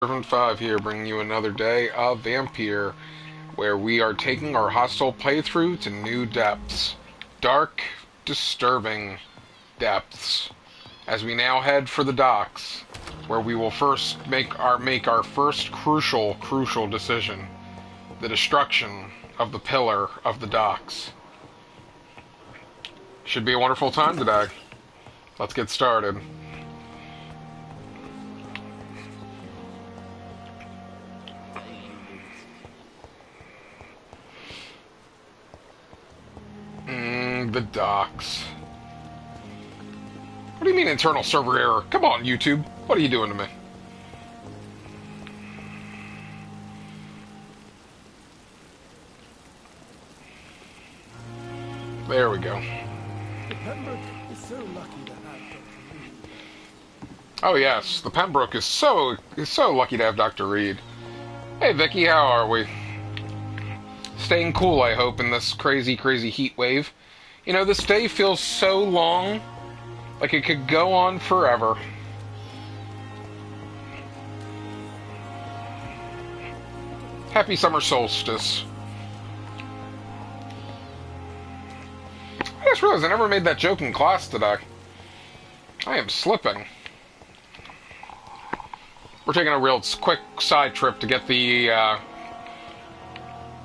Servant 5 here, bringing you another day of Vampyr, where we are taking our hostile playthrough to new depths. Dark, disturbing depths. As we now head for the docks, where we will first make our first crucial decision. The destruction of the pillar of the docks. Should be a wonderful time today. Let's get started. The docks. What do you mean internal server error? Come on, YouTube. What are you doing to me? There we go. The Pembroke is so lucky to have Dr. Reed. Oh yes, the Pembroke is so lucky to have Dr. Reed. Hey Vicky, how are we? Staying cool, I hope, in this crazy heat wave. You know, this day feels so long, like it could go on forever. Happy summer solstice. I just realized I never made that joke in class today. I am slipping. We're taking a real quick side trip to get the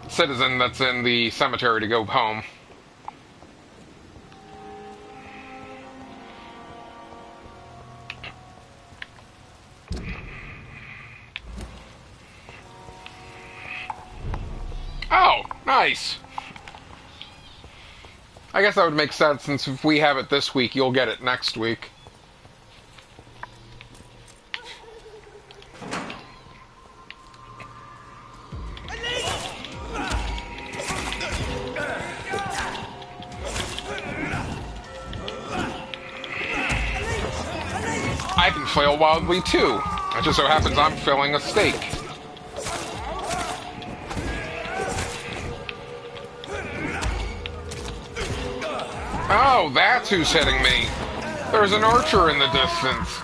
citizen that's in the cemetery to go home. Oh, nice. I guess that would make sense, since if we have it this week, you'll get it next week. I can flail wildly too. It just so happens I'm filling a steak. Oh, that's who's hitting me. There's an archer in the distance.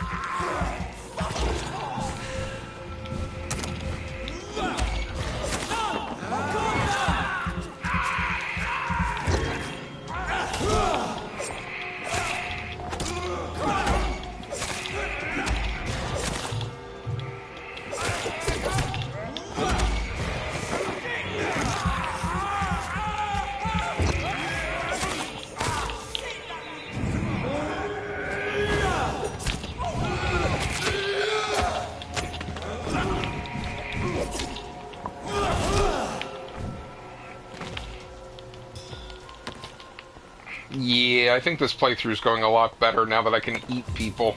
Yeah, I think this playthrough is going a lot better now that I can eat people.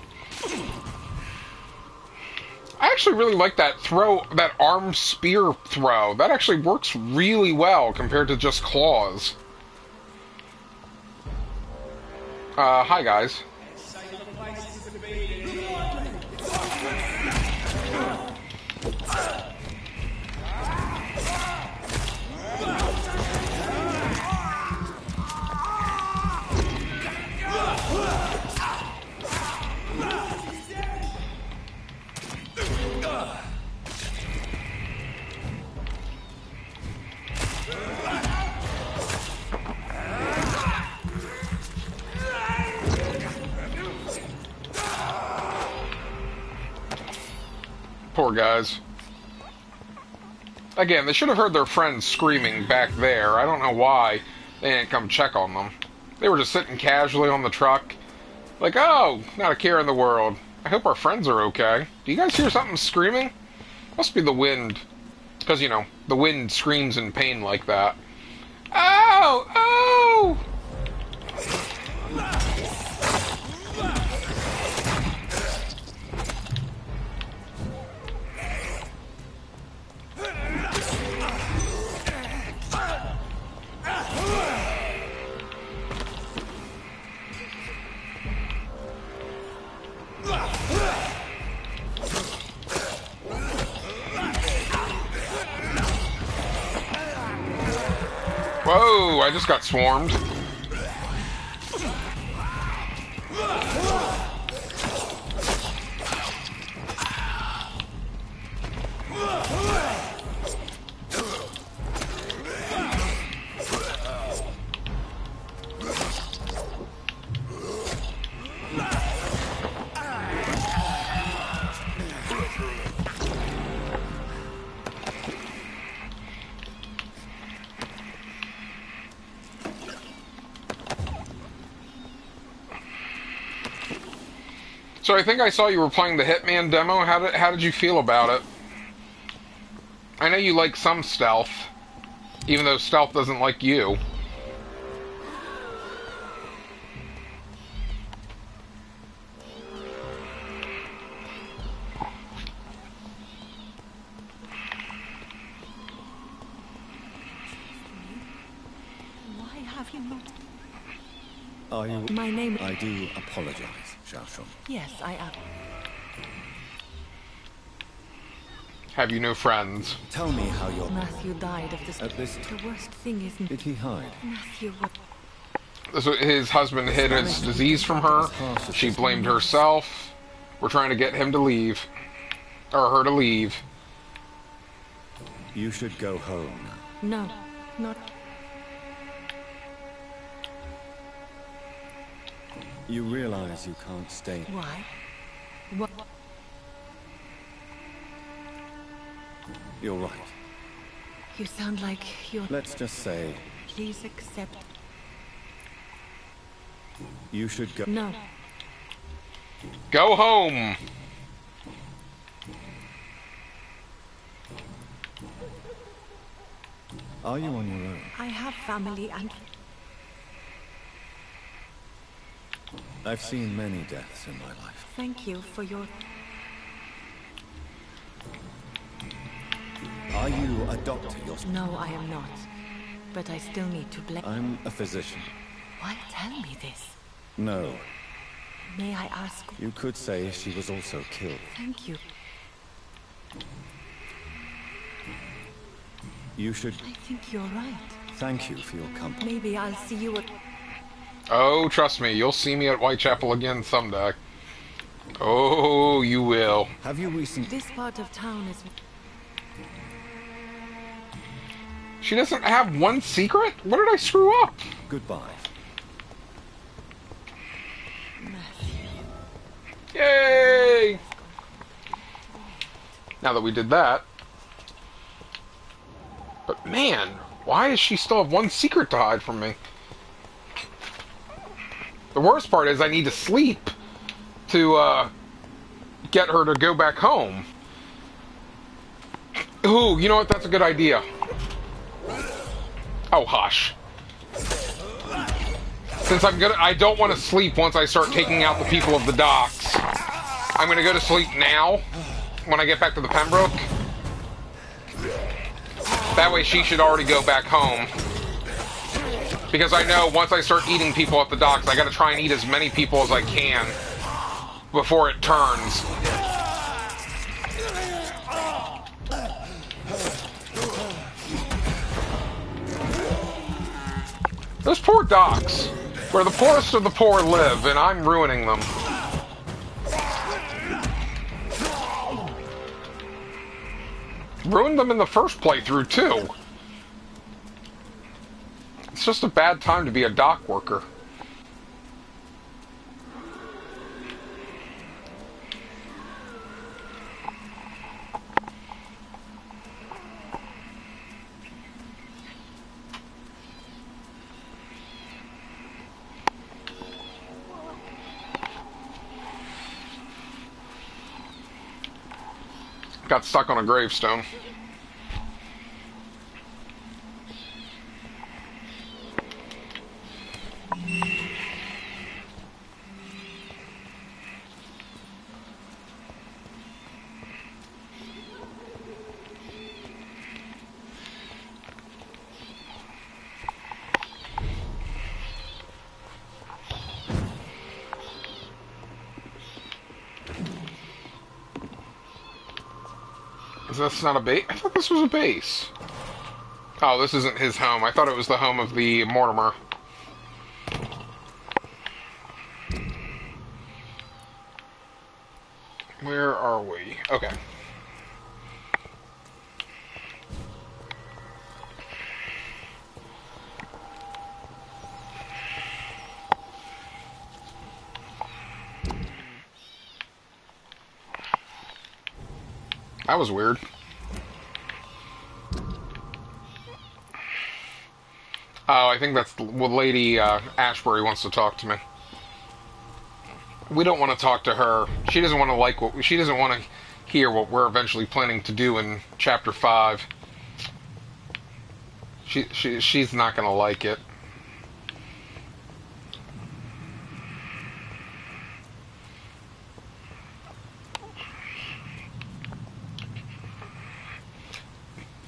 I actually really like that arm spear throw. That actually works really well compared to just claws. Hi guys. Poor guys. Again, they should have heard their friends screaming back there. I don't know why they didn't come check on them. They were just sitting casually on the truck. Like, oh, not a care in the world. I hope our friends are okay. Do you guys hear something screaming? Must be the wind. Because, you know, the wind screams in pain like that. Oh! Oh! Whoa, I just got swarmed. So I think I saw you were playing the Hitman demo. How did you feel about it? I know you like some stealth, even though stealth doesn't like you. Why have you not? Are you... My name... I do apologize, Xiaoshun. Yes, I am. Have you no friends? Tell me how your... Matthew died of this... At this... The worst thing is... Did he hide? Matthew, what... His husband hid his disease from her. She blamed herself. We're trying to get him to leave. Or her to leave. You should go home. No, not... You realize you can't stay... Why? What? You're right. You sound like you're... Let's just say... Please accept... You should go... No. Go home! Are you on your own? I have family and... I've seen many deaths in my life. Thank you for your... Are you a doctor yourself? No, I am not. But I still need to blame... I'm a physician. Why tell me this? No. May I ask... You could say she was also killed. Thank you. You should... I think you're right. Thank you for your company. Maybe I'll see you at... Oh, trust me, you'll see me at Whitechapel again someday. Oh, you will. Have you recently... This part of town is... She doesn't have one secret? What did I screw up? Goodbye. Matthew. Yay! Now that we did that. But man, why does she still have one secret to hide from me? The worst part is I need to sleep to get her to go back home. Ooh, you know what? That's a good idea. Oh, hush. Since I don't want to sleep once I start taking out the people of the docks. I'm gonna go to sleep now, when I get back to the Pembroke. That way she should already go back home. Because I know once I start eating people at the docks, I gotta try and eat as many people as I can before it turns. Those poor docks, where the poorest of the poor live, and I'm ruining them. Ruined them in the first playthrough, too. It's just a bad time to be a dock worker. Got stuck on a gravestone. Is this not a base? I thought this was a base. Oh, this isn't his home. I thought it was the home of the Mortimer. Where are we? Okay. That was weird. Oh, I think that's Lady Ashbury wants to talk to me. We don't want to talk to her. She doesn't want to like what she doesn't want to hear what we're eventually planning to do in chapter 5. She's not going to like it.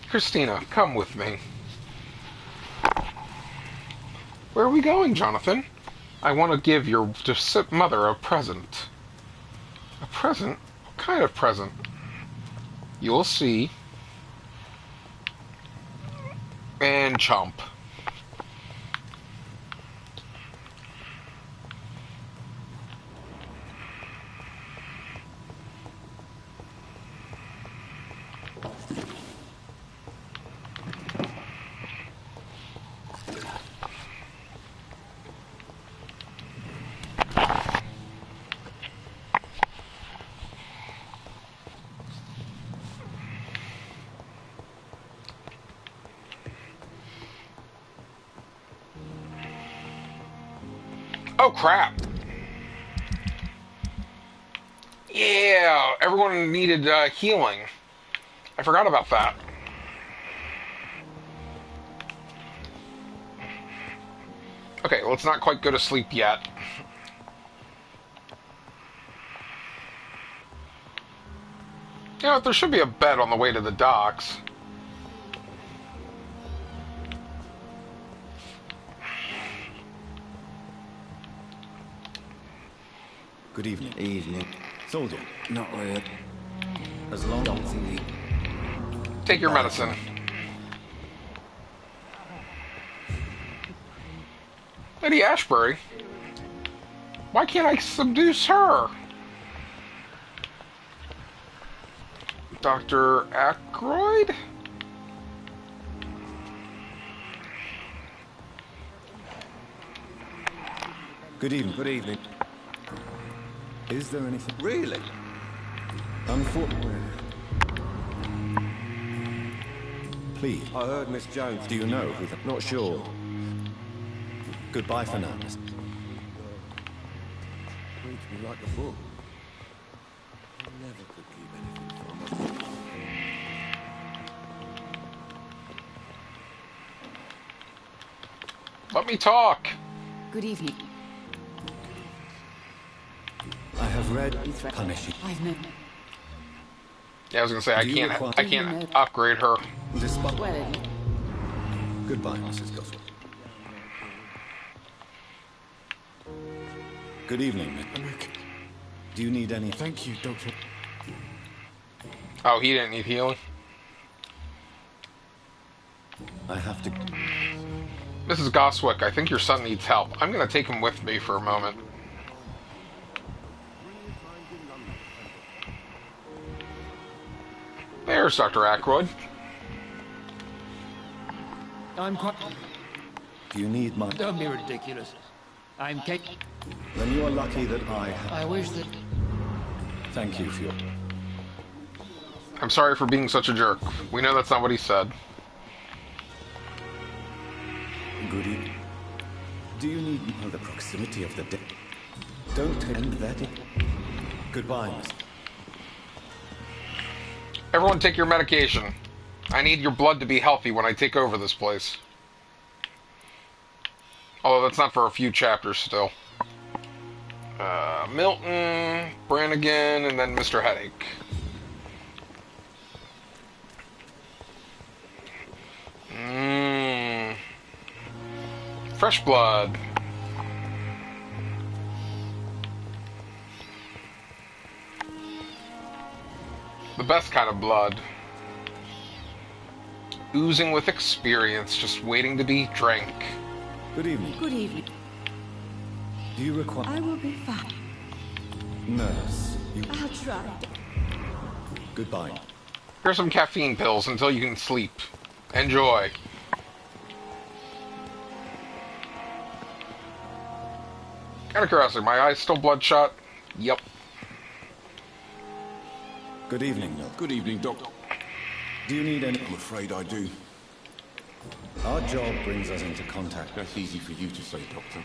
Christina, come with me. Where are we going, Jonathan? I want to give your mother a present. A present? What kind of present? You'll see. And chomp. Oh, crap. Yeah, everyone needed healing. I forgot about that. Okay, let's not quite go to sleep yet. You know, there should be a bed on the way to the docks. Good evening. Evening. Soldier, Not really. as long Don't think you... Take your medicine. Lady Ashbury. Why can't I seduce her? Dr. Aykroyd? Good evening. Good evening. Is there anything? Really? Unfortunately. Please, I heard Miss Jones. do you know who the... Not sure. Goodbye for now, miss. Reads me like a book. I never could keep anything from her. Let me talk. Good evening. I have read Punish You. I've met. Yeah, I was gonna say I Do you can't. require- I can't upgrade her. Despite... Well, Goodbye, Mrs. Goswell. Good evening, miss. I'm okay. Do you need any... Thank you, Doctor. Oh, he didn't need healing. I have to... Mrs. Goswick, I think your son needs help. I'm gonna take him with me for a moment. There's Dr. Aykroyd. I'm quite... Do you need my... Don't be ridiculous. I'm Kate. Then you are lucky that I have... I wish that... Thank you for your... I'm sorry for being such a jerk. We know that's not what he said. Good evening. Do you need the proximity of the dead? Don't end that. Goodbye, miss. Everyone take your medication. I need your blood to be healthy when I take over this place. Although that's not for a few chapters still. Milton, Brannigan, and then Mr. Headache. Fresh blood. The best kind of blood. Oozing with experience, just waiting to be drank. Good evening. good evening. Do you require... I will be fine. Nurse, you... I'll try. Goodbye. Here's some caffeine pills until you can sleep. Enjoy. Out of curiosity, my eye's still bloodshot? Yep. Good evening, Milk. Good evening, Doctor. Do you need any... I'm afraid I do. Our job brings us into contact. That's easy for you to say, Doctor.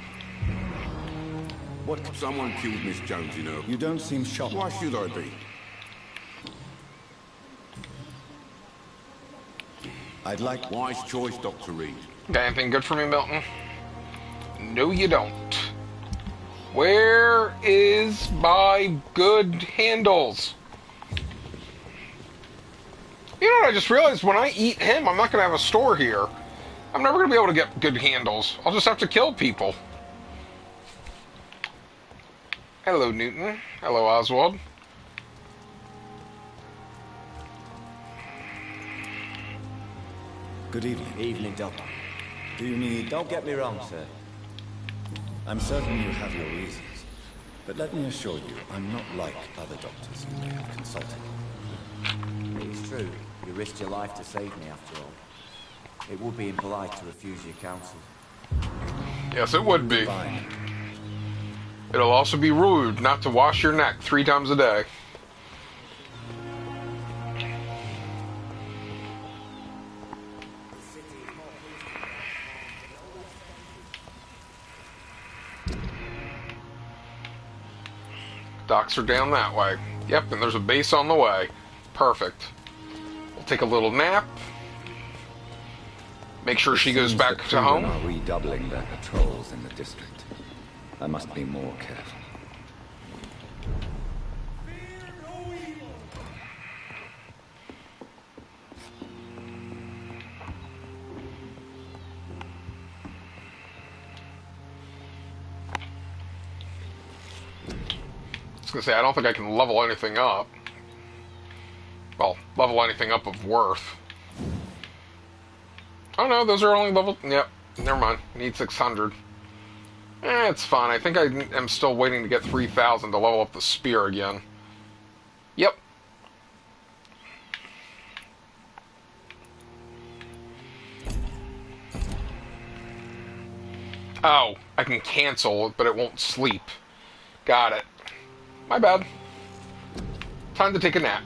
What? Someone killed Miss Jones, you know. You don't seem shocked. Why should I be? I'd like... Wise choice, Dr. Reed. Got anything good for me, Milton? No, you don't. Where is my good handles? You know what I just realized? When I eat him, I'm not going to have a store here. I'm never going to be able to get good handles. I'll just have to kill people. Hello, Newton. Hello, Oswald. Good evening. Evening, Doctor. Do you need... Don't get me wrong, sir. I'm certain you have your reasons. But let me assure you, I'm not like other doctors you may have consulted. It's true. You risked your life to save me, after all. It would be impolite to refuse your counsel. Yes, it would be. Fine. It'll also be rude not to wash your neck 3 times a day. Docks are down that way. Yep, and there's a base on the way. Perfect. We'll take a little nap. Make sure she goes back to children home. are redoubling their patrols in the district. I must be more careful. I was gonna say, I don't think I can level anything up. Well, level anything up of worth. Oh no, those are only level... Yep, never mind. Need 600. It's fine. I think I am still waiting to get 3,000 to level up the spear again. Yep. Oh, I can cancel, but it won't sleep. Got it. My bad. Time to take a nap.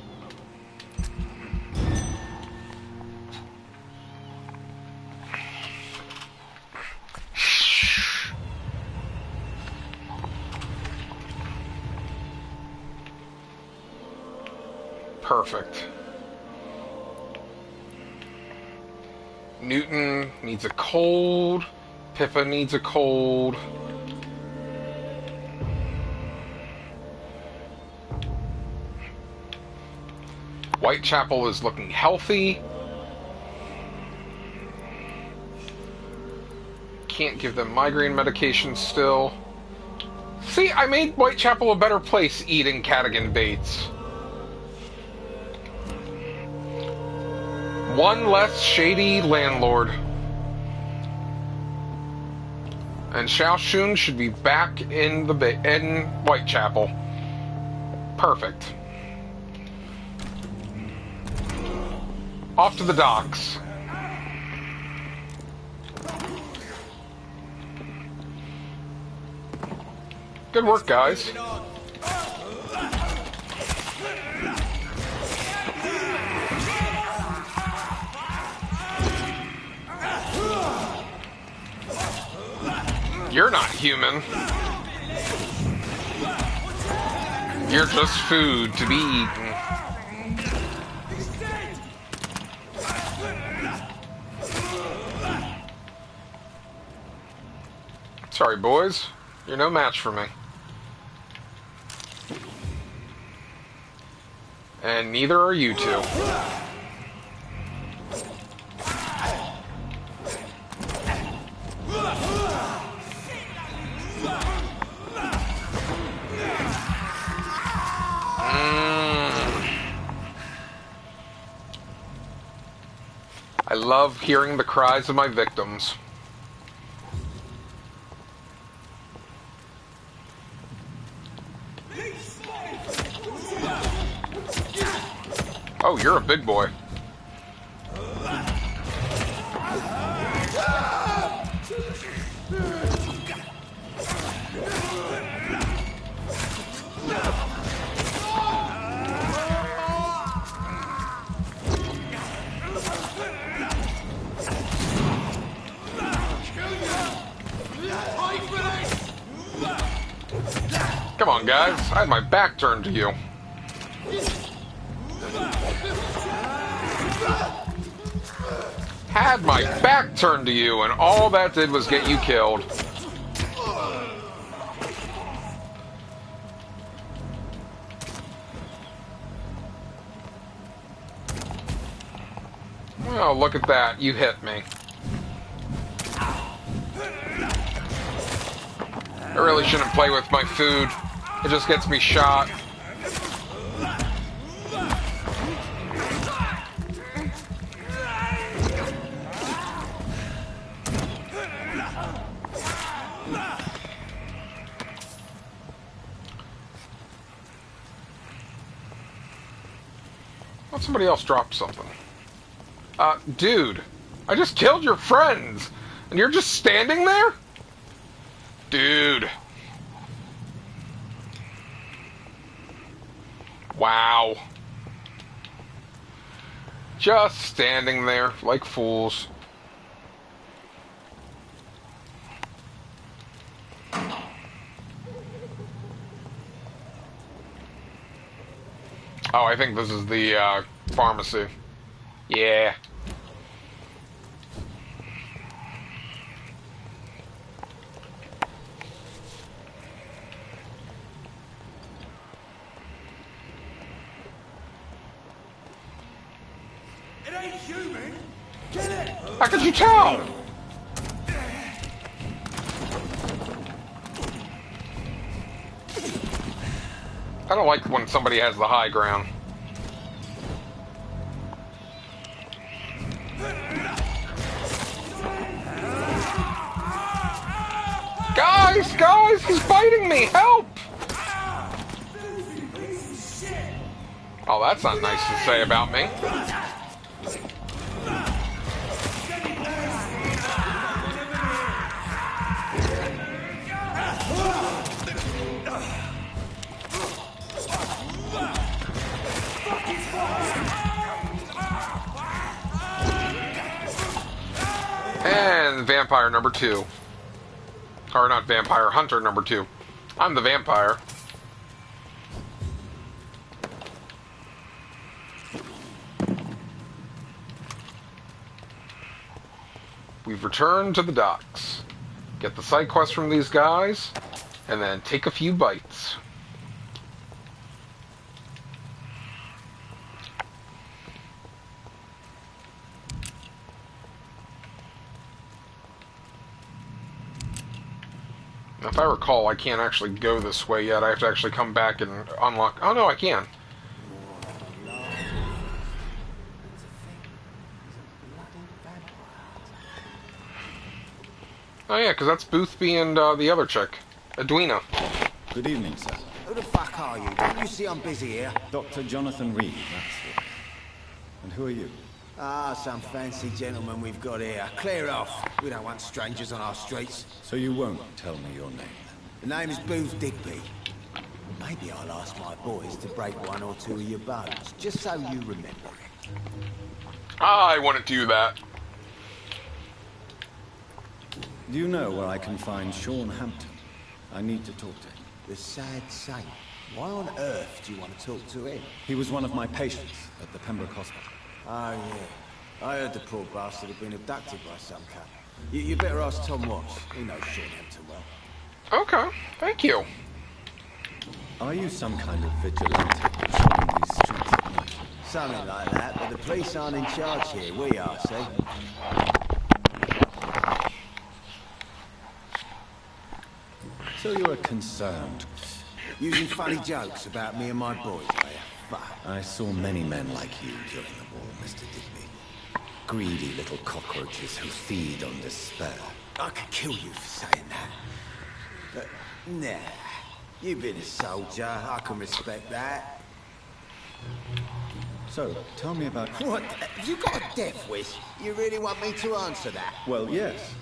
Perfect. Newton needs a cold. Pippa needs a cold. Whitechapel is looking healthy. Can't give them migraine medication still. See, I made Whitechapel a better place eating Cadigan Bates. One less shady landlord. And Xiaoxun should be back in in Whitechapel. Perfect. Off to the docks. Good work, guys. You're not human. You're just food to be eaten. Sorry, boys. You're no match for me. And neither are you two. I love hearing the cries of my victims. Oh, you're a big boy. on, guys. I had my back turned to you. Had my back turned to you, and all that did was get you killed. Oh, look at that. You hit me. I really shouldn't play with my food. It just gets me shot. Well, somebody else dropped something. Dude, I just killed your friends, and you're just standing there? Dude. Wow. Just standing there like fools. Oh, I think this is the pharmacy. Yeah. How could you tell? I don't like when somebody has the high ground. Guys, he's biting me! Help! Oh, that's not nice to say about me. And vampire number 2. Or not vampire, hunter number 2. I'm the vampire. We've returned to the docks. Get the side quest from these guys, and then take a few bites. If I recall, I can't actually go this way yet. I have to actually come back and unlock... Oh, no, I can. Oh, yeah, because that's Boothby and the other chick, Edwina. Good evening, sir. Who the fuck are you? Don't you see I'm busy here? Dr. Jonathan Reed, that's it. And who are you? Ah, some fancy gentleman we've got here. Clear off. We don't want strangers on our streets. So you won't tell me your name? The name is Booth Digby. Maybe I'll ask my boys to break 1 or 2 of your bones, just so you remember it. I want to do that. Do you know where I can find Sean Hampton? I need to talk to him. The sad saint. Why on earth do you want to talk to him? He was one of my patients at the Pembroke Hospital. Oh, yeah. I heard the poor bastard had been abducted by some cat. You better ask Tom Watts. He knows Sean Hampton well. Okay, thank you. Are you some kind of vigilante patrolling these streets at night? Something like that, but the police aren't in charge here. We are, see? So you're concerned. Using funny jokes about me and my boys, are you? Fuck. I saw many men like you during the war, Mr. Digby. Greedy little cockroaches who feed on despair. I could kill you for saying that. But, nah. You've been a soldier. I can respect that. So, tell me about... What? Have you got a death wish? You really want me to answer that? Well, yes.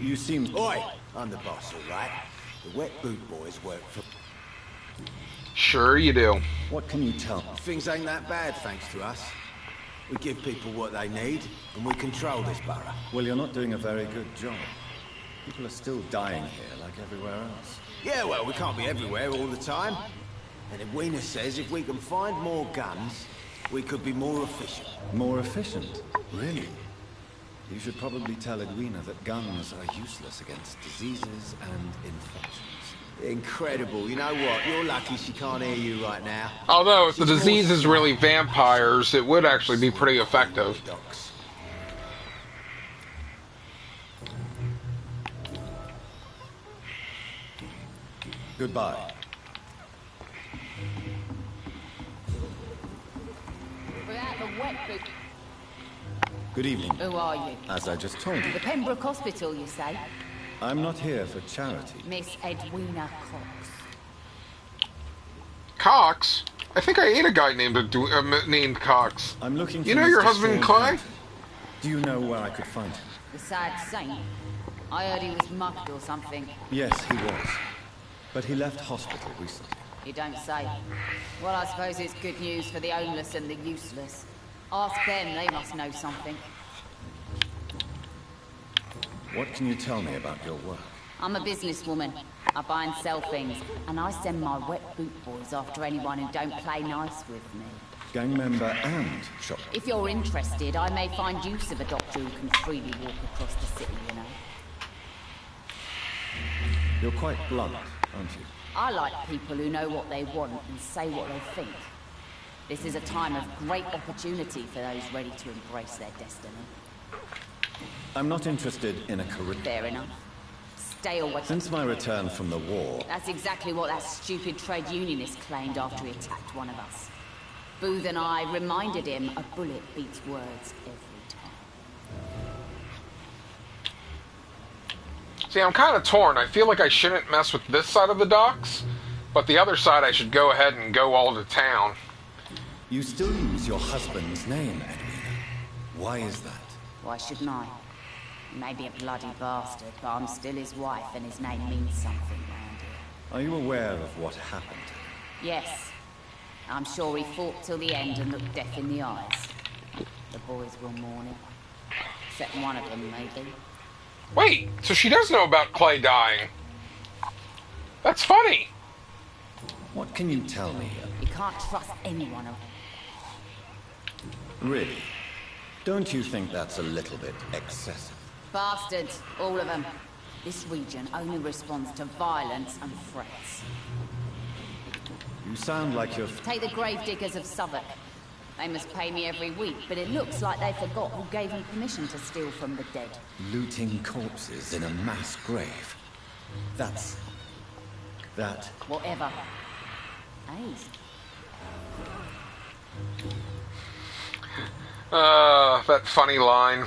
You seem... Oi! I'm the boss, all right? The Wet Boot Boys work for... Sure you do. What can you tell me? Things ain't that bad, thanks to us. We give people what they need, and we control this borough. Well, you're not doing a very good job. People are still dying here, like everywhere else. Yeah, well, we can't be everywhere all the time. And Edwina says if we can find more guns, we could be more efficient. More efficient? Really? You should probably tell Edwina that guns are useless against diseases and infections. Incredible. You know what? You're lucky she can't hear you right now. Although, if the She's more disease is smart. really vampires, it would actually be pretty effective. Docs. Goodbye. Without the wet boot. Good evening. Who are you? As I just told you, The Pembroke Hospital, you say? I'm not here for charity. Miss Edwina Cox. Cox? I think I ate a guy named Cox. I'm looking for You know your Mr. husband, Sean Clay? Hampton. Do you know where I could find him? The sad saint? I heard he was mugged or something. Yes, he was. But he left hospital recently. You don't say. Well, I suppose it's good news for the homeless and the useless. Ask them, they must know something. What can you tell me about your work? I'm a businesswoman. I buy and sell things, and I send my wet boot boys after anyone who don't play nice with me. Gang member and shop. If you're interested, I may find use of a doctor who can freely walk across the city, you know. You're quite blunt, aren't you? I like people who know what they want and say what they think. This is a time of great opportunity for those ready to embrace their destiny. I'm not interested in a career. Fair enough. Stay away. Since my return from the war, That's exactly what that stupid trade unionist claimed after he attacked one of us. Booth and I reminded him a bullet beats words every time. See, I'm kind of torn. I feel like I shouldn't mess with this side of the docks, but the other side I should go ahead and go all to town. you still use your husband's name, Edwina. Why is that? Why shouldn't I? He may be a bloody bastard, but I'm still his wife and his name means something round here. Are you aware of what happened to him? Yes. I'm sure he fought till the end and looked death in the eyes. The boys will mourn him. Except one of them, maybe. Wait, so she does know about Clay dying. That's funny. What can you tell me? You can't trust anyone. Really? Don't you think that's a little bit excessive? Bastards, all of them. This region only responds to violence and threats. You sound like you're... Take the gravediggers of Southwark. They must pay me every week, but it looks like they forgot who gave them permission to steal from the dead. looting corpses in a mass grave. That... Whatever. Ace. That funny line.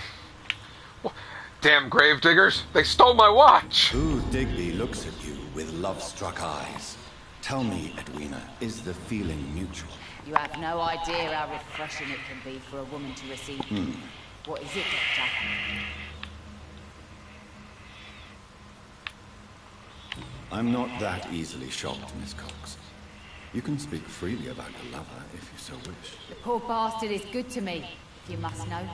Damn gravediggers, they stole my watch! Booth Digby looks at you with love-struck eyes. Tell me, Edwina, is the feeling mutual? You have no idea how refreshing it can be for a woman to receive. What is it, Doctor? I'm not that easily shocked, Miss Cox. You can speak freely about your lover if you so wish. The poor bastard is good to me, if you must know.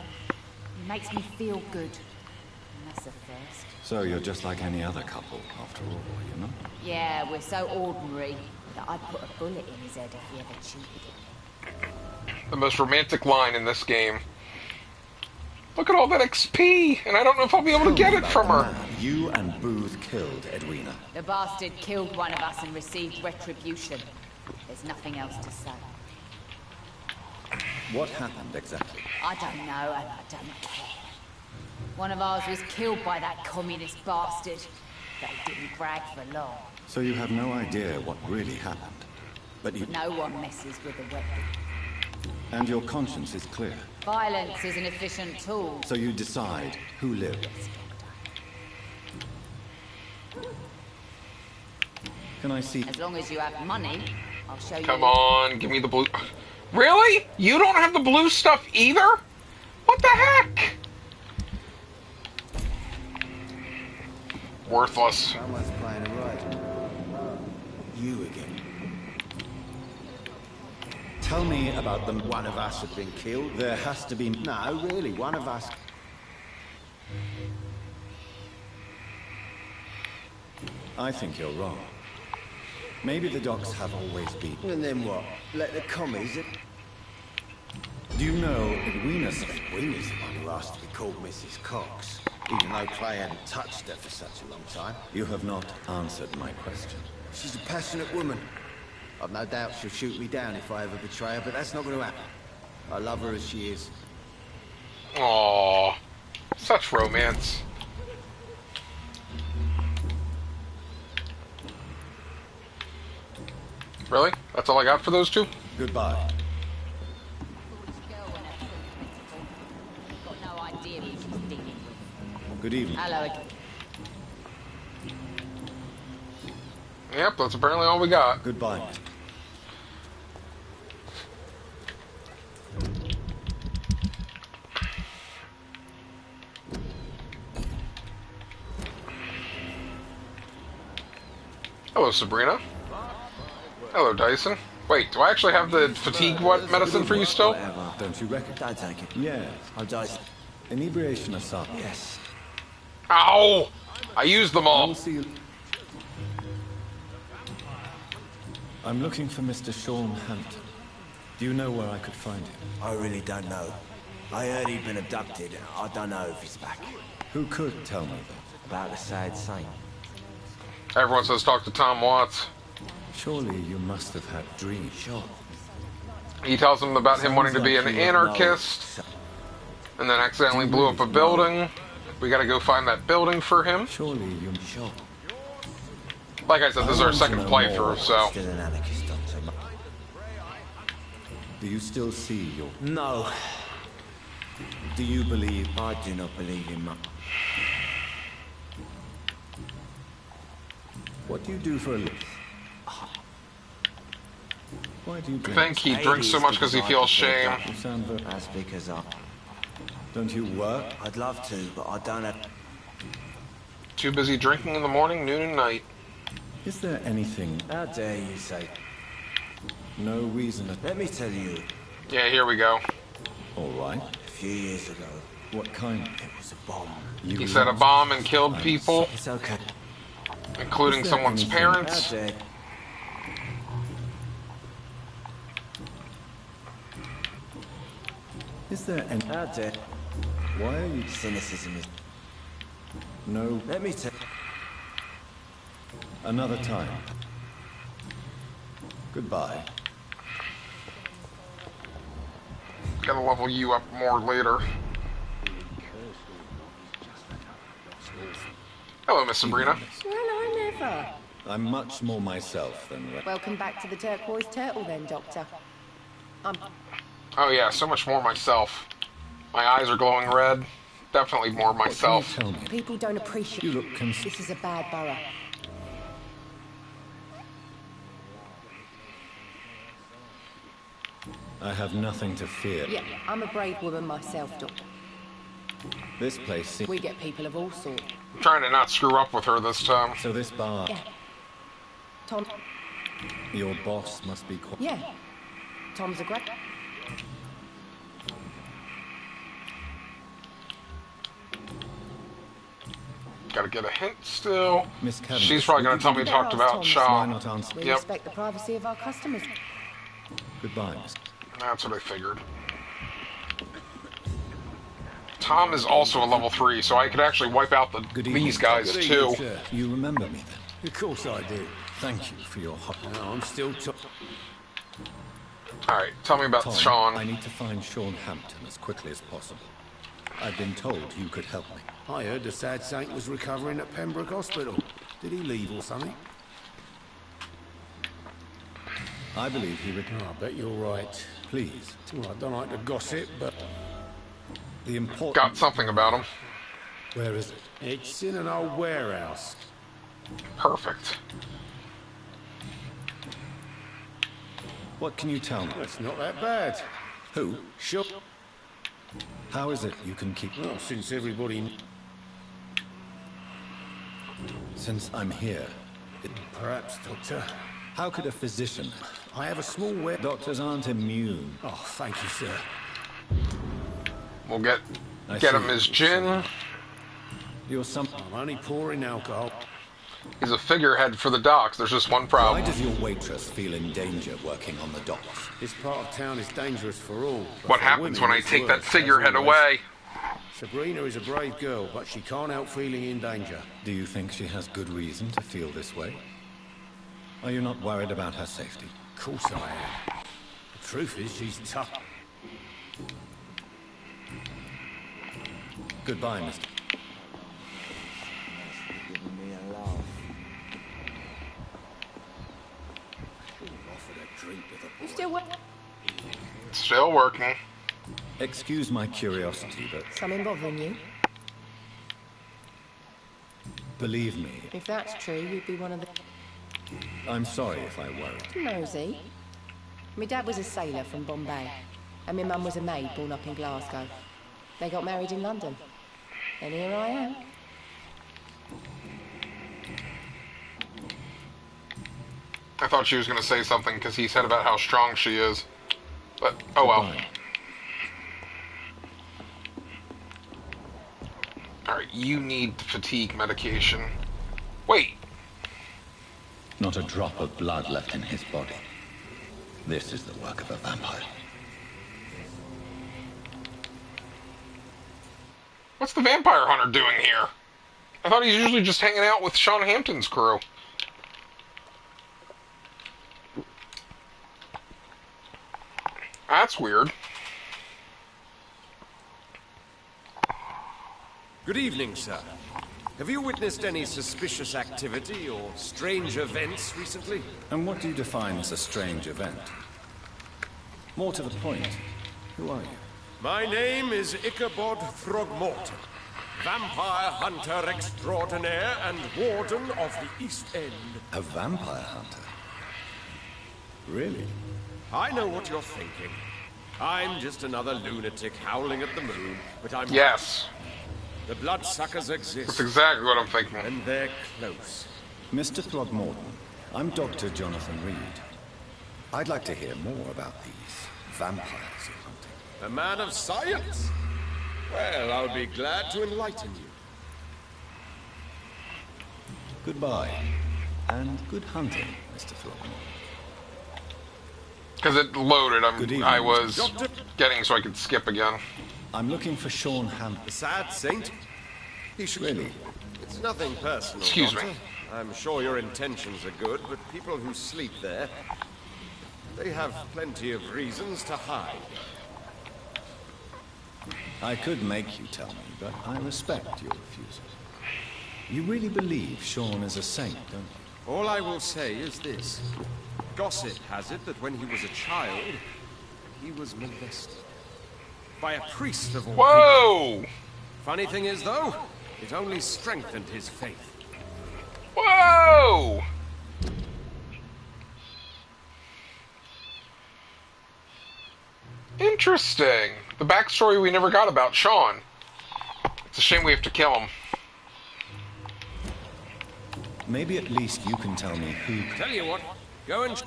He makes me feel good. And that's a first. So you're just like any other couple, after all, you know? Yeah, we're so ordinary that I'd put a bullet in his head if he ever cheated on me. The most romantic line in this game. Look at all that XP, and I don't know if I'll be able to get it from her. You and Booth killed Edwina. The bastard killed one of us and received retribution. There's nothing else to say. What happened exactly? I don't know, and I don't care. One of ours was killed by that communist bastard, but he didn't brag for long. So you have no idea what really happened. But you... No one messes with a weapon. And your conscience is clear. Violence is an efficient tool. So you decide who lived. Can I see... As long as you have money, I'll show you. Come on, give me the blue... Really? You don't have the blue stuff either? What the heck? Worthless. Someone's playing it right. You again. Tell me about them. One of us have been killed. There has to be... No, really, one of us. I think you're wrong. Maybe the docks have always been. And then what? Let the commies... Do you know Edwina's... Winnie's the one who asked to be called Mrs. Cox, even though Clay hadn't touched her for such a long time. You have not answered my question. She's a passionate woman. I've no doubt she'll shoot me down if I ever betray her, but that's not going to happen. I love her as she is. Aww. Such romance. Really? That's all I got for those two? Goodbye. Got no idea who she's dealing with. Good evening. Hello. Yep, that's apparently all we got. Goodbye. Hello, Sabrina. Hello, Dyson. Wait, do I actually have the fatigue medicine for you still? Whatever. Don't you reckon? Don't take it. Yes. I'm just... Inebriation aside. Yes. Ow! I used them all. I'll see you. I'm looking for Mr. Sean Hampton. Do you know where I could find him? I really don't know. I heard he'd been abducted. I don't know if he's back. Who could tell me that? About the sad saint. Everyone says talk to Tom Watts. Surely you must have had dreams. Sure. He tells them about him wanting to be an anarchist, and then accidentally blew up a building. We gotta go find that building for him. Surely you... Sure. Like I said, this is our second playthrough, so... Still an anarchist, Doctor. Do you still see your... No. Do you believe... I do not believe in much. What do you do for a living? Why do you I drink? think he drinks so much because he feels shame. You sound very... That's because Don't you work? I'd love to, but I don't have... Too busy drinking in the morning, noon, and night. Is there anything... How dare you say... No reason at... Let me tell you, Yeah, here we go. All right. a few years ago, What kind? it was a bomb. You He set a bomb and killed people, It's okay. including Is there someone's anything- How parents. dare... Is there any... How dare... Why are you... Cynicism is... No... Let me tell... Another time. Goodbye. Gotta level you up more later. Hello, Miss Sabrina. Well, I never. I'm much more myself than... Welcome back to the Turquoise Turtle then, Doctor. Oh yeah, so much more myself. My eyes are glowing red. Definitely more myself. Tell me. People don't appreciate... You look This is a bad borough. I have nothing to fear. Yeah, I'm a brave woman myself, Doctor. This place seems... We get people of all sorts. I'm trying to not screw up with her this time. So this bar... Yeah. Tom... Your boss must be... Yeah. Tom's a great... Gotta get a hint still. Miss Cavendish, She's probably gonna would tell you me talked about Why Shaw. not answer? We Yep. respect the privacy of our customers. Goodbye, Miss... That's what I figured. Tom is also a level 3, so I could actually wipe out these guys too. You remember me then? Of course I do. Thank you for your help. No, I'm still... Alright, tell me about Tom, Sean. I need to find Sean Hampton as quickly as possible. I've been told you could help me. I heard the sad saint was recovering at Pembroke Hospital. Did he leave or something? I believe he would... Oh, I bet you're right. Please. Well, I don't like to gossip, but The important... Got something about him. where is it? It's in an old warehouse. Perfect. What can you tell me? That's not that bad. Who? Sure. How is it you can keep... Well, since everybody... Since I'm here, Perhaps, Doctor. how could a physician... I have a small ware... Doctors aren't immune. Oh, thank you, sir. We'll get I him see. his gin. You're some... I'm only pouring alcohol. He's a figurehead for the docks. There's just one Why problem. does your waitress feel in danger working on the docks? This part of town is dangerous for all. but What for happens women, when I it's take that worse, as figurehead always. away? Sabrina is a brave girl, but she can't help feeling in danger. Do you think she has good reason to feel this way? Are you not worried about her safety? Of course I am. The truth is, she's tough. Goodbye, Mr. Giving me a laugh. Should have offered a drink to the boy. You still work? Still working. Excuse my curiosity, but Something bothering you? believe me, If that's true, you'd be one of the... I'm sorry if I worried. Nosy. My dad was a sailor from Bombay, and my mum was a maid born up in Glasgow. They got married in London. And here I am. I thought she was going to say something because he said about how strong she is. But, oh well. Goodbye. Alright, you need fatigue medication. Wait, Not a drop of blood left in his body. This is the work of a vampire. what's the vampire hunter doing here? I thought he's usually just hanging out with Sean Hampton's crew. That's weird. Good evening, sir. Have you witnessed any suspicious activity or strange events recently? And what do you define as a strange event? More to the point, who are you? My name is Ichabod Throgmorton, vampire hunter extraordinaire and warden of the East End. A vampire hunter? Really? I know what you're thinking. I'm just another lunatic howling at the moon, but I'm... Yes, The bloodsuckers exist, that's exactly what I'm thinking. and they're close. Mr. Throgmorton, I'm Dr. Jonathan Reed. I'd like to hear more about these vampires you're hunting. A man of science? Well, I'll be glad to enlighten you. Goodbye, and good hunting, Mr. Throgmorton. Because it loaded, Good evening, I was Doctor. getting so I could skip again. I'm looking for Sean Hampton. The sad saint? He should... Really? It's nothing personal, Excuse Doctor. me. I'm sure your intentions are good, but people who sleep there, they have plenty of reasons to hide. I could make you tell me, but I respect your refusal. You really believe Sean is a saint, don't you? All I will say is this. Gossip has it that when he was a child, he was molested. By a priest of all people. Whoa! Funny thing is, though, it only strengthened his faith. Whoa! Interesting. The backstory we never got about Sean. It's a shame we have to kill him. Maybe at least you can tell me who... Tell you what, go and...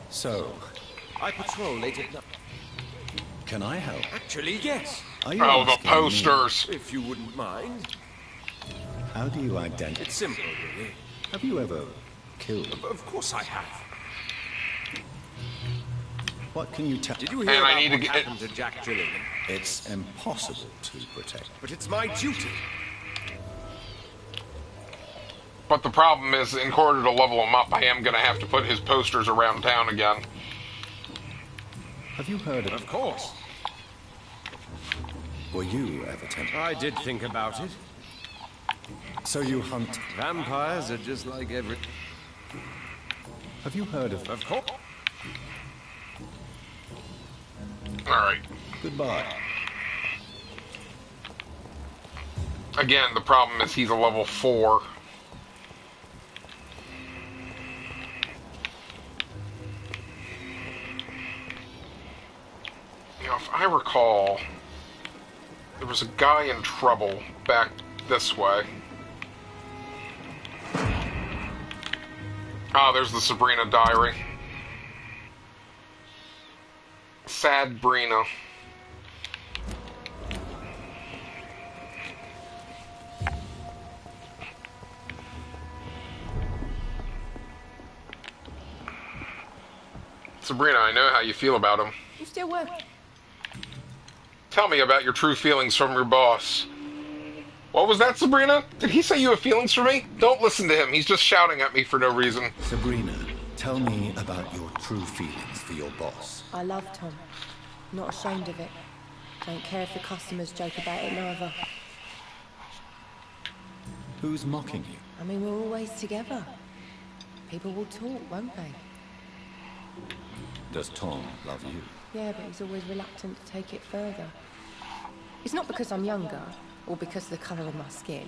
So, I patrol late at night. can I help? Actually, yes. Are you Oh, the asking me, posters. If you wouldn't mind. how do you identify? It's simple, really. Have you ever killed? Of course I have. What can you tell? Did you hear And I about need to what get- happened to Jack Gilligan? It's impossible to protect. But it's my duty. But the problem is, in order to level him up, I am going to have to put his posters around town again. Have you heard Of course. Were you ever tempted? I did think about it. So you hunt. Vampires are just like every... Have you heard of... Of course. Alright. Goodbye. Again, the problem is he's a level 4. You know, if I recall, there was a guy in trouble back this way. Ah, there's the Sabrina diary. Sad Brina. Sabrina, I know how you feel about him. You still work? Tell me about your true feelings from your boss. What was that, Sabrina? Did he say you have feelings for me? Don't listen to him. He's just shouting at me for no reason. Sabrina, tell me about your true feelings for your boss. I love Tom. Not ashamed of it. Don't care if the customers joke about it neither. Who's mocking you? I mean, we're always together. People will talk, won't they? Does Tom love you? Yeah, but he's always reluctant to take it further. It's not because I'm younger, or because of the colour of my skin.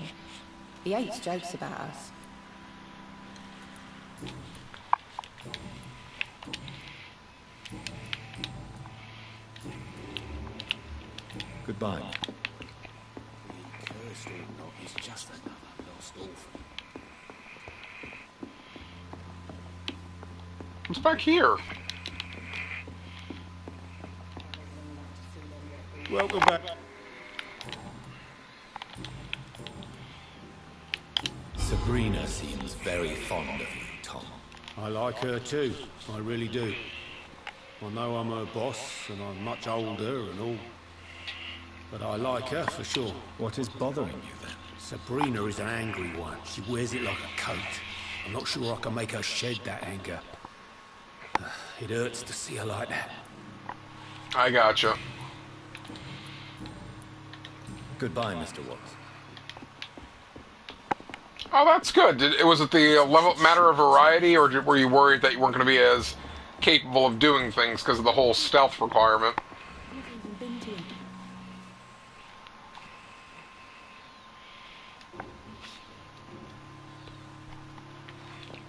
He hates jokes about us. Goodbye. Cursed or not, he's just another lost orphan. What's back here? Welcome back. Sabrina seems very fond of you, Tom. I like her too, I really do. I know I'm her boss, and I'm much older and all. But I like her for sure. What is bothering you then? Sabrina is an angry one. She wears it like a coat. I'm not sure I can make her shed that anger. It hurts to see her like that. I gotcha. Goodbye, Mr. Watts. Oh, that's good. Was it the matter of variety, or were you worried that you weren't going to be as capable of doing things because of the whole stealth requirement?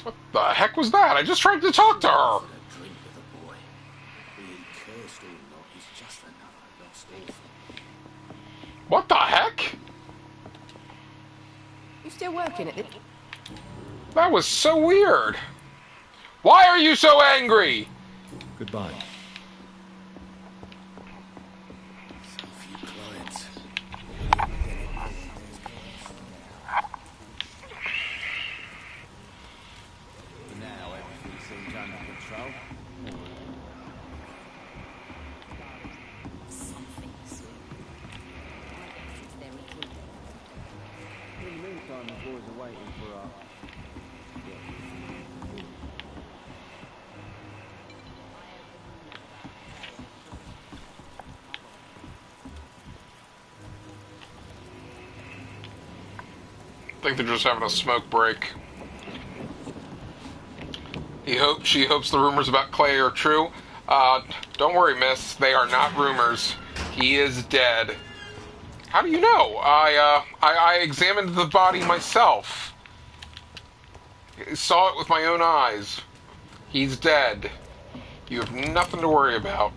What the heck was that? I just tried to talk to her. Drink with a boy. Be he cursed or not, he's just another lost orphan. What the heck? You still working at it? That was so weird. Why are you so angry? Goodbye. So few clients. Now everything seems under control. Something's it's very clear. In the meantime, the boys are waiting for our... I think they're just having a smoke break. She hopes the rumors about Clay are true. Don't worry, miss. They are not rumors. He is dead. How do you know? I examined the body myself. I saw it with my own eyes. He's dead. You have nothing to worry about.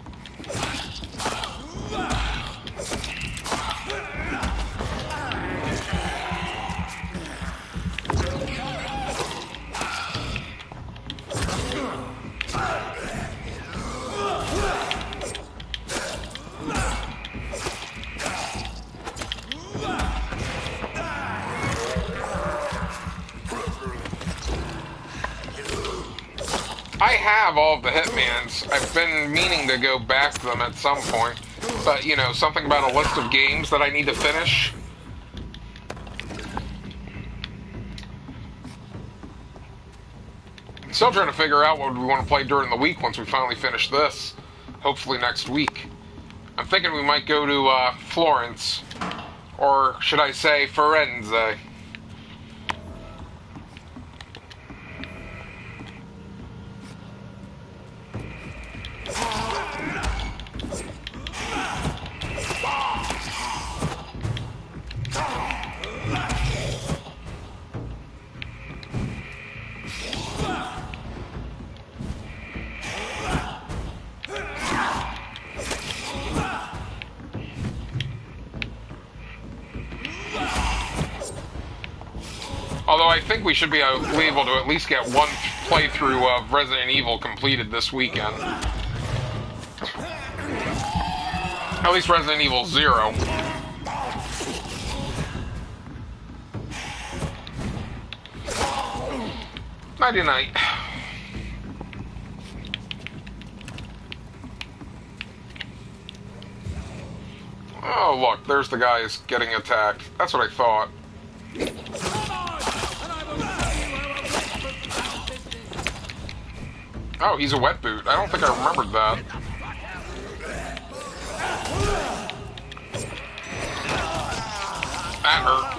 I have all of the Hitmans. I've been meaning to go back to them at some point. But, you know, something about a list of games that I need to finish. Still trying to figure out what we want to play during the week once we finally finish this. Hopefully next week. I'm thinking we might go to Florence. Or should I say Firenze. Although I think we should be able to at least get one playthrough of Resident Evil completed this weekend. At least Resident Evil 0. Nighty-night. Oh, look, there's the guys getting attacked. That's what I thought. Oh, he's a wet boot. I don't think I remembered that. That hurt.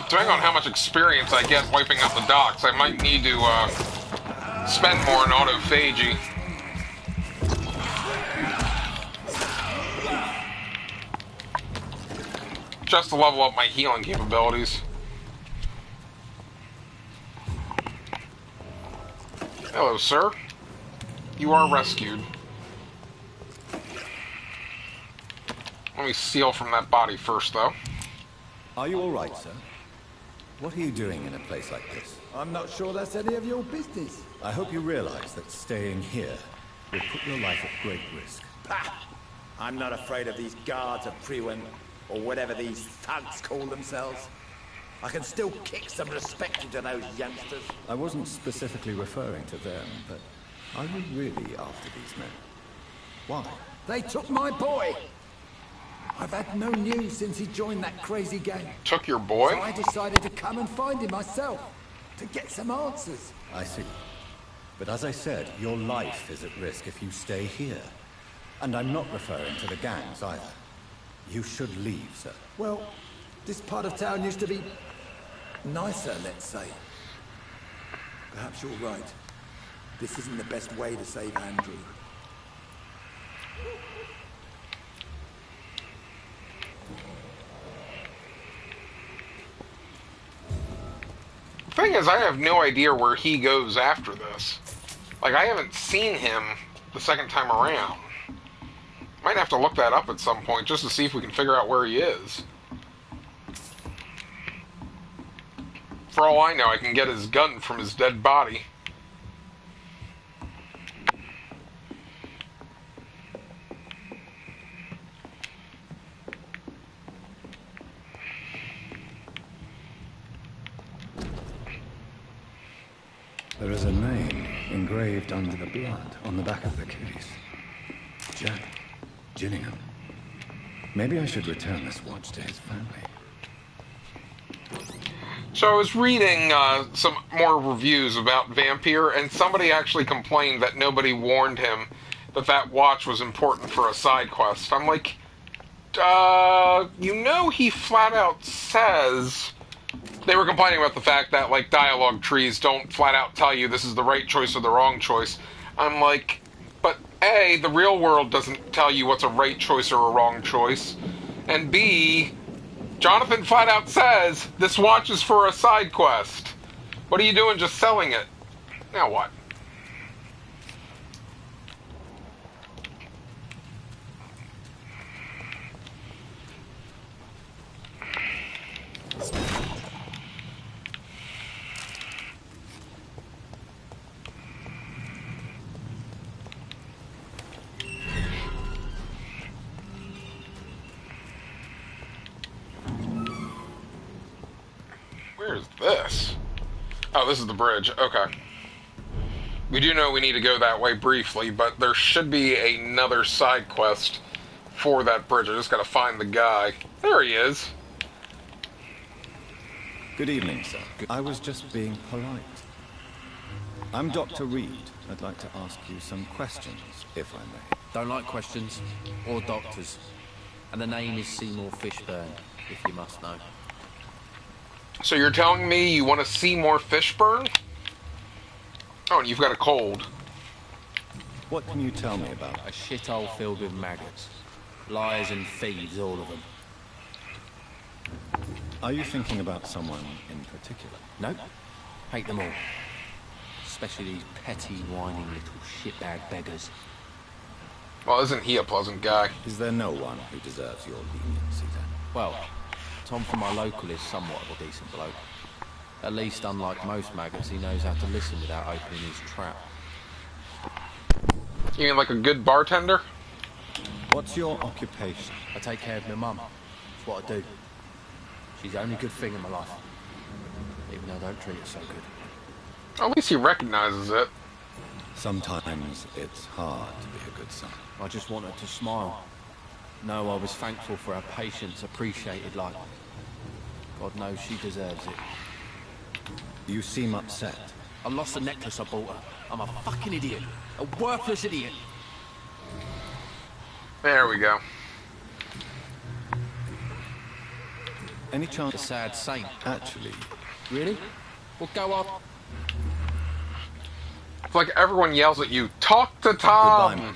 Depending on how much experience I get wiping out the docks, I might need to spend more on autophagy. Just to level up my healing capabilities. Hello, sir. You are rescued. Let me steal from that body first, though. Are you all right, sir? What are you doing in a place like this? I'm not sure that's any of your business. I hope you realize that staying here will put your life at great risk. Pah! I'm not afraid of these guards of Priwen, or whatever these thugs call themselves. I can still kick some respect into those youngsters. I wasn't specifically referring to them, but are you really after these men? Why? They took my boy! I've had no news since he joined that crazy gang. Took your boy? So I decided to come and find him myself, to get some answers. I see. But as I said, your life is at risk if you stay here. And I'm not referring to the gangs either. You should leave, sir. Well, this part of town used to be nicer, let's say. Perhaps you're right. This isn't the best way to save Andrew. The thing is, I have no idea where he goes after this. Like, I haven't seen him the second time around. Might have to look that up at some point just to see if we can figure out where he is. For all I know, I can get his gun from his dead body. There is a name engraved under the blood on the back of the case. Jack Gillingham. Maybe I should return this watch to his family. So I was reading some more reviews about Vampyr, and somebody actually complained that nobody warned him that that watch was important for a side quest. I'm like, you know he flat out says... They were complaining about the fact that, like, dialogue trees don't flat out tell you this is the right choice or the wrong choice. I'm like, but A, the real world doesn't tell you what's a right choice or a wrong choice. And B, Jonathan flat out says, this watch is for a side quest. What are you doing just selling it? Now what? Where's this? Oh, this is the bridge. Okay. We do know we need to go that way briefly, but there should be another side quest for that bridge. I just gotta find the guy. There he is. Good evening, sir. I was just being polite. I'm Dr. Reed. I'd like to ask you some questions, if I may. Don't like questions, or doctors. And the name is Seymour Fishburne, if you must know. So you're telling me you want to see more Fishburne? Oh, and you've got a cold. What can you tell me about? A shithole filled with maggots. Liars and thieves, all of them. Are you thinking about someone in particular? Nope. Hate them all. Especially these petty, whining little shitbag beggars. Well, isn't he a pleasant guy? Is there no one who deserves your leniency then? Well, Tom from our local is somewhat of a decent bloke. At least, unlike most maggots, he knows how to listen without opening his trap. You mean like a good bartender? What's your occupation? I take care of my mum. It's what I do. She's the only good thing in my life. Even though I don't treat her so good. At least he recognizes it. Sometimes it's hard to be a good son. I just want her to smile. No, I was thankful for her patience, appreciated like... God knows she deserves it. You seem upset. I lost the necklace I bought her. I'm a fucking idiot. A worthless idiot. There we go. Any chance? A sad saint. Actually, Really? Well, go on. It's like everyone yells at you, talk to Tom!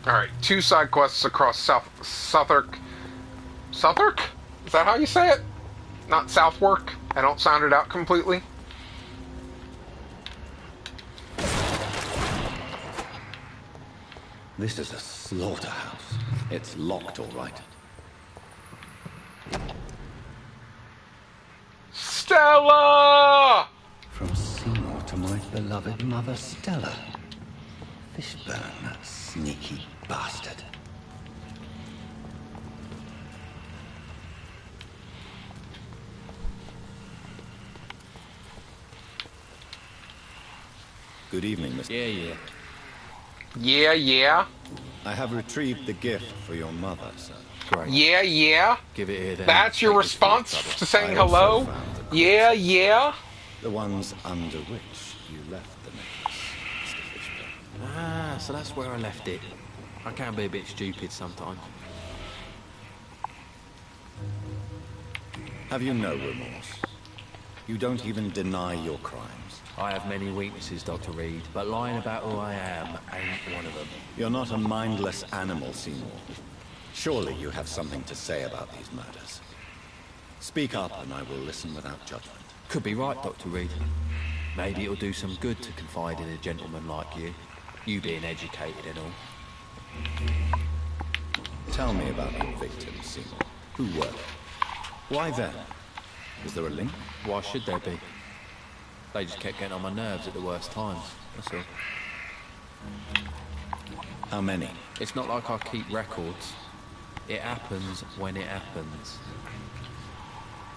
Alright, 2 side quests across Southwark. Southwark? Is that how you say it? Not Southwark? I don't sound it out completely. this is a slaughterhouse. It's locked, all right. Stella! From Seymour to my beloved mother Stella. Fishburne, that sneaky bastard. Good evening, Mr. Yeah. Yeah. I have retrieved the gift for your mother, sir. Great. Yeah. Give it here then. That's your Take this for your response trouble. to saying I also hello? found the Yeah. The ones under which you left the necklace, Mr. Fishburne. Ah, so that's where I left it. I can be a bit stupid sometimes. Have you no remorse? You don't even deny your crimes. I have many weaknesses, Dr. Reed, but lying about who I am ain't one of them. You're not a mindless animal, Seymour. Surely you have something to say about these murders. Speak up and I will listen without judgment. Could be right, Dr. Reed. Maybe it'll do some good to confide in a gentleman like you. You being educated and all. Tell me about your victims, Seymour. Who were they? Why them? Is there a link? Why should there be? They just kept getting on my nerves at the worst times, that's all. How many? It's not like I keep records. It happens when it happens.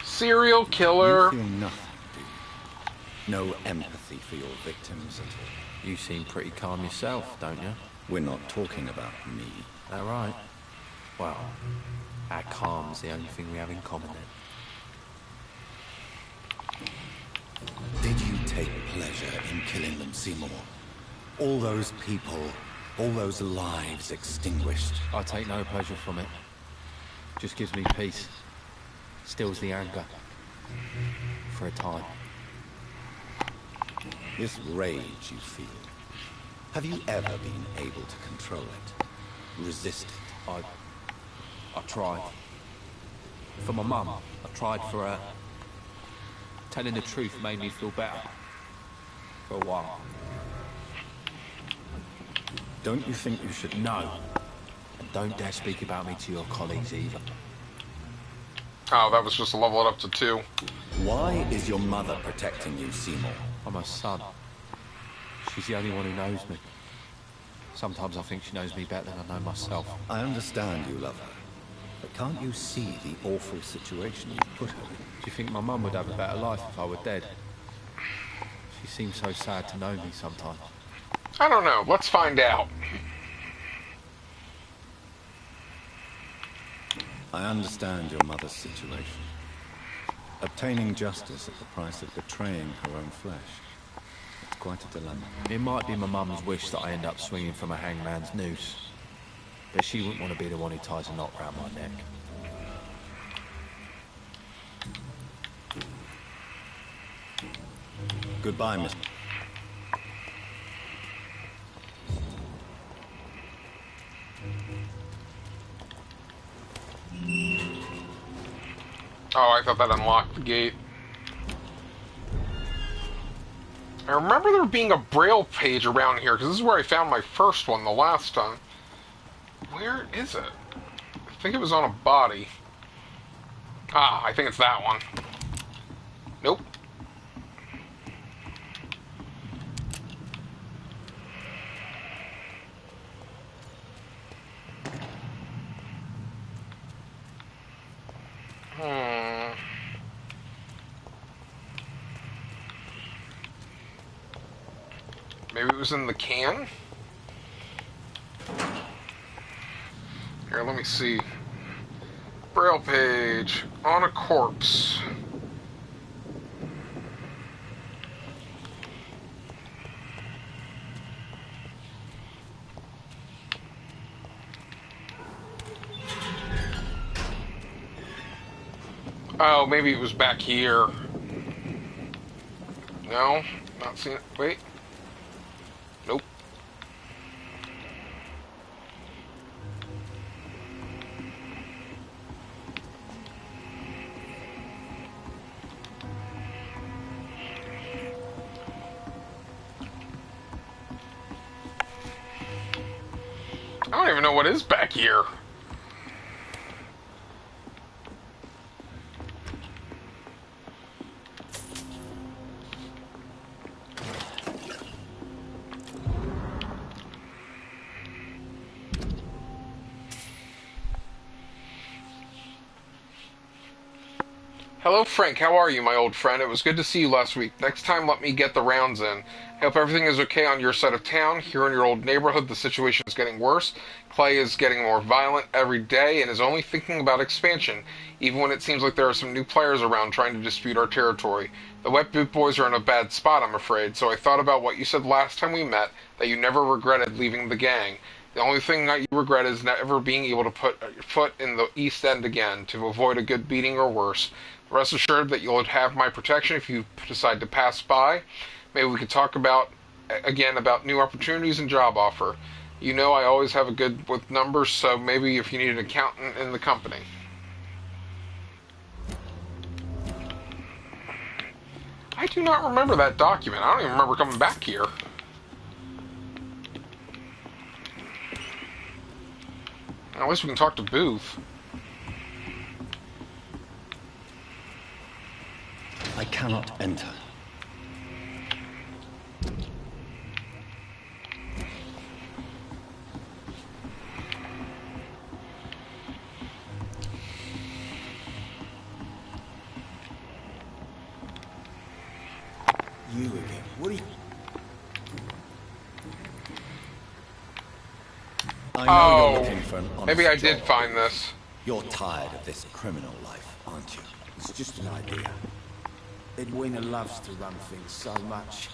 Serial killer. You feel nothing, do you? No empathy for your victims at all. You seem pretty calm yourself, don't you? We're not talking about me. That right? Well, our calm's the only thing we have in common then. Did you take pleasure in killing them, Seymour? All those people, all those lives extinguished. I take no pleasure from it. Just gives me peace. Stills the anger. For a time. This rage you feel, have you ever been able to control it? Resist it? I tried. For my mum, I tried for her. Telling the truth made me feel better. For a while. Don't you think you should... No. And don't dare speak about me to your colleagues either. Oh, that was just to level it up to 2. Why is your mother protecting you, Seymour? I'm her son. She's the only one who knows me. Sometimes I think she knows me better than I know myself. I understand you love her, but can't you see the awful situation you put her in? Do you think my mum would have a better life if I were dead? She seems so sad to know me sometimes. I don't know. Let's find out. I understand your mother's situation. Obtaining justice at the price of betraying her own flesh. It's quite a dilemma. It might be my mum's wish that I end up swinging from a hangman's noose. But she wouldn't want to be the one who ties a knot round my neck. Goodbye, Miss... Oh, I thought that unlocked the gate. I remember there being a Braille page around here, because this is where I found my first one the last time. Where is it? I think it was on a body. Ah, I think it's that one. Nope. Maybe it was in the can? Here, let me see. Braille page. On a corpse. Oh, maybe it was back here. No? Not seeing it. Wait. Nope. I don't even know what is back here. Hello, Frank. How are you, my old friend? It was good to see you last week. Next time, let me get the rounds in. I hope everything is okay on your side of town. Here in your old neighborhood, the situation is getting worse. Clay is getting more violent every day and is only thinking about expansion, even when it seems like there are some new players around trying to dispute our territory. The Wet Boot Boys are in a bad spot, I'm afraid, so I thought about what you said last time we met, that you never regretted leaving the gang. The only thing that you regret is never being able to put your foot in the East End again, to avoid a good beating or worse. Rest assured that you'll have my protection if you decide to pass by. Maybe we could talk about new opportunities and job offer. You know I always have a good with numbers, so maybe if you need an accountant in the company. I do not remember that document. I don't even remember coming back here. At least we can talk to Booth. I cannot enter. You again? What are you... I know you're looking for an honest maybe I did job. find this. You're tired of this criminal life, aren't you? It's just an idea. Edwina loves to run things so much.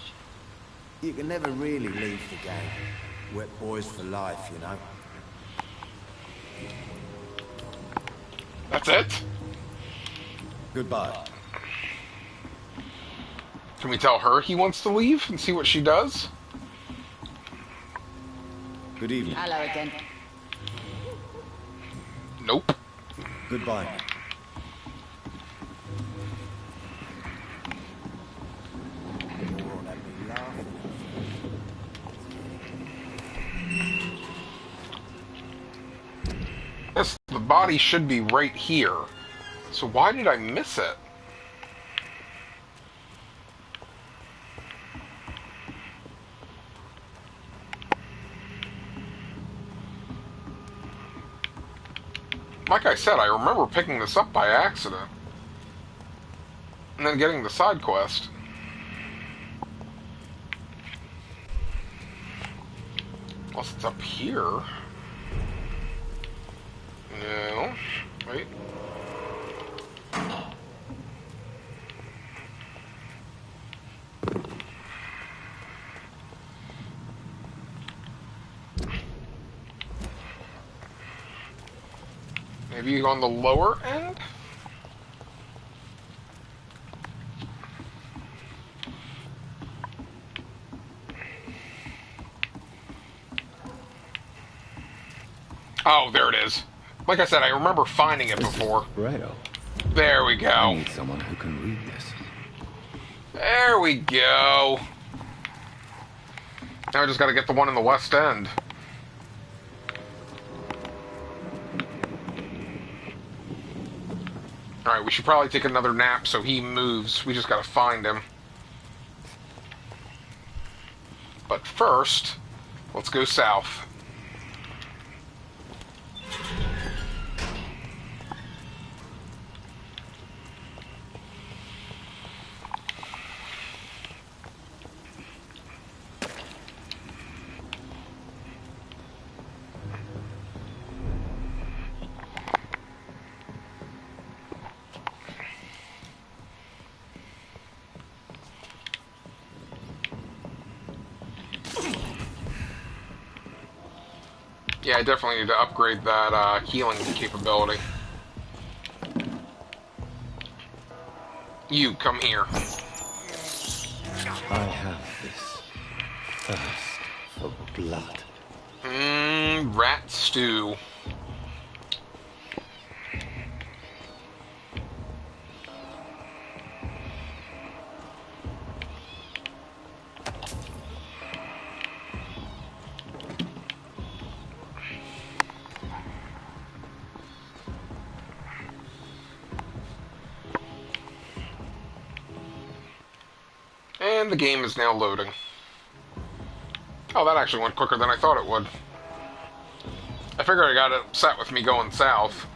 You can never really leave the gang. Wet boys for life, you know. That's it? Goodbye. Can we tell her he wants to leave and see what she does? Good evening. Hello again. Nope. Goodbye. Yes, the body should be right here. So why did I miss it? Like I said, I remember picking this up by accident. And then getting the side quest. Unless it's up here. No. Wait. Maybe on the lower end? Oh, there it is. Like I said, I remember finding it before. Braille. There we I go. need someone who can read this. There we go. Now I just gotta get the one in the West End. Alright, we should probably take another nap so he moves. We just gotta find him. But first, let's go south. Yeah, I definitely need to upgrade that healing capability. You, come here. I have this thirst for blood. Rat stew. And the game is now loading. Oh, that actually went quicker than I thought it would. I figured I got upset with me going south.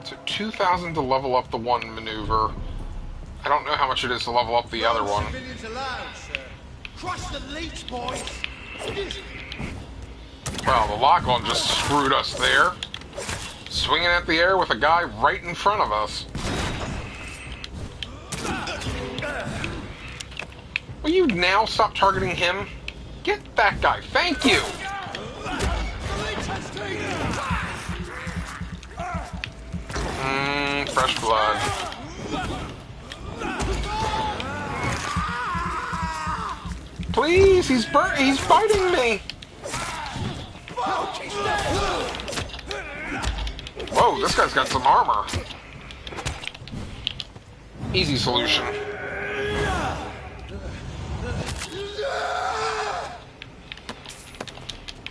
So 2,000 to level up the one maneuver. I don't know how much it is to level up the other one. Civilians allowed, sir. Crush the leech, boys. Well, the lock-on just screwed us there. Swinging at the air with a guy right in front of us. Will you now stop targeting him? Get that guy. Thank you. Fresh blood. Please, he's biting me. Whoa, this guy's got some armor. Easy solution.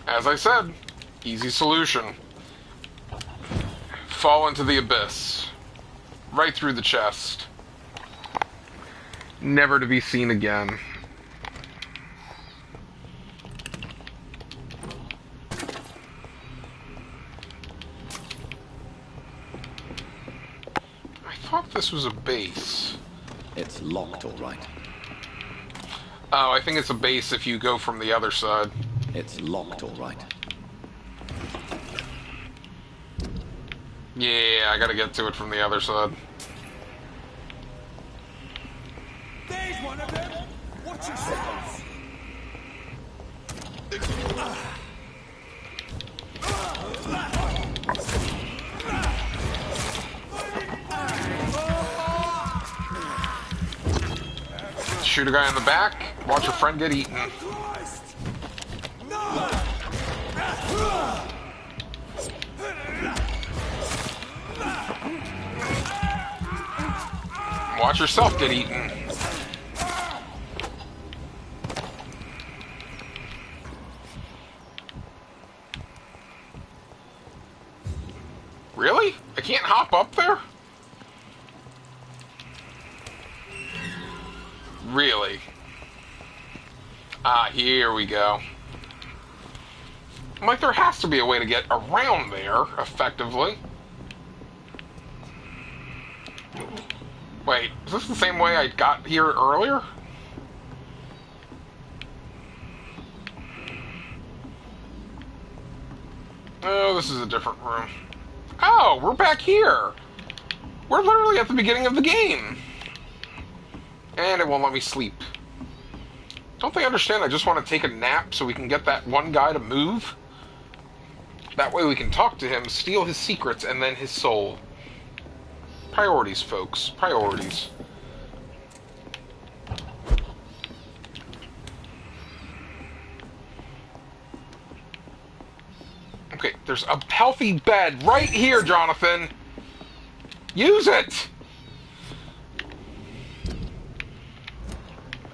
As I said, easy solution. Fall into the abyss. Right through the chest. Never to be seen again. I thought this was a base. It's locked, all right. Oh, I think it's a base if you go from the other side. It's locked, all right. Yeah, I gotta get to it from the other side. There's one of them. Watch yourselves. Shoot a guy in the back, watch your friend get eaten. Watch yourself get eaten. Really? I can't hop up there? Really? Ah, here we go. I'm like, there has to be a way to get around there, effectively. Wait, is this the same way I got here earlier? Oh, this is a different room. Oh, we're back here! We're literally at the beginning of the game! And it won't let me sleep. Don't they understand I just want to take a nap so we can get that one guy to move? That way we can talk to him, steal his secrets, and then his soul. Priorities, folks. Priorities. Okay, there's a healthy bed right here, Jonathan. Use it!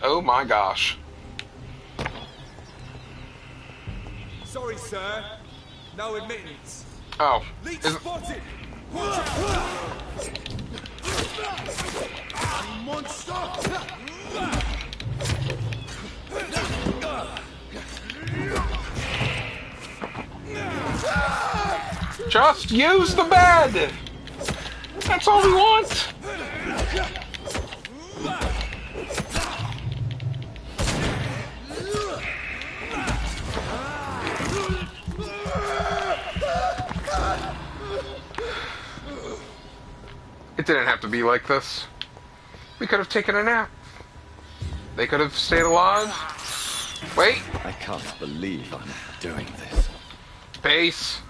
Oh my gosh. Sorry, sir. No admittance. Oh. Leech Isn't... spotted! Watch out! Monster! Just use the bed! That's all we want! It didn't have to be like this. We could have taken a nap. They could have stayed alive. Wait. I can't believe I'm doing this. Pace.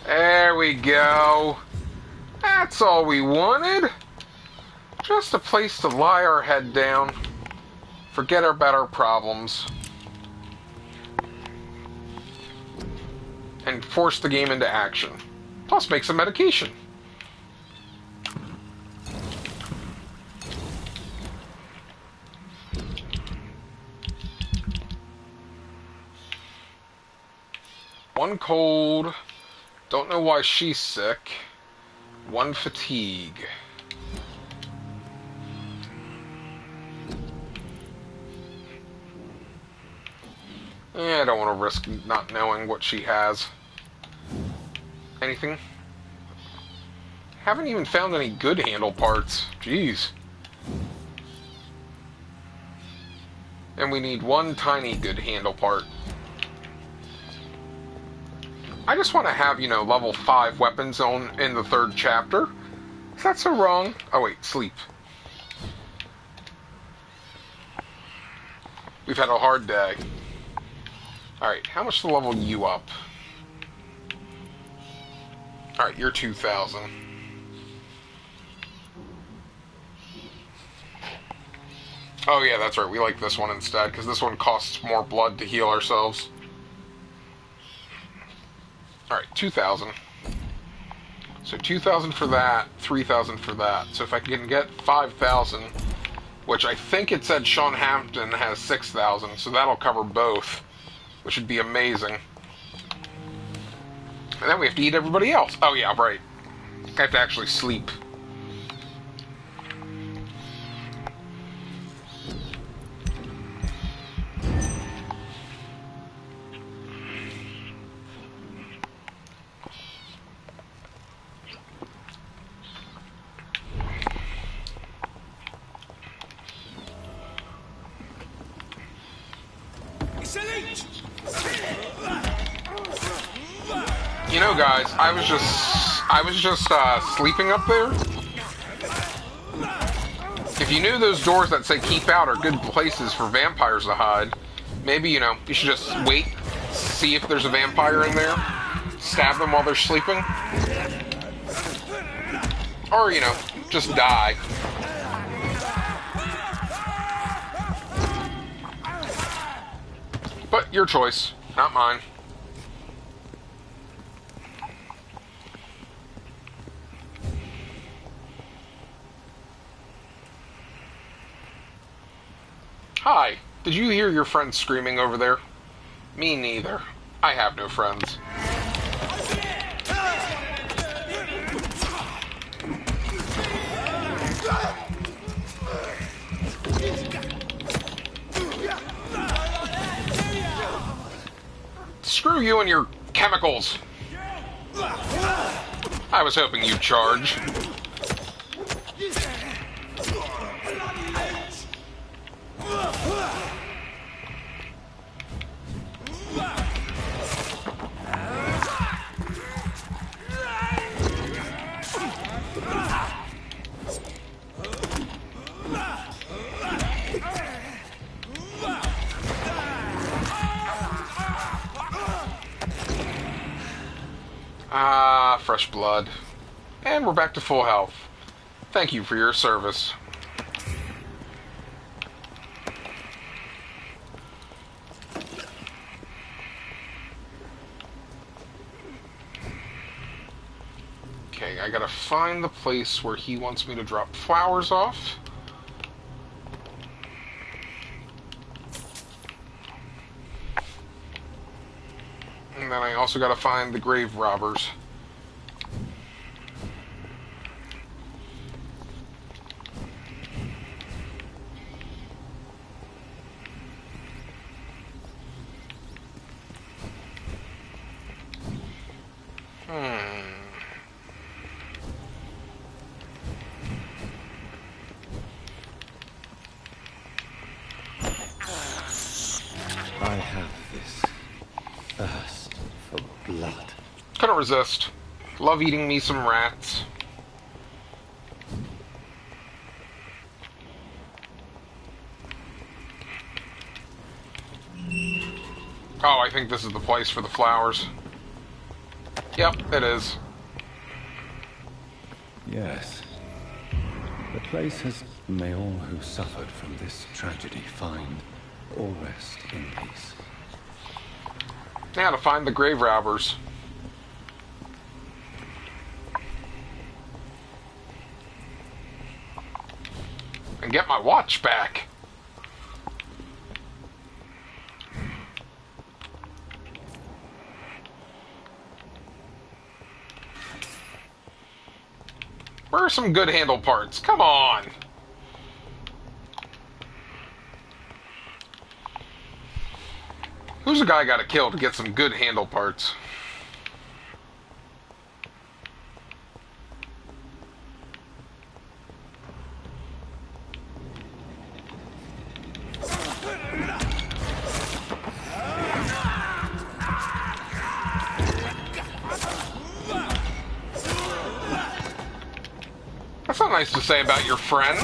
There we go. That's all we wanted. Just a place to lie our head down. Forget about our problems. And force the game into action. Plus make some medication. One cold. Don't know why she's sick. One fatigue. I don't want to risk not knowing what she has. Anything? Haven't even found any good handle parts. Jeez. And we need one tiny good handle part. I just want to have, you know, level 5 weapons in the 3rd chapter. Is that so wrong? Oh wait, sleep. We've had a hard day. Alright, how much to level you up? Alright, you're 2,000. Oh yeah, that's right, we like this one instead, because this one costs more blood to heal ourselves. Alright, 2,000. So 2,000 for that, 3,000 for that. So if I can get 5,000, which I think it said Sean Hampton has 6,000, so that'll cover both, which would be amazing. And then we have to eat everybody else. Oh yeah, right. I have to actually sleep. You know, guys, I was just sleeping up there. If you knew those doors that say keep out are good places for vampires to hide, maybe, you know, you should just wait, see if there's a vampire in there, stab them while they're sleeping. Or, you know, just die. But your choice, not mine. Hi, did you hear your friend screaming over there? Me neither. I have no friends. Screw you and your chemicals. I was hoping you'd charge. Ah, fresh blood. And we're back to full health. Thank you for your service. Okay, I gotta find the place where he wants me to drop flowers off. And then I also gotta find the grave robbers. I have this thirst for blood. Couldn't resist. Love eating me some rats. Oh, I think this is the place for the flowers. Yep, it is. Yes. The place has... May all who suffered from this tragedy find or rest in peace. Now to find the grave robbers. And get my watch back. Where are some good handle parts? Come on! Who's the guy I gotta kill to get some good handle parts? That's not nice to say about your friend.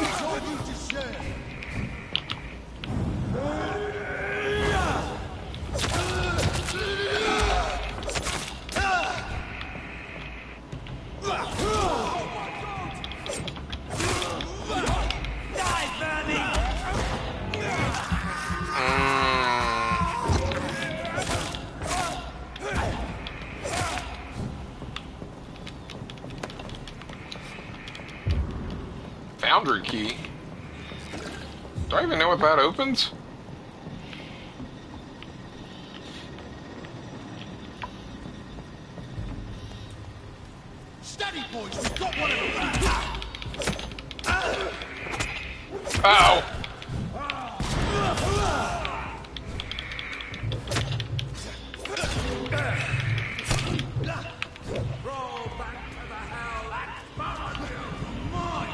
Foundry key? Do I even know what that opens? Steady, boys, we've got one of them. Uh-oh. Roll back to the hell and burn you. Mine.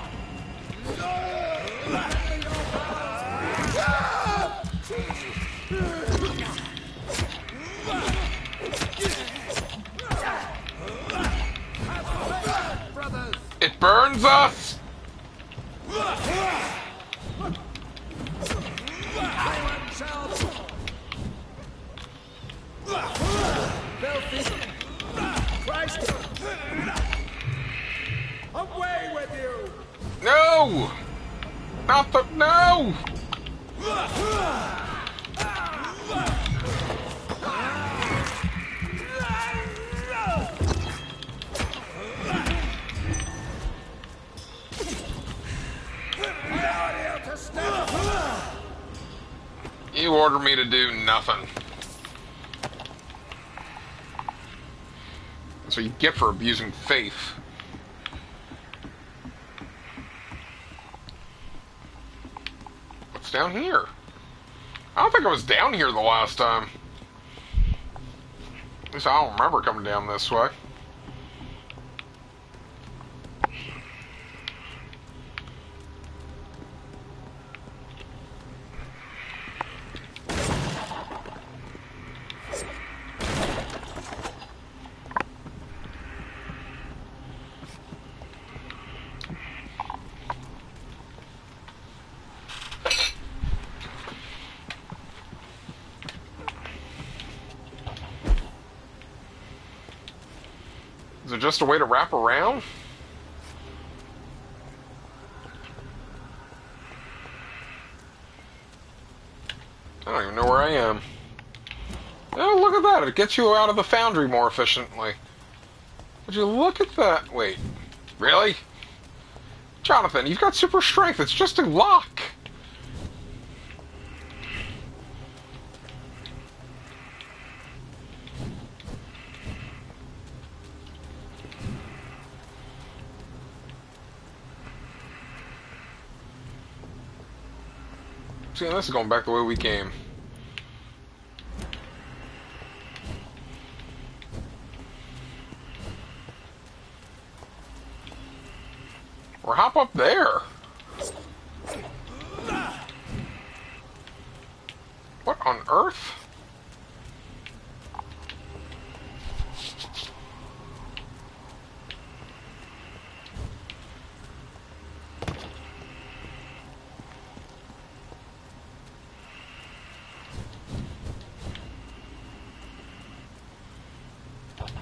It burns us! Away with you! No! Not the... No! You order me to do nothing. That's what you get for abusing faith. What's down here? I don't think I was down here the last time. At least I don't remember coming down this way. Is it just a way to wrap around? I don't even know where I am. Oh, look at that. It gets you out of the foundry more efficiently. Would you look at that? Wait. Really? Jonathan, you've got super strength. It's just a lock. See, this is going back the way we came. Or hop up there. What on earth?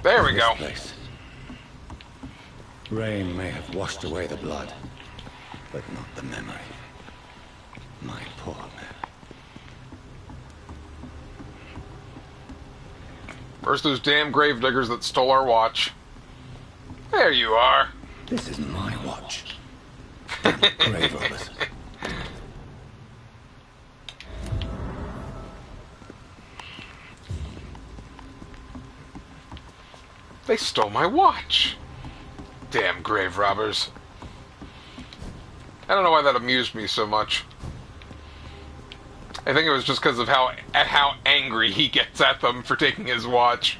There we go. Place. Rain may have washed away the blood, but not the memory. My poor man. First those damn gravediggers that stole our watch. There you are. This is my watch. Damn grave robbers. They stole my watch. Damn grave robbers. I don't know why that amused me so much. I think it was just because of how angry he gets at them for taking his watch.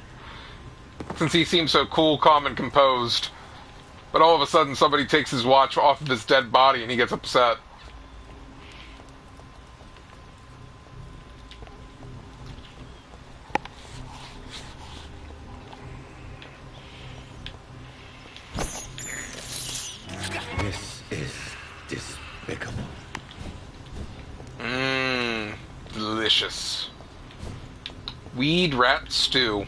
Since he seems so cool, calm, and composed. But all of a sudden somebody takes his watch off of his dead body and he gets upset. This is despicable. Delicious. Weed rat stew.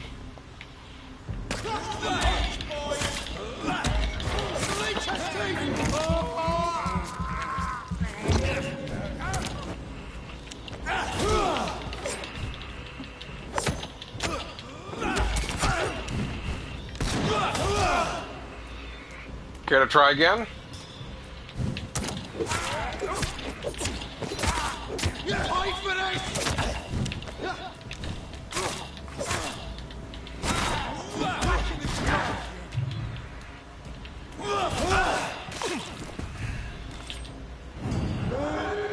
Care to try again?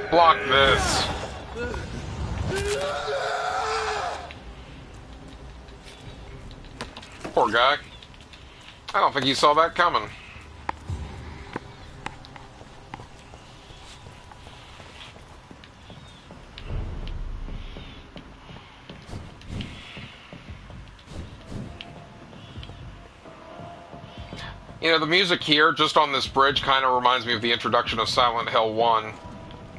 Block this. Poor guy. I don't think he saw that coming. You know, the music here, just on this bridge, kind of reminds me of the introduction of Silent Hill 1.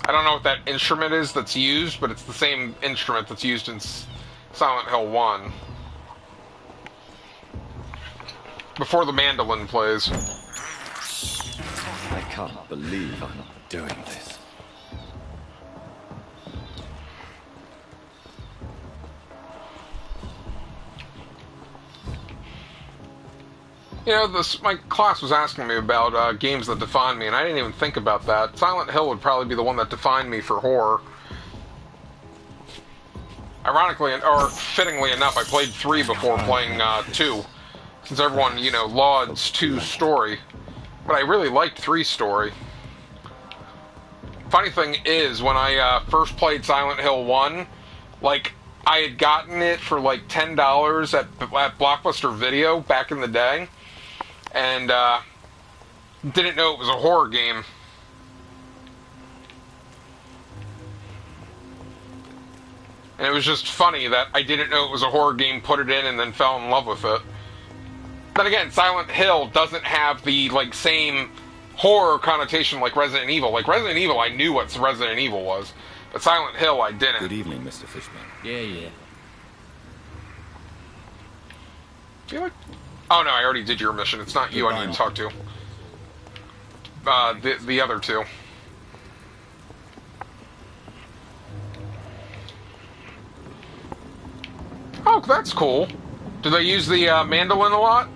I don't know what that instrument is that's used, but it's the same instrument that's used in Silent Hill 1. Before the mandolin plays. I can't believe I'm doing this. You know, my class was asking me about games that define me, and I didn't even think about that. Silent Hill would probably be the one that defined me for horror. Ironically, or fittingly enough, I played 3 before playing 2. Since everyone, you know, lauds 2's story. But I really liked 3's story. Funny thing is, when I first played Silent Hill 1, like, I had gotten it for like $10 at Blockbuster Video back in the day. And didn't know it was a horror game. And it was just funny that I didn't know it was a horror game, put it in, and then fell in love with it. Then again, Silent Hill doesn't have the like same horror connotation like Resident Evil. Like Resident Evil, I knew what Resident Evil was, but Silent Hill, I didn't. Good evening, Mr. Fishman. Yeah. Feel like... Oh no, I already did your mission. It's not you I need to talk to. The other two. Oh, that's cool. Do they use the mandolin a lot?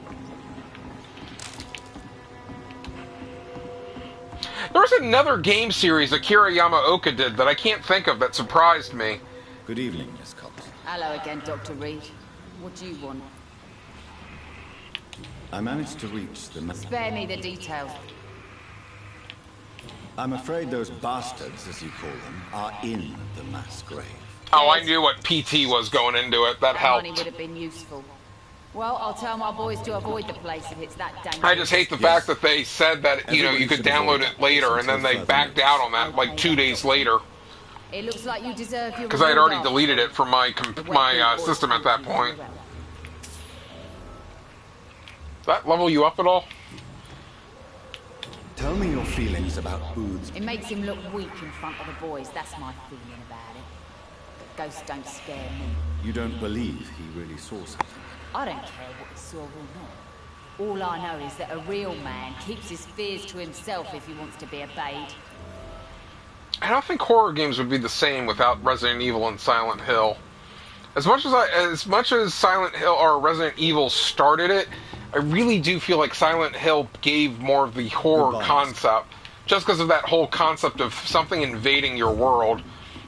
There was another game series Akira Yamaoka did that I can't think of that surprised me. Good evening, Miss Cobbs. Hello again, Dr. Reed. What do you want? I managed to reach the... Spare me the details. I'm afraid those bastards, as you call them, are in the mass grave. Oh, I knew what PT was going into it. That helped. Money would have been useful. Well, I'll tell my boys to avoid the place if it's that dangerous. I just hate the fact that they said that, you know, you could download it later, and then they backed out on that like 2 days later. It looks like you deserve your Because I had already reward. deleted it from my system at that point. Does that level you up at all? Tell me your feelings about Booth's... It makes him look weak in front of the boys. That's my feeling about it. Ghosts don't scare me. You don't believe he really saw something? I don't care what he saw or not. All I know is that a real man keeps his fears to himself if he wants to be obeyed. I don't think horror games would be the same without Resident Evil and Silent Hill. As much as Silent Hill or Resident Evil started it, I really do feel like Silent Hill gave more of the horror concept, just because of that whole concept of something invading your world,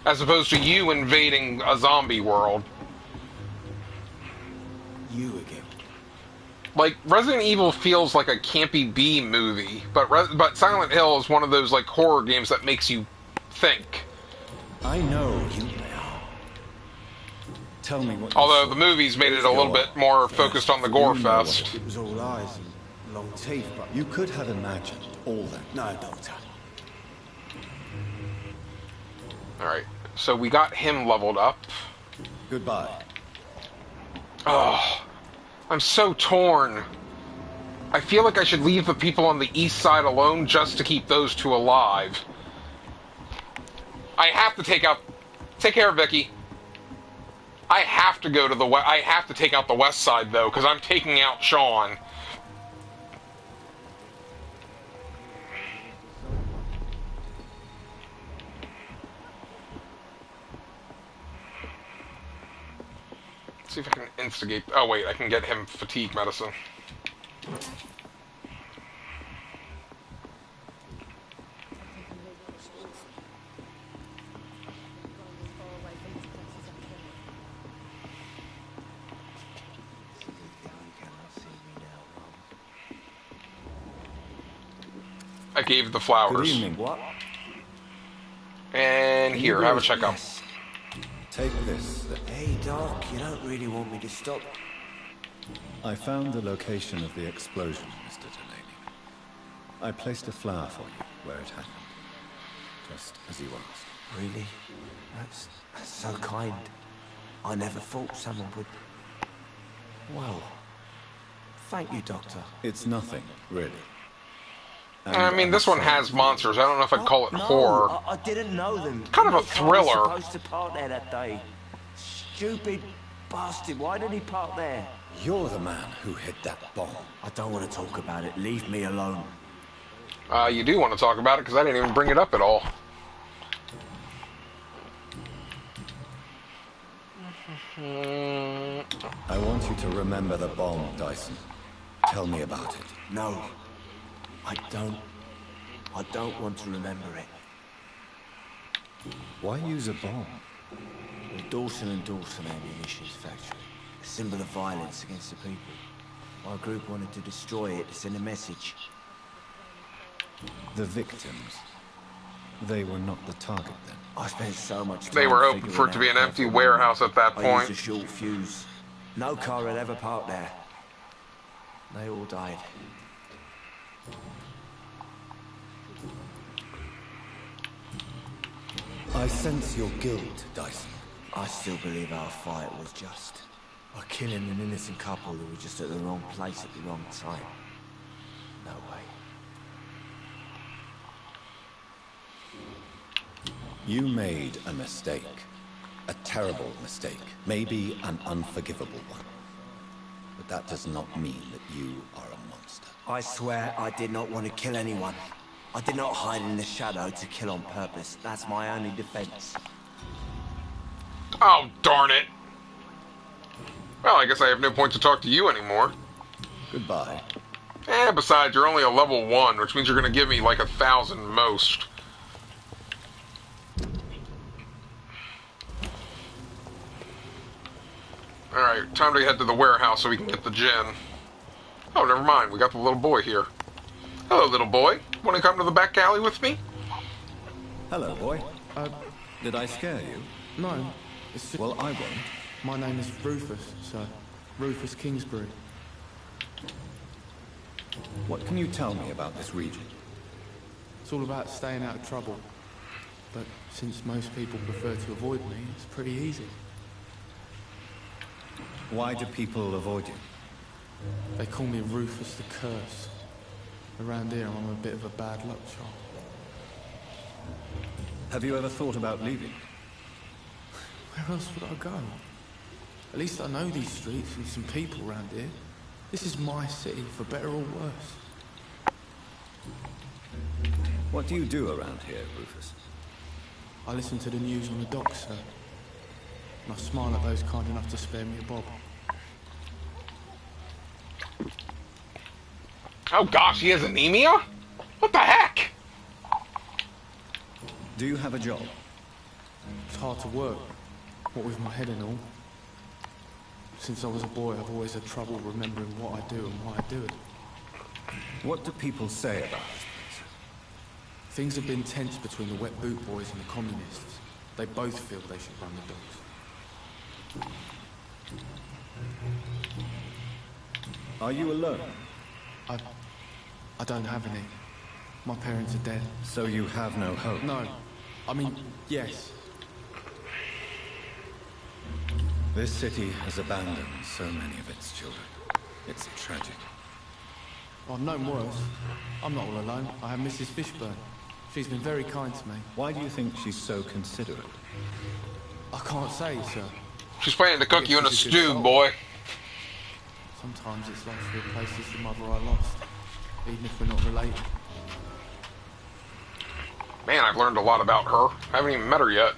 as opposed to you invading a zombie world. You again. Like, Resident Evil feels like a campy B movie, but Silent Hill is one of those like horror games that makes you think. I know you now. Tell me what. Although the movies made it a little bit more focused on the gore fest. It was all eyes and long teeth, but... You could have imagined all that. No, Doctor. Alright, so we got him leveled up. Goodbye. Oh, I'm so torn. I feel like I should leave the people on the east side alone just to keep those two alive. I have to take care of Vicky. I have to go to the I have to take out the west side though, because I'm taking out Sean. Let's see if I can instigate. Oh wait, I can get him fatigue medicine. I gave the flowers. Good evening. What? And here, have a checkup. Take this. Hey, Doc, you don't really want me to stop. I found the location of the explosion, Mr. Delaney. I placed a flower for you where it happened. Just as you asked. Really? That's so kind. I never thought someone would... Well, thank you, Doctor. It's nothing, really. I mean, this one has monsters. I don't know if I'd call it horror. I didn't know them. Kind of a I was thriller. Supposed to park there that day. Stupid bastard. Why did he park there? You're the man who hit that bomb. I don't want to talk about it. Leave me alone. You do want to talk about it because I didn't even bring it up at all. I want you to remember the bomb, Dyson. Tell me about it. No. I don't want to remember it. Why use a bomb? The Dawson and Dawson ammunitions factory. A symbol of violence against the people. My group wanted to destroy it to send a message. The victims. They were not the target then. I spent so much time. They were open for it to be an empty warehouse at that I point. used a short fuse. No car had ever parked there. They all died. I sense your guilt, Dyson. I still believe our fight was just. By killing an innocent couple who were just at the wrong place at the wrong time. No way. You made a mistake. A terrible mistake. Maybe an unforgivable one. But that does not mean that you are a monster. I swear I did not want to kill anyone. I did not hide in the shadow to kill on purpose. That's my only defense. Oh, darn it. Well, I guess I have no point to talk to you anymore. Goodbye. Besides, you're only a level 1, which means you're going to give me like 1,000 most. Alright, time to head to the warehouse so we can get the gin. Oh, never mind, we got the little boy here. Hello, little boy. Want to come to the back alley with me? Hello, boy. Did I scare you? No. It's just... Well, I won't. My name is Rufus, sir. Rufus Kingsbury. What can you tell me about this region? It's all about staying out of trouble. But since most people prefer to avoid me, it's pretty easy. Why do people avoid you? They call me Rufus the Curse. Around here, I'm a bit of a bad luck charm. Have you ever thought about leaving? Where else would I go? At least I know these streets and some people around here. This is my city, for better or worse. What do you do around here, Rufus? I listen to the news on the docks, sir. And I smile at those kind enough to spare me a bob. Oh gosh, he has anemia? What the heck? Do you have a job? It's hard to work, what with my head and all. Since I was a boy, I've always had trouble remembering what I do and why I do it. What do people say about this place? Things have been tense between the wet boot boys and the communists. They both feel they should run the docks. Are you alone? I don't have any. My parents are dead. So you have no hope? No. I mean, yes. This city has abandoned so many of its children. It's tragic. I've known worse. I'm not all alone. I have Mrs. Fishburne. She's been very kind to me. Why do you think she's so considerate? I can't say, sir. She's planning to cook you in a stew, boy. Sometimes it's like she replaces the mother I lost, even if we're not related. Man, I've learned a lot about her. I haven't even met her yet.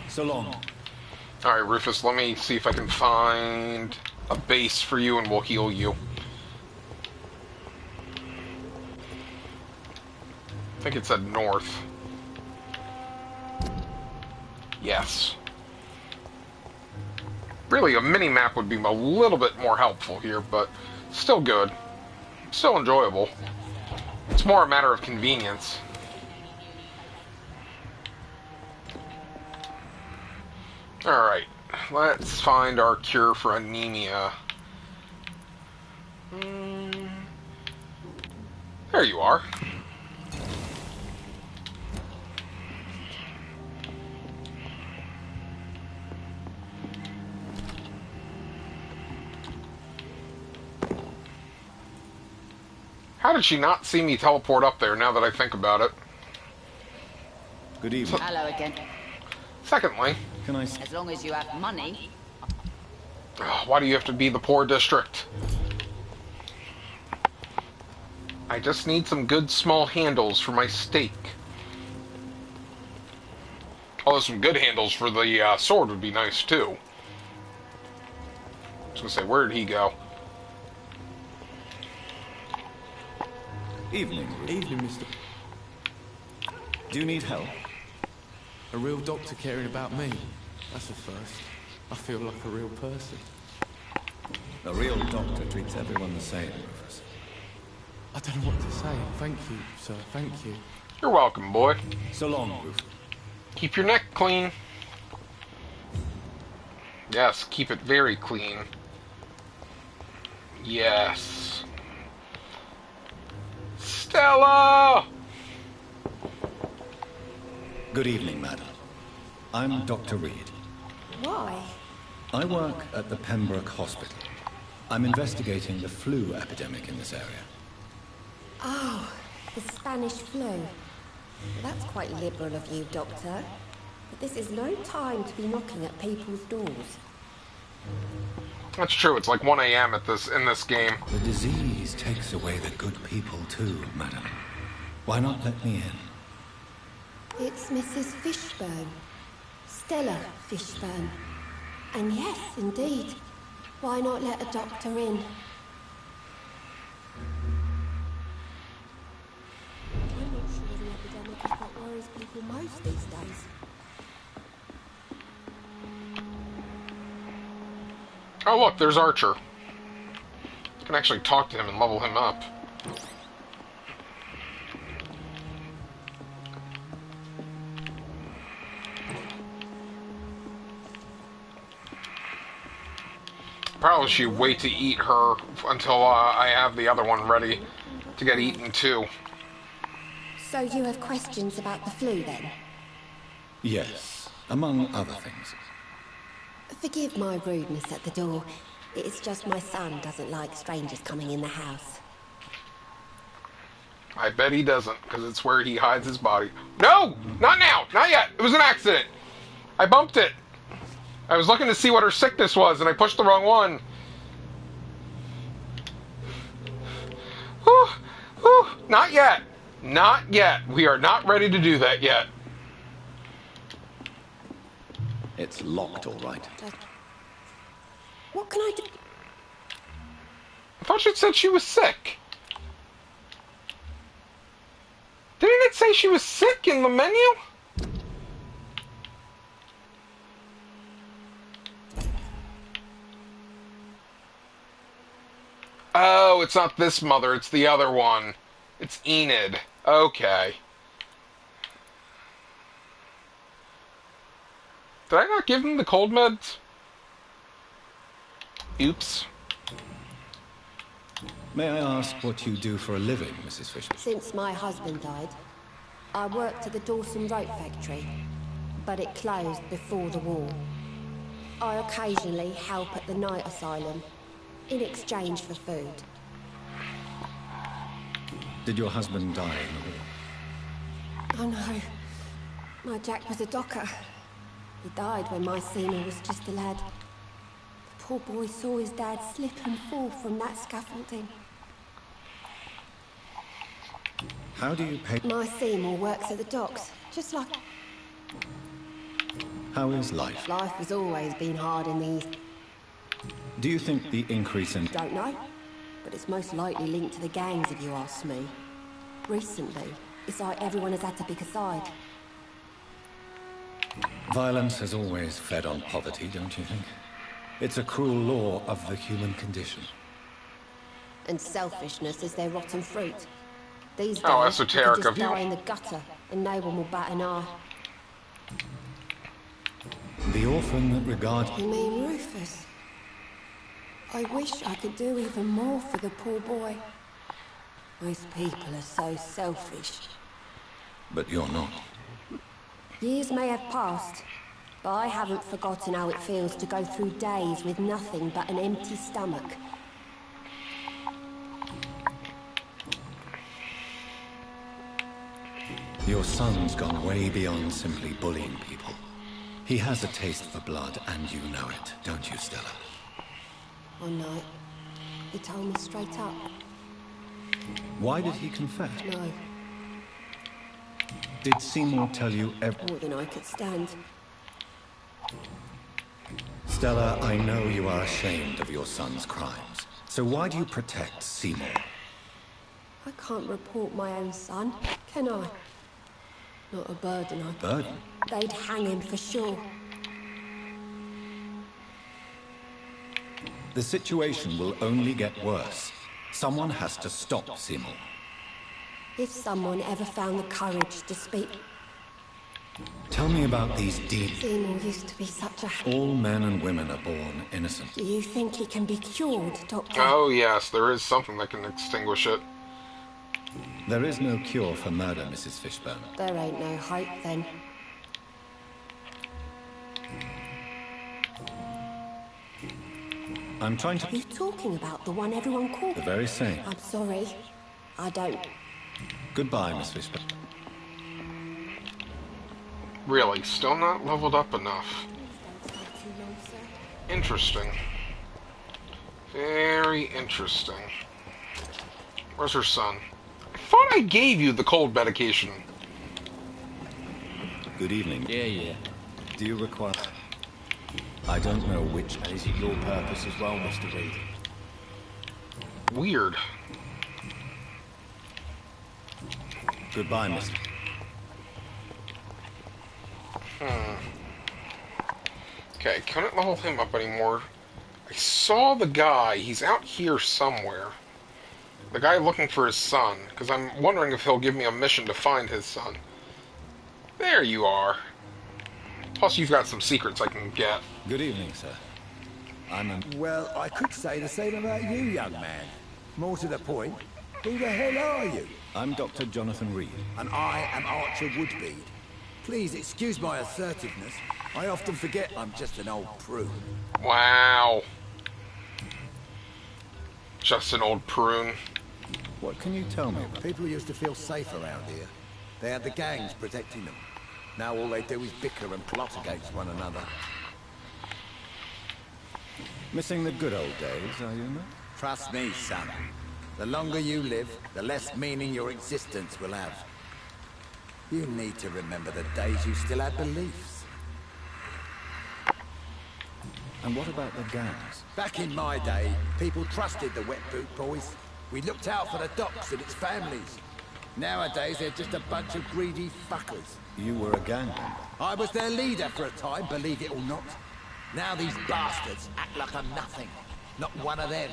So long. Alright, Rufus, let me see if I can find a base for you and we'll heal you. I think it said north. Yes. Really, a mini-map would be a little bit more helpful here, but still good. Still enjoyable. It's more a matter of convenience. Alright, let's find our cure for anemia. There you are. How did she not see me teleport up there now that I think about it? Good evening. Hello again. Secondly, can I... As long as you have money. Why do you have to be the poor district? I just need some good small handles for my steak. Although some good handles for the sword would be nice too. I was gonna say, where did he go? Evening. Evening, mister. Do you need help? A real doctor caring about me. That's a first. I feel like a real person. A real doctor treats everyone the same, Rufus. I don't know what to say. Thank you, sir. Thank you. You're welcome, boy. So long, Rufus. Keep your neck clean. Yes, keep it very clean. Yes. Stella! Good evening, madam. I'm Dr. Reed. Why? I work at the Pembroke Hospital. I'm investigating the flu epidemic in this area. Oh, the Spanish flu. That's quite liberal of you, Doctor. But this is no time to be knocking at people's doors. That's true, it's like 1 a.m. in this game. The disease takes away the good people too, madam. Why not let me in? It's Mrs. Fishburne. Stella Fishburne. And yes, indeed. Why not let a doctor in? I'm not sure the epidemic is what worries people most these days. Oh look, there's Archer. I can actually talk to him and level him up. Probably should wait to eat her until I have the other one ready to get eaten too. So you have questions about the flu then? Yes, among other things. Forgive my rudeness at the door. It's just my son doesn't like strangers coming in the house. I bet he doesn't, because it's where he hides his body. No! Not now! Not yet! It was an accident! I bumped it! I was looking to see what her sickness was, and I pushed the wrong one. Whew, whew, not yet. Not yet. We are not ready to do that yet. It's locked, all right. What can I do? I thought she said she was sick. Didn't it say she was sick in the menu? Oh, it's not this mother, it's the other one. It's Enid. Okay. Did I not give him the cold meds? Oops. May I ask what you do for a living, Mrs. Fishburne? Since my husband died, I worked at the Dawson Rope factory, but it closed before the war. I occasionally help at the night asylum, in exchange for food. Did your husband die in the war? Oh no. My Jack was a docker. He died when my Seymour was just a lad. The poor boy saw his dad slip and fall from that scaffolding. How do you pay... My Seymour works at the docks, just like... How is life? Life has always been hard in the East. Do you think the increase in... Don't know, but it's most likely linked to the gangs if you ask me. Recently, it's like everyone has had to pick a side. Violence has always fed on poverty, don't you think? It's a cruel law of the human condition. And selfishness is their rotten fruit. These days, Oh, you esoteric can just of you. die in the gutter, and no one will bat an eye. The orphan that regards... You mean Rufus? I wish I could do even more for the poor boy. Most people are so selfish. But you're not. Years may have passed, but I haven't forgotten how it feels to go through days with nothing but an empty stomach. Your son's gone way beyond simply bullying people. He has a taste for blood, and you know it, don't you, Stella? One night, he told me straight up. Why did he confess? No, Did Seymour tell you more than I could stand. Stella, I know you are ashamed of your son's crimes. So why do you protect Seymour? I can't report my own son, can I? Not a burden, I... Burden? They'd hang him for sure. The situation will only get worse. Someone has to stop Seymour. If someone ever found the courage to speak... Tell me about these deeds. Seymour used to be such a... All men and women are born innocent. Do you think he can be cured, Doctor? Oh yes, there is something that can extinguish it. There is no cure for murder, Mrs. Fishburne. There ain't no hope, then. I'm trying to... Are you talking about the one everyone called? The very same. I'm sorry. I don't... Goodbye, Miss Fishburne. Really, still not leveled up enough. Interesting. Very interesting. Where's her son? I thought I gave you the cold medication. Good evening. Yeah. Do you require... I don't know which... And is it your purpose as well, Mr. Reed? Weird. Goodbye, mister. Okay, couldn't level him up anymore. I saw the guy. He's out here somewhere. The guy looking for his son, because I'm wondering if he'll give me a mission to find his son. There you are. Plus, you've got some secrets I can get. Good evening, sir. Well, I could say the same about you, young man. More to the point, who the hell are you? I'm Dr. Jonathan Reed. And I am Archer Woodbead. Please excuse my assertiveness. I often forget I'm just an old prune. Wow. Just an old prune. What can you tell me about? People used to feel safe around here. They had the gangs protecting them. Now all they do is bicker and plot against one another. Missing the good old days, are you not? Trust me, son. The longer you live, the less meaning your existence will have. You need to remember the days you still had beliefs. And what about the gangs? Back in my day, people trusted the Wet Boot Boys. We looked out for the docks and its families. Nowadays, they're just a bunch of greedy fuckers. You were a gang member? I was their leader for a time, believe it or not. Now these bastards act like I'm nothing. Not one of them.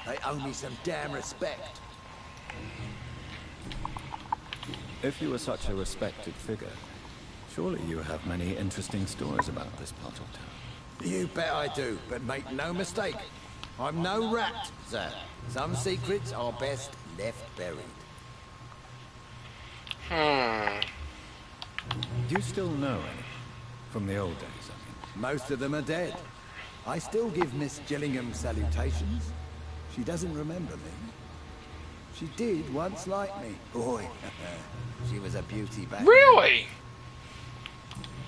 They owe me some damn respect. If you were such a respected figure, surely you have many interesting stories about this part of town. You bet I do, but make no mistake. I'm no rat, sir. Some secrets are best left buried. Do you still know any? From the old days, I mean. Most of them are dead. I still give Miss Gillingham salutations. She doesn't remember me. She did once like me. Boy, she was a beauty back then. Really?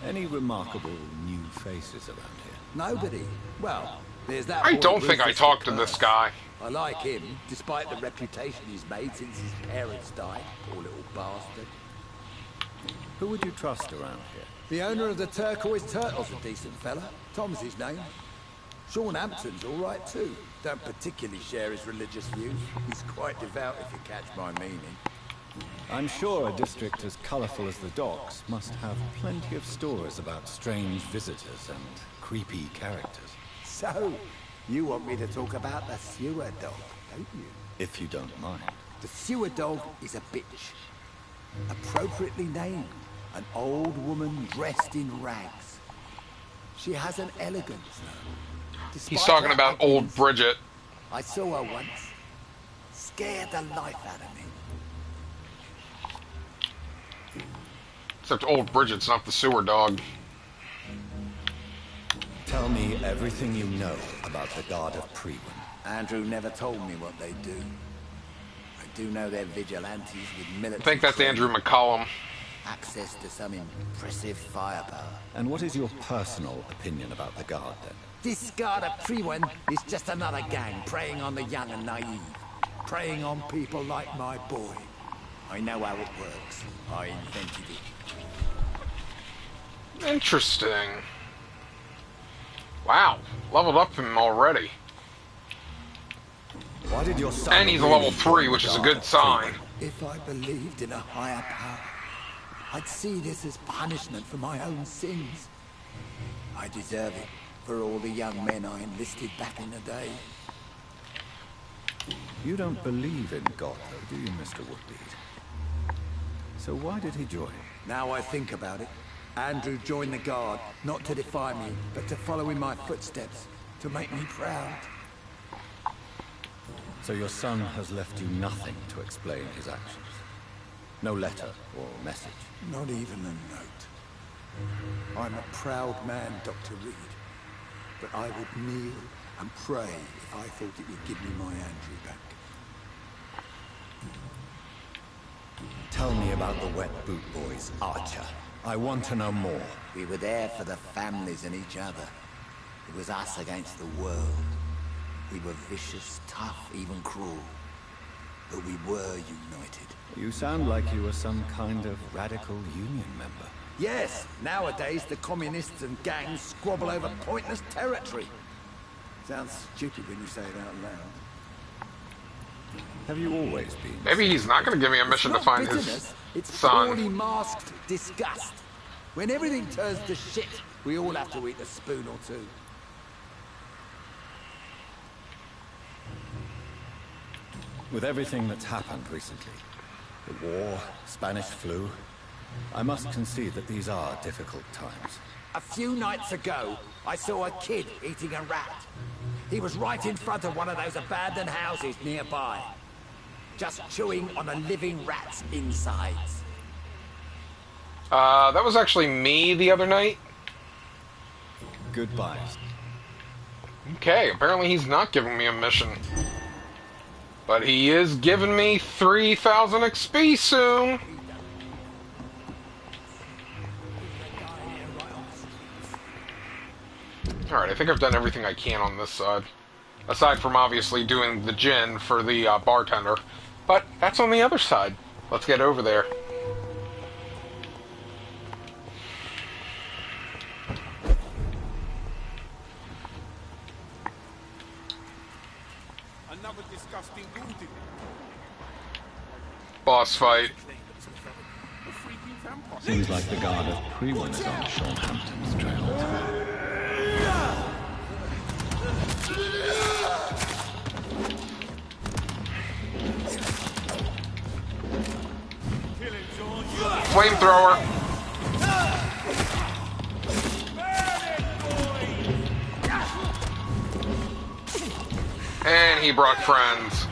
Any remarkable new faces around here? Nobody. Well, there's that I boy don't think I Rufus talked to the this Curse. guy. I like him, despite the reputation he's made since his parents died. Poor little bastard. Who would you trust around here? The owner of the Turquoise Turtle's a decent fella. Tom's his name. Sean Hampton's all right too. Don't particularly share his religious views. He's quite devout, if you catch my meaning. I'm sure a district as colourful as the docks must have plenty of stories about strange visitors and creepy characters. So, you want me to talk about the sewer dog, don't you? If you don't mind. The sewer dog is a bitch. Appropriately named. An old woman dressed in rags. She has an elegance, though. He's talking about old Bridget. I saw her once. Scared the life out of me. Except old Bridget's not the sewer dog. Tell me everything you know about the Guard of Prewin. Andrew never told me what they do. I do know they're vigilantes with military I think that's training, Andrew McCollum. access to some impressive firepower. And what is your personal opinion about the Guard, then? This Guard of Prewin is just another gang preying on the young and naive. Preying on people like my boy. I know how it works. I invented it. Interesting. Wow, leveled up him already. Why did your son And he's a level 3, which is a good sign. If I believed in a higher power, I'd see this as punishment for my own sins. I deserve it for all the young men I enlisted back in the day. You don't believe in God, though, do you, Mr. Woodbead? So why did he join? Now I think about it, Andrew joined the Guard, not to defy me, but to follow in my footsteps, to make me proud. So your son has left you nothing to explain his actions? No letter or message? Not even a note. I'm a proud man, Dr. Reed. But I would kneel and pray if I thought it would give me my Andrew back. Tell me about the Wet Boot Boys, Archer. I want to know more. We were there for the families and each other. It was us against the world. We were vicious, tough, even cruel. But we were united. You sound like you were some kind of radical union member. Yes, nowadays the communists and gangs squabble over pointless territory. Sounds stupid when you say it out loud. Have you always been? Maybe he's not going to give me a mission to find bitterness, his it's son. poorly masked disgust. When everything turns to shit, we all have to eat a spoon or two. With everything that's happened recently, the war, Spanish flu, I must concede that these are difficult times. A few nights ago, I saw a kid eating a rat. He was right in front of one of those abandoned houses nearby, just chewing on a living rat's insides. That was actually me the other night. Goodbye. Okay, apparently he's not giving me a mission. But he is giving me 3,000 XP soon. Alright, I think I've done everything I can on this side. Aside from obviously doing the gin for the bartender. But that's on the other side. Let's get over there. Another disgusting building. Boss fight. Seems like the guard of Prewin is on Sean Hampton's trail. Flamethrower. And he brought friends.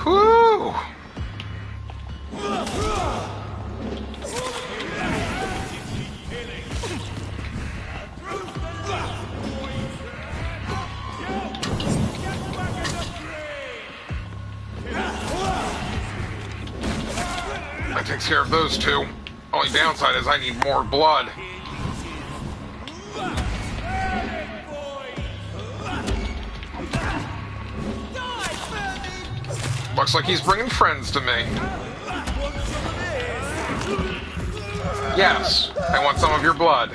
Whew! That takes care of those two. Only downside is I need more blood. Looks like he's bringing friends to me. Yes, I want some of your blood.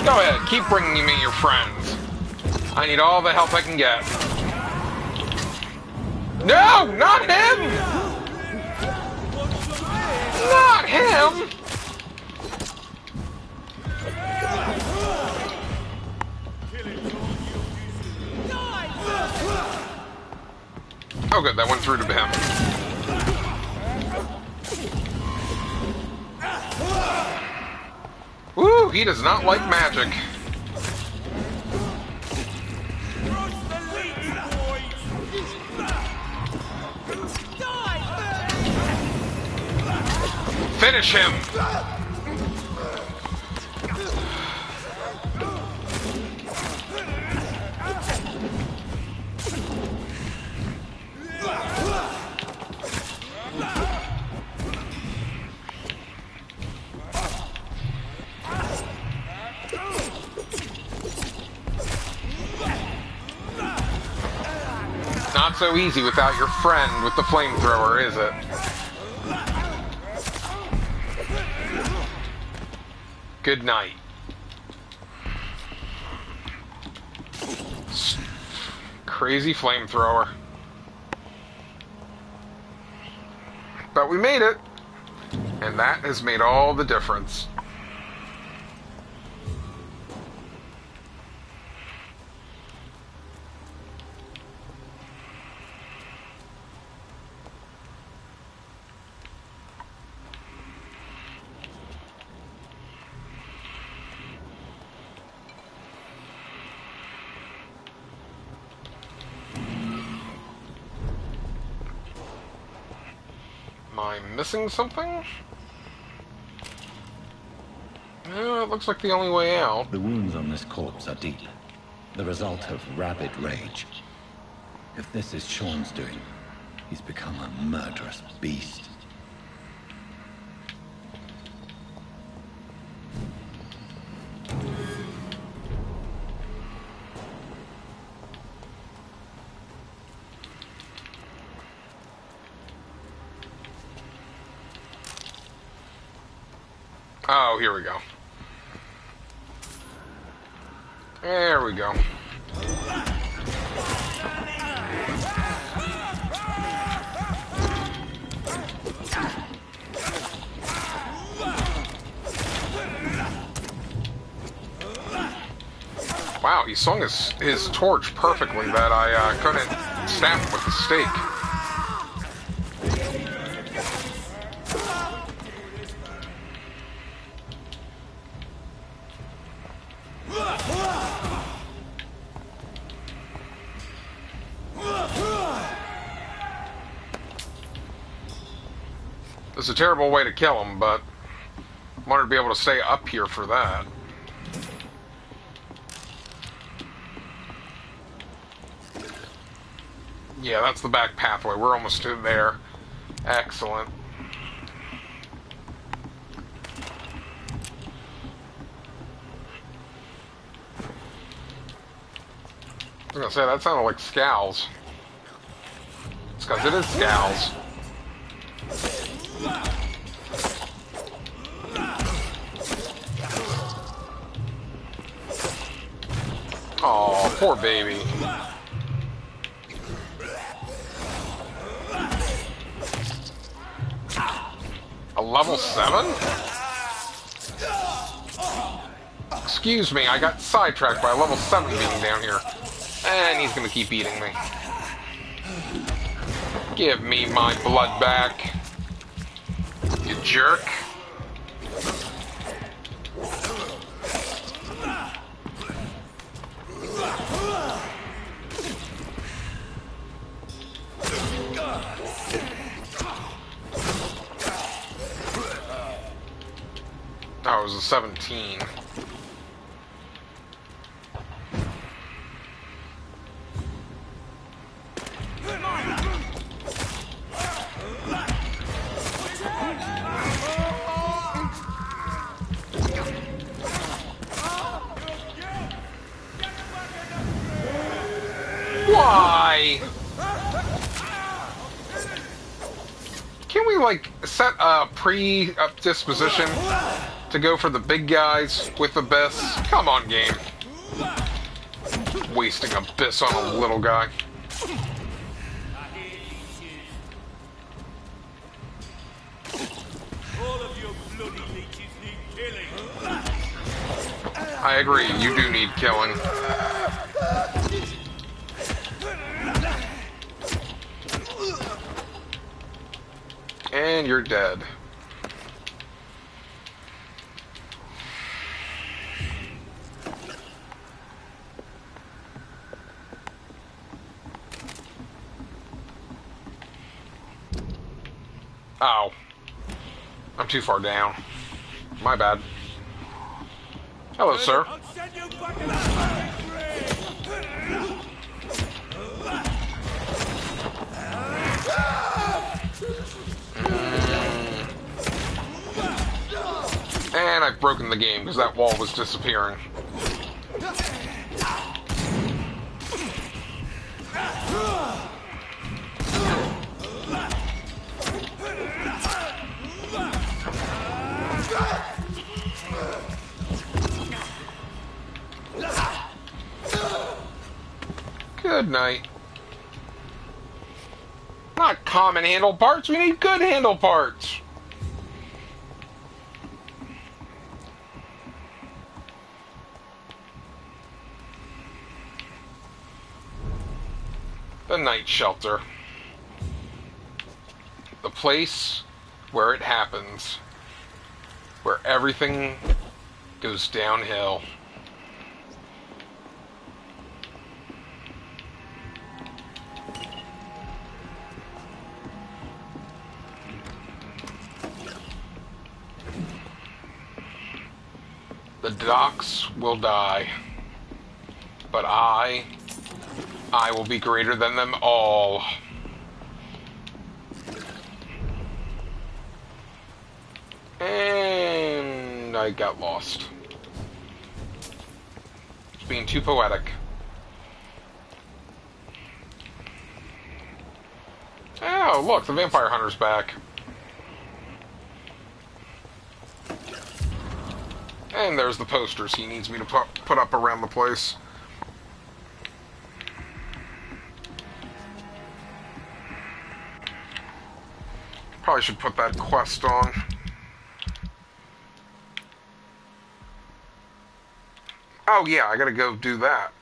Go ahead, keep bringing me your friends. I need all the help I can get. No, not him! Not him! Oh good, that went through to him. Woo, he does not like magic. Finish him! Not so easy without your friend with the flamethrower, is it? Good night. Crazy flamethrower. But we made it. And that has made all the difference. I missing something? It looks like the only way out. The wounds on this corpse are deep. The result of rabid rage. If this is Sean's doing, he's become a murderous beast. Oh, here we go. There we go. Wow, he swung his torch perfectly that I couldn't stab him with the stake. It's a terrible way to kill him, but I wanted to be able to stay up here for that. Yeah, that's the back pathway. We're almost to there. Excellent. I was gonna say, that sounded like Scowls. It's because it is Scowls. Oh, poor baby. A level 7? Excuse me, I got sidetracked by a level 7 being down here. And he's gonna keep eating me. Give me my blood back, you jerk. Oh, it was a 17. Why? Can we, like, set a predisposition to go for the big guys with Abyss? Come on, game. Wasting Abyss on a little guy. I agree, you do need killing. And you're dead. Oh. I'm too far down. My bad. Hello, sir. And I've broken the game because that wall was disappearing. Good night. Not common handle parts, we need good handle parts. The night shelter. The place where it happens. Where everything goes downhill. The docks will die. But I will be greater than them all. And I got lost. It's being too poetic. Oh, look, the vampire hunter's back. And there's the posters he needs me to put up around the place. Probably should put that quest on. Oh yeah, I gotta go do that.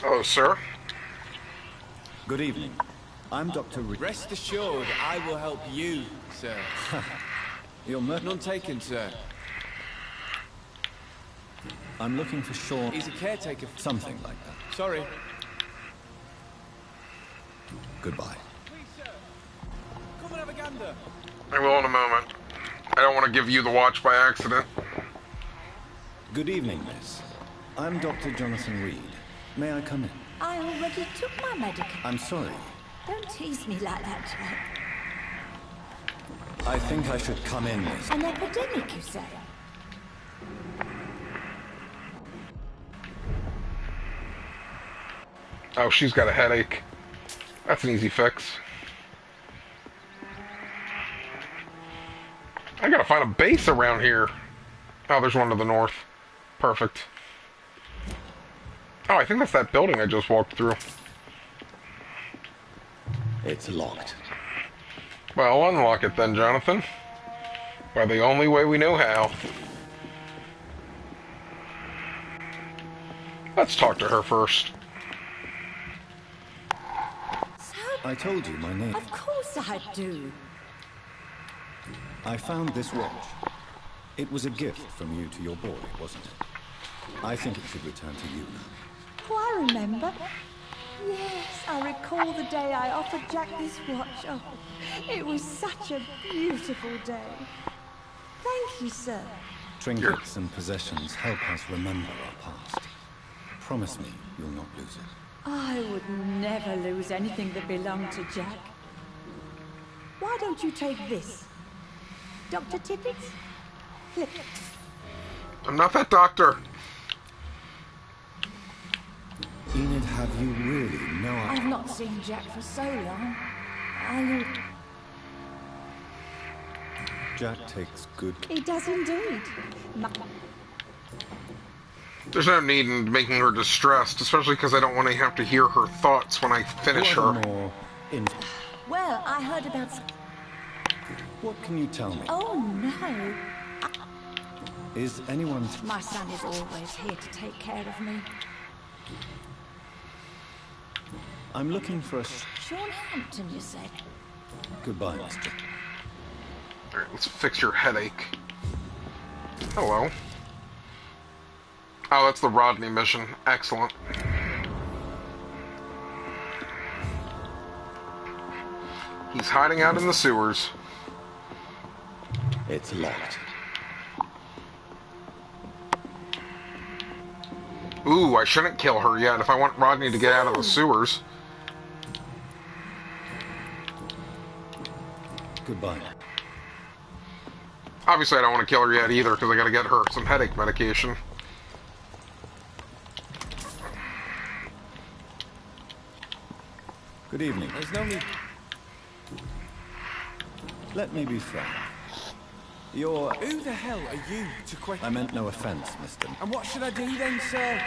Oh, sir. Good evening. I'm Dr. Rest assured, I will help you, sir. You're None taken, sir. I'm looking for Sean. He's a caretaker. Something like that. Sorry. Goodbye. Please, sir. Come and have a gander. I will in a moment. I don't want to give you the watch by accident. Good evening, miss. I'm Dr. Jonathan Reed. May I come in? I already took my medicine. I'm sorry. Don't tease me like that, Jack. I think I should come in, miss. An epidemic, you say? Oh, she's got a headache. That's an easy fix. I gotta find a base around here. Oh, there's one to the north. Perfect. Oh, I think that's that building I just walked through. It's locked. Well, unlock it then, Jonathan. By the only way we know how. Let's talk to her first. I told you my name. Of course I do. I found this watch. It was a gift from you to your boy, wasn't it? I think it should return to you now. Oh, I remember. Yes, I recall the day I offered Jack this watch. Oh, it was such a beautiful day. Thank you, sir. Trinkets and possessions help us remember our past. Promise me you'll not lose it. I would never lose anything that belonged to Jack. Why don't you take this? Dr. Tippets? Flip it. I'm not that doctor. Enid, have you really no idea? I've not seen Jack for so long. I... Jack takes good... He does indeed. There's no need in making her distressed, especially because I don't want to have to hear her thoughts when I finish her. Well, I heard about... What can you tell me? Oh, no. Is anyone... My son is always here to take care of me. I'm looking for a... Sean Hampton, you said? Goodbye, mister. Alright, let's fix your headache. Hello. Oh, that's the Rodney mission. Excellent. He's hiding out in the sewers. It's locked. Ooh, I shouldn't kill her yet if I want Rodney to get out of the sewers. Goodbye. Obviously, I don't want to kill her yet either, because I gotta get her some headache medication. Good evening. There's no need... Let me be frank. You're... Who the hell are you to question... I meant no offense, mister. And what should I do then, sir?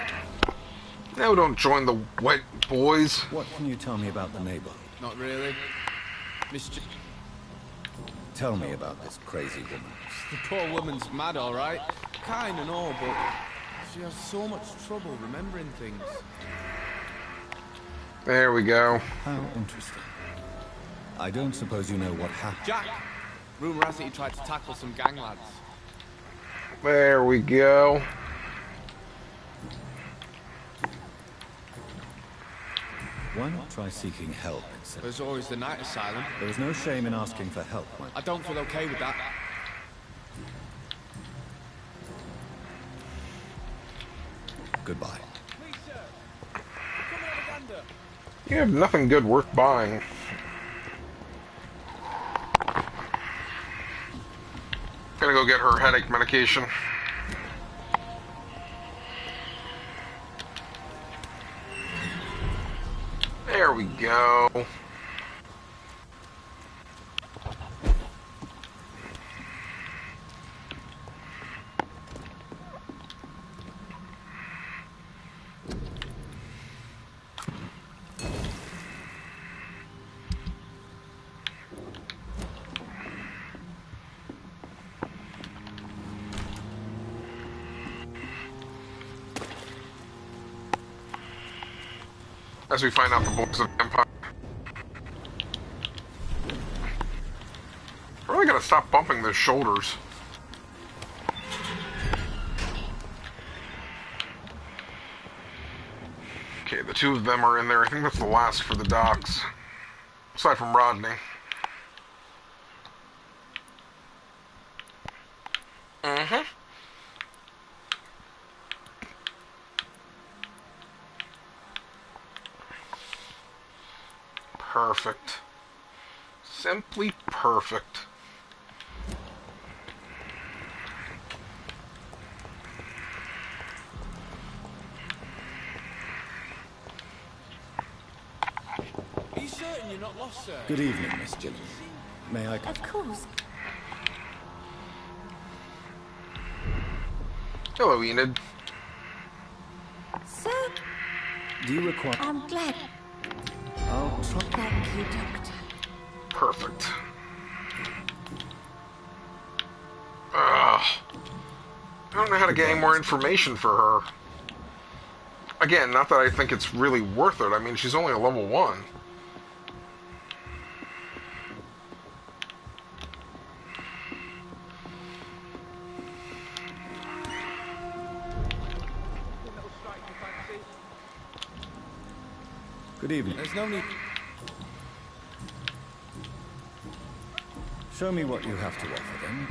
No, don't join the white boys. What can you tell me about the neighborhood? Not really. Mr. Tell me about this crazy woman. The poor woman's mad, all right. Kind and all, but she has so much trouble remembering things. There we go. How interesting. I don't suppose you know what happened. Jack! Rumour has it he tried to tackle some gang lads. There we go. Why not try seeking help instead? There's always the night asylum. There is no shame in asking for help, my... I don't feel okay with that. Goodbye. You have nothing good worth buying. Gonna go get her headache medication. There we go. As we find out the boys of Empire. I really gotta stop bumping those shoulders. Okay, the two of them are in there. I think that's the last for the docks. Aside from Rodney. Mm-hmm. Perfect. Simply perfect. Are you certain you're not lost, sir? Good evening, Miss Gillian. May I... Of course. Hello, Enid. So, Do you require... I'm glad. I'll try... Thank you, Doctor. Perfect. Ugh. I don't know how to get any more information for her. Again, not that I think it's really worth it. I mean, she's only a level 1. Good evening. There's no need... Show me what you have to offer, then.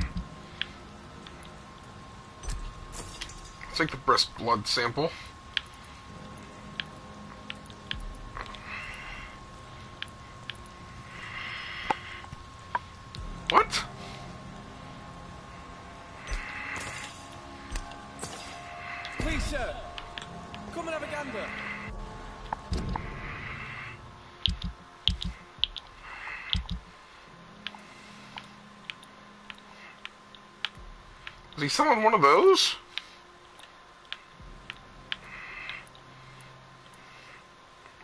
Take the breast blood sample. What? Please, sir. Come and have a gander. Is he selling one of those?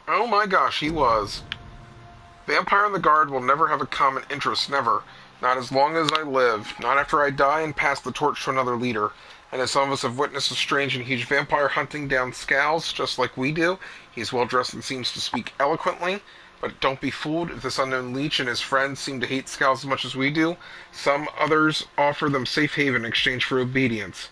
Oh my gosh, he was. Vampire and the Guard will never have a common interest, never. Not as long as I live. Not after I die and pass the torch to another leader. And as some of us have witnessed a strange and huge vampire hunting down Scowls, just like we do, he is well dressed and seems to speak eloquently. But don't be fooled if this unknown leech and his friends seem to hate Scowls as much as we do. Some others offer them safe haven in exchange for obedience.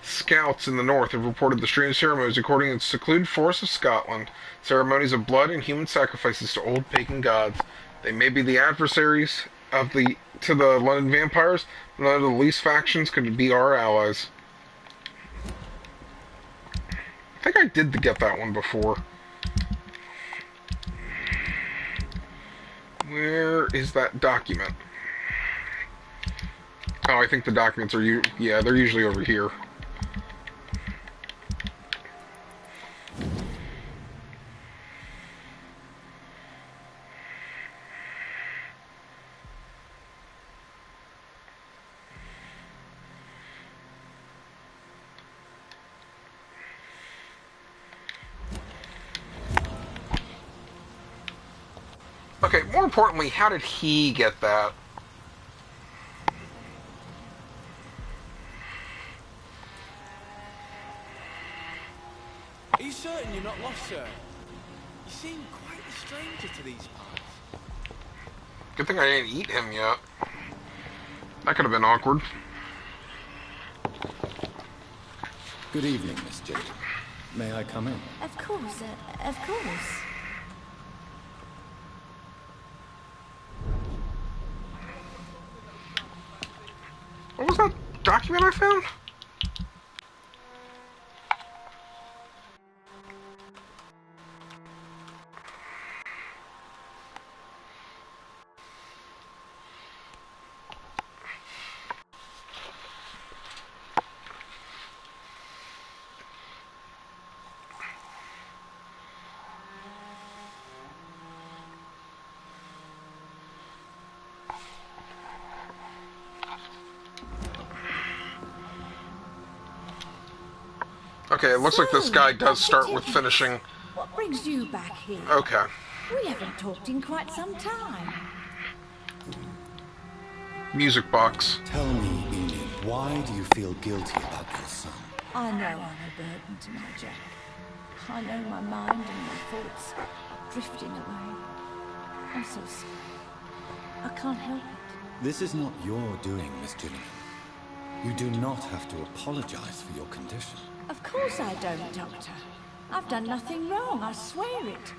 Scouts in the north have reported the strange ceremonies occurring in the secluded forests of Scotland, ceremonies of blood and human sacrifices to old pagan gods. They may be the adversaries of the London vampires, but none of the least factions could be our allies. I think I did get that one before. Where is that document? Oh, I think the documents are yeah, they're usually over here. Okay, more importantly, how did he get that? Are you certain you're not lost, sir? You seem quite stranger to these parts. Good thing I didn't eat him yet. That could have been awkward. Good evening, Miss Jade. May I come in? Of course, of course. What was that document I found? Okay, it looks like this guy does start with finishing. What brings you back here? Okay. We haven't talked in quite some time. Music box. Tell me, Enid, why do you feel guilty about your son? I know I'm a burden to my Jack. I know my mind and my thoughts are drifting away. I'm so sorry. I can't help it. This is not your doing, Miss Gillingham. You do not have to apologize for your condition. Of course I don't, Doctor. I've done nothing wrong, I swear it.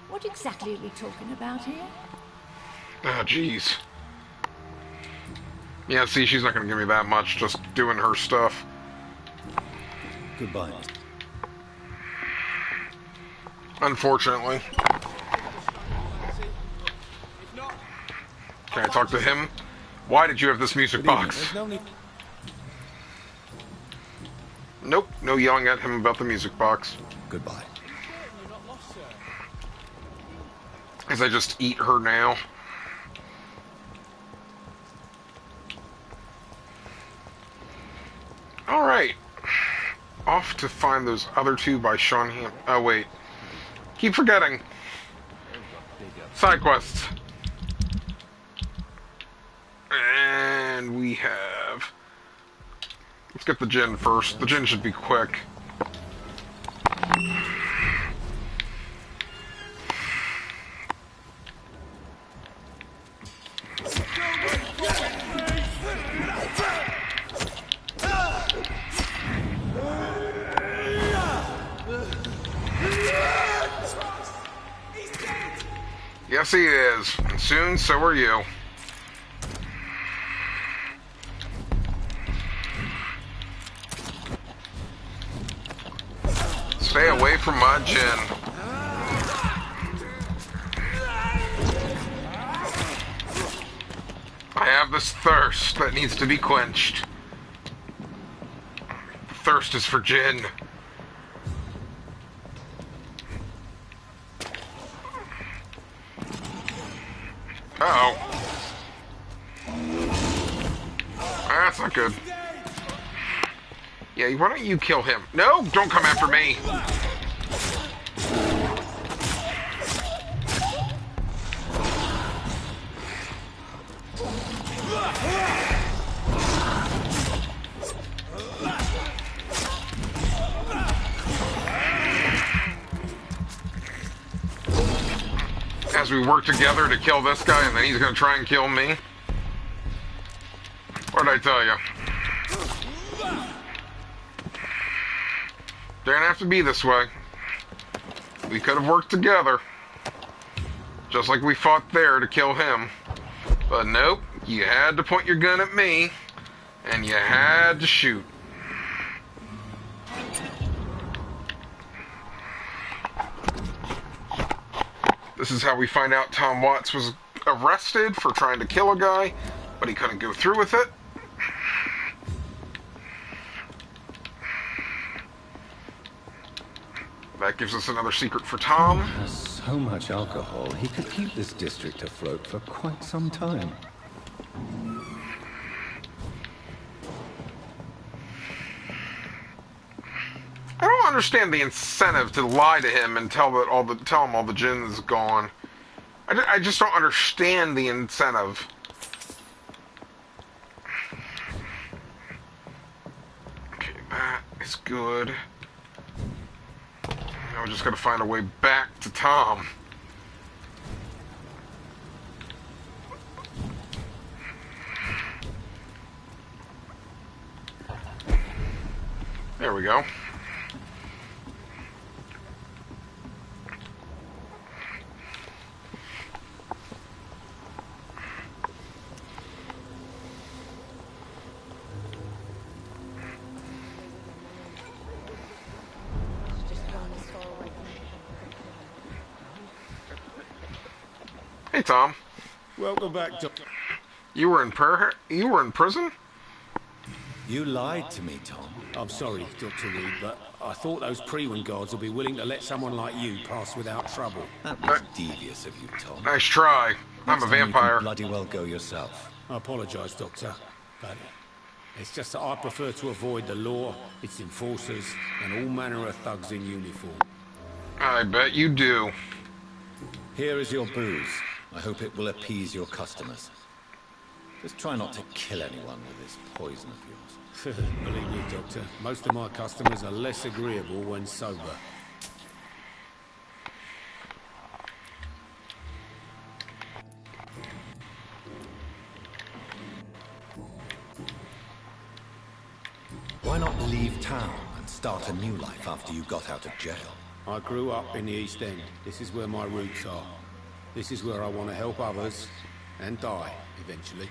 What exactly are we talking about here? Ah, jeez. Yeah, see, she's not going to give me that much, just doing her stuff. Goodbye. Unfortunately. Can I talk to him? Why did you have this music box? Nope, no yelling at him about the music box. Goodbye. As I just eat her now. Alright. Off to find those other two by Sean Ham. Oh, wait. Keep forgetting. Side quests. And we have... Let's get the gin first. The gin should be quick. Yes, he is. And soon, so are you. Stay away from my gin. I have this thirst that needs to be quenched. The thirst is for gin. Uh-oh. That's not good. Yeah, why don't you kill him? No, don't come after me. As we work together to kill this guy, and then he's gonna try and kill me. What did I tell you? Didn't have to be this way. We could have worked together. Just like we fought there to kill him. But nope, you had to point your gun at me, and you had to shoot. This is how we find out Tom Watts was arrested for trying to kill a guy, but he couldn't go through with it. That gives us another secret for Tom. He has so much alcohol, he could keep this district afloat for quite some time. I don't understand the incentive to lie to him and tell him all the gin is gone. I just don't understand the incentive. Okay, that is good. Now we just gotta find a way back to Tom. There we go. Hey, Tom. Welcome back, Doctor. You were in prison? You lied to me, Tom. I'm sorry, Dr. Reed, but I thought those Prewin guards would be willing to let someone like you pass without trouble. That was devious of you, Tom. Nice try. I'm Next a time you vampire. can bloody well go yourself. I apologise, Doctor, but it's just that I prefer to avoid the law, its enforcers, and all manner of thugs in uniform. I bet you do. Here is your booze. I hope it will appease your customers. Just try not to kill anyone with this poison of yours. Believe me, Doctor, most of my customers are less agreeable when sober. Why not leave town and start a new life after you got out of jail? I grew up in the East End. This is where my roots are. This is where I want to help others and die, eventually.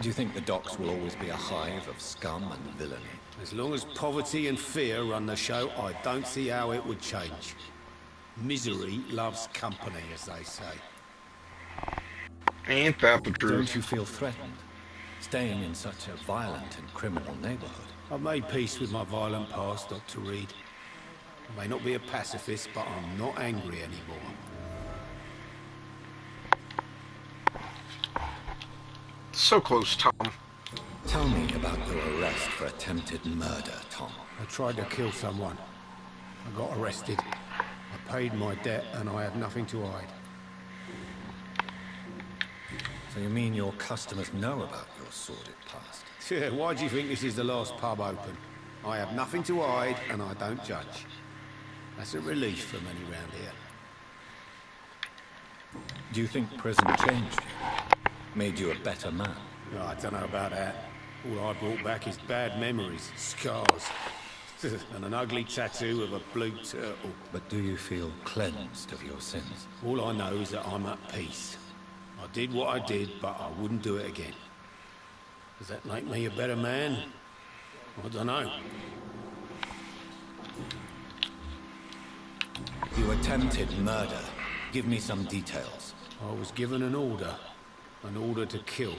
Do you think the docks will always be a hive of scum and villainy? As long as poverty and fear run the show, I don't see how it would change. Misery loves company, as they say. Ain't that the truth? Don't you feel threatened, staying in such a violent and criminal neighborhood? I've made peace with my violent past, Dr. Reed. I may not be a pacifist, but I'm not angry anymore. So close, Tom. Tell me about your arrest for attempted murder, Tom. I tried to kill someone. I got arrested. I paid my debt and I had nothing to hide. So you mean your customers know about your sordid past? Yeah, why do you think this is the last pub open? I have nothing to hide and I don't judge. That's a relief for many round here. Do you think prison changed you? Made you a better man? Oh, I don't know about that. All I brought back is bad memories, scars, and an ugly tattoo of a blue turtle. But do you feel cleansed of your sins? All I know is that I'm at peace. I did what I did, but I wouldn't do it again. Does that make me a better man? I don't know. You attempted murder. Give me some details. I was given an order to kill.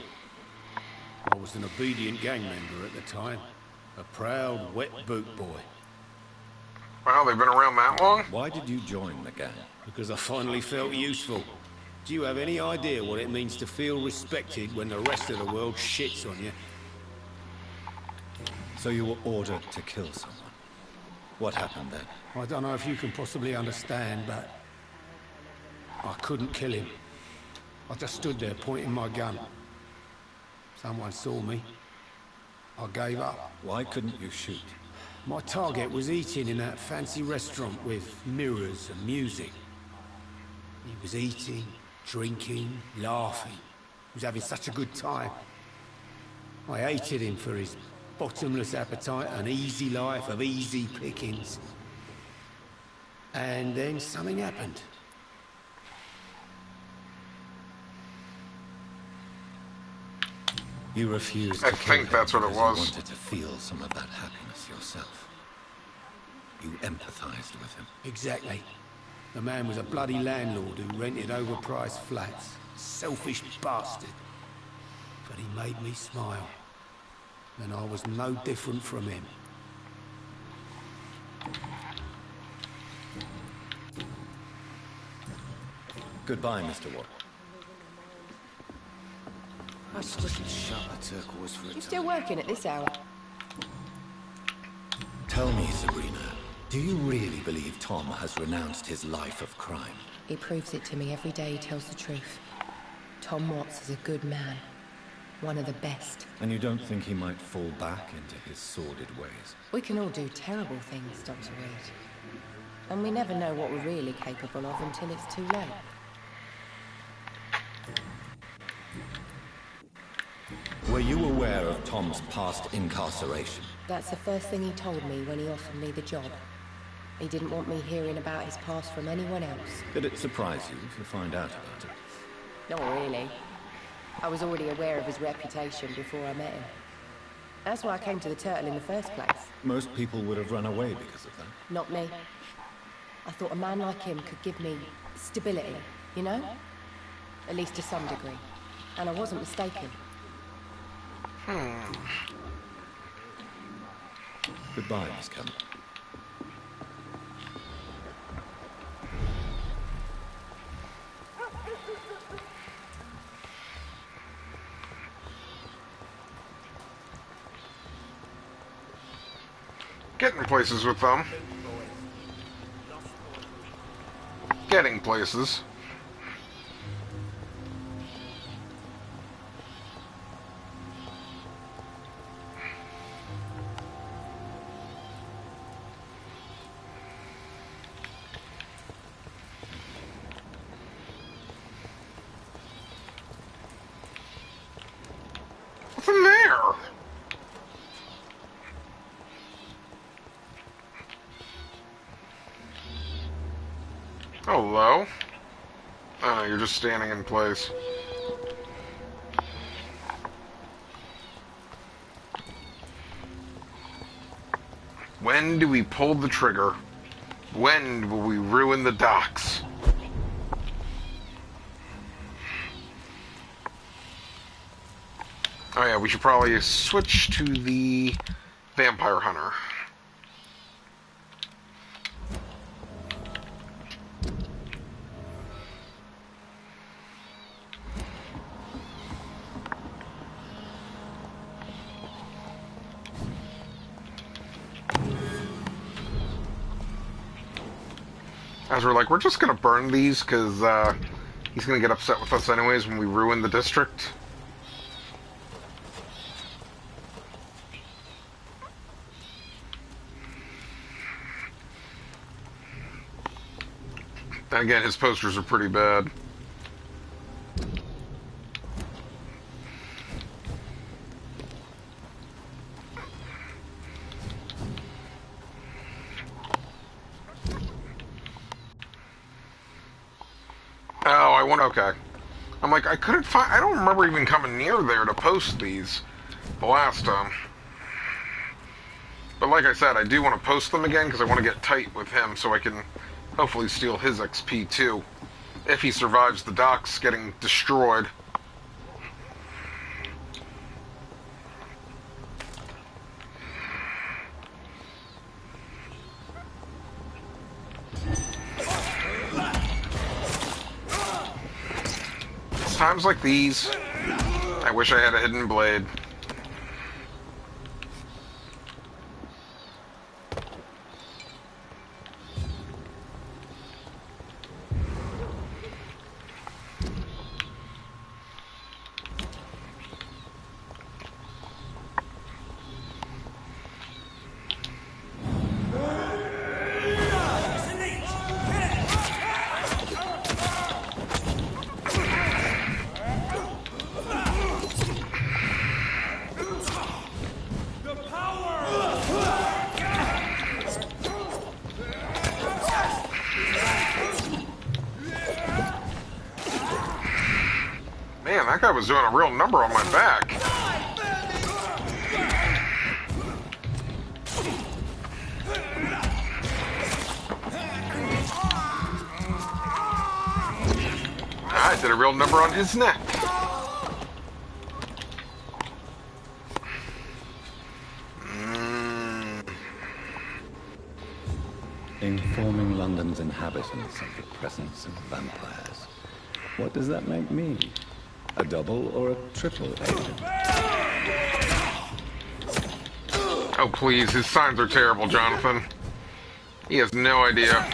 I was an obedient gang member at the time. A proud, wet boot boy. Wow, they've been around that long? Why did you join the gang? Because I finally felt useful. Do you have any idea what it means to feel respected when the rest of the world shits on you? So you were ordered to kill someone. What happened then? I don't know if you can possibly understand, but I couldn't kill him. I just stood there pointing my gun. Someone saw me. I gave up. Why couldn't you shoot? My target was eating in that fancy restaurant with mirrors and music. He was eating, drinking, laughing. He was having such a good time. I hated him for his bottomless appetite and easy life of easy pickings. And then something happened. You refused I to kill think him that's what it because was. You wanted to feel some of that happiness yourself. You empathized with him. Exactly. The man was a bloody landlord who rented overpriced flats. Selfish bastard. But he made me smile. And I was no different from him. Goodbye, Mr. Watt. I just shut a turquoise for a You time. still working at this hour? Tell me, Sabrina, do you really believe Tom has renounced his life of crime? He proves it to me every day he tells the truth. Tom Watts is a good man. One of the best. And you don't think he might fall back into his sordid ways? We can all do terrible things, Dr. Reed. And we never know what we're really capable of until it's too late. Were you aware of Tom's past incarceration? That's the first thing he told me when he offered me the job. He didn't want me hearing about his past from anyone else. Did it surprise you to find out about it? Not really. I was already aware of his reputation before I met him. That's why I came to the Turtle in the first place. Most people would have run away because of that. Not me. I thought a man like him could give me stability, you know? At least to some degree. And I wasn't mistaken. Goodbye, Miss Campbell. Getting places with them. Getting places. What's in there? Hello? Oh, you're just standing in place. When do we pull the trigger? When will we ruin the docks? Oh yeah, we should probably switch to the Vampire Hunter. As we're like, we're just gonna burn these because he's gonna get upset with us anyways when we ruin the district. Then again, his posters are pretty bad. Oh, I went, okay. I'm like, I couldn't find, I don't remember even coming near there to post these the last time. But like I said, I do want to post them again because I want to get tight with him so I can hopefully steal his XP too. If he survives the docks getting destroyed. Times like these, I wish I had a hidden blade. Man, that guy was doing a real number on my back. I did a real number on his neck. Informing London's inhabitants of the presence of vampires. What does that make me? A double or a triple agent? Oh please, his signs are terrible, Jonathan. He has no idea.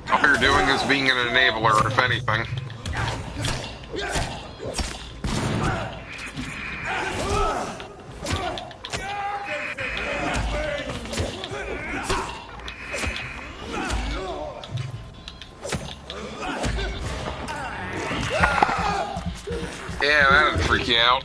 All you're doing is being an enabler, if anything. That'd freak you out.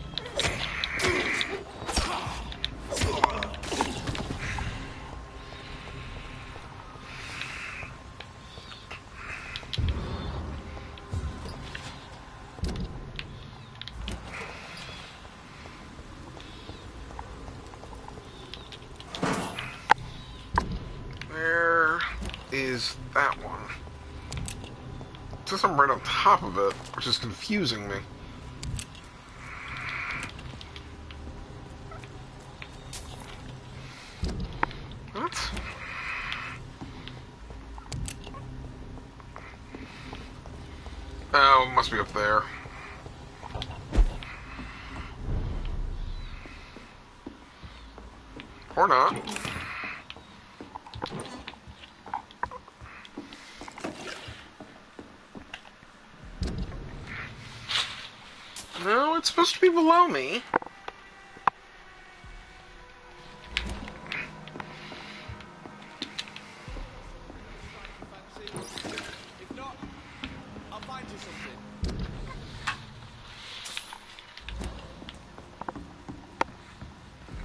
Is that one. It says I'm right on top of it, which is confusing me. What? Oh, it must be up there. Or not. No, it's supposed to be below me. If not, I'll find you something.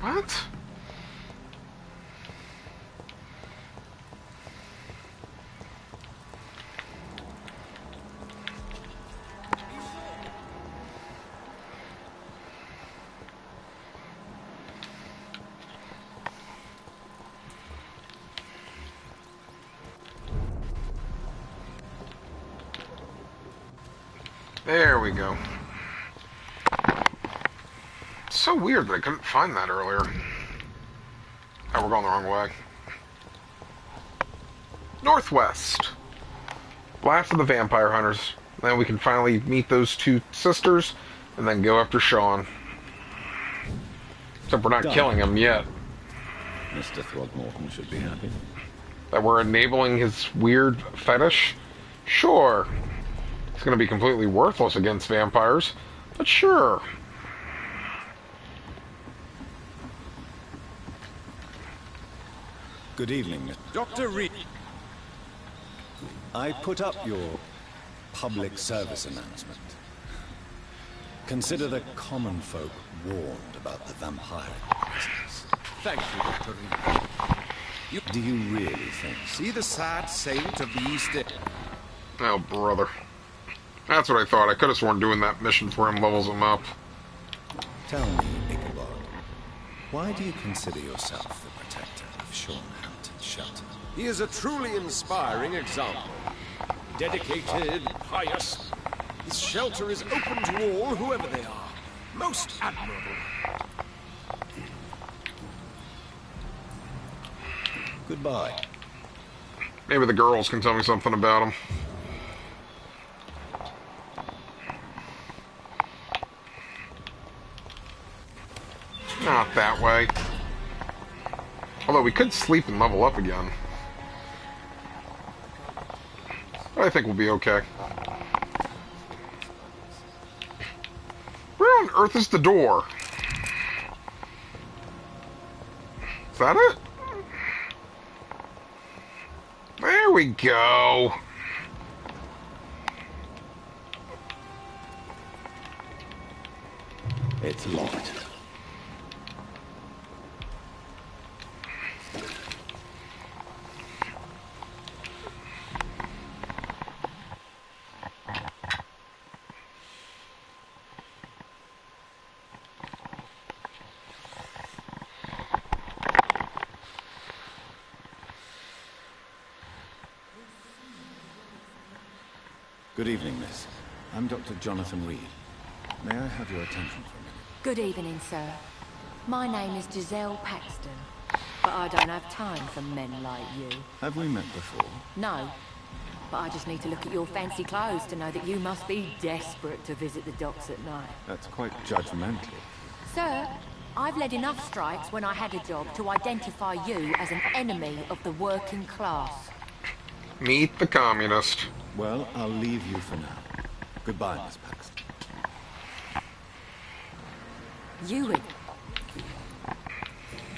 What? There we go. It's so weird that I couldn't find that earlier. Oh, we're going the wrong way. Northwest. Last of the vampire hunters. Then we can finally meet those two sisters, and then go after Sean. Except we're not killing him yet. Mr. Throgmorton should be happy. That we're enabling his weird fetish? Sure. It's going to be completely worthless against vampires, but sure. Good evening, Dr. Reed. I put up your public service announcement. Consider the common folk warned about the vampire business. Thank you, Dr. Reed. Do you really think? See the sad saint of the East End. Oh, brother. That's what I thought. I could have sworn doing that mission for him levels him up. Tell me, Ichabod, why do you consider yourself the protector of Sean Hampton's shelter? He is a truly inspiring example. Dedicated, pious. His shelter is open to all, whoever they are. Most admirable. Goodbye. Maybe the girls can tell me something about him. Not that way. Although we could sleep and level up again. But I think we'll be okay. Where on earth is the door? Is that it? There we go. It's locked. Good evening, miss. I'm Dr. Jonathan Reed. May I have your attention for a minute? Good evening, sir. My name is Giselle Paxton, but I don't have time for men like you. Have we met before? No, but I just need to look at your fancy clothes to know that you must be desperate to visit the docks at night. That's quite judgmental. Sir, I've led enough strikes when I had a job to identify you as an enemy of the working class. Meet the communist. Well, I'll leave you for now. Goodbye, Miss Paxton. You would.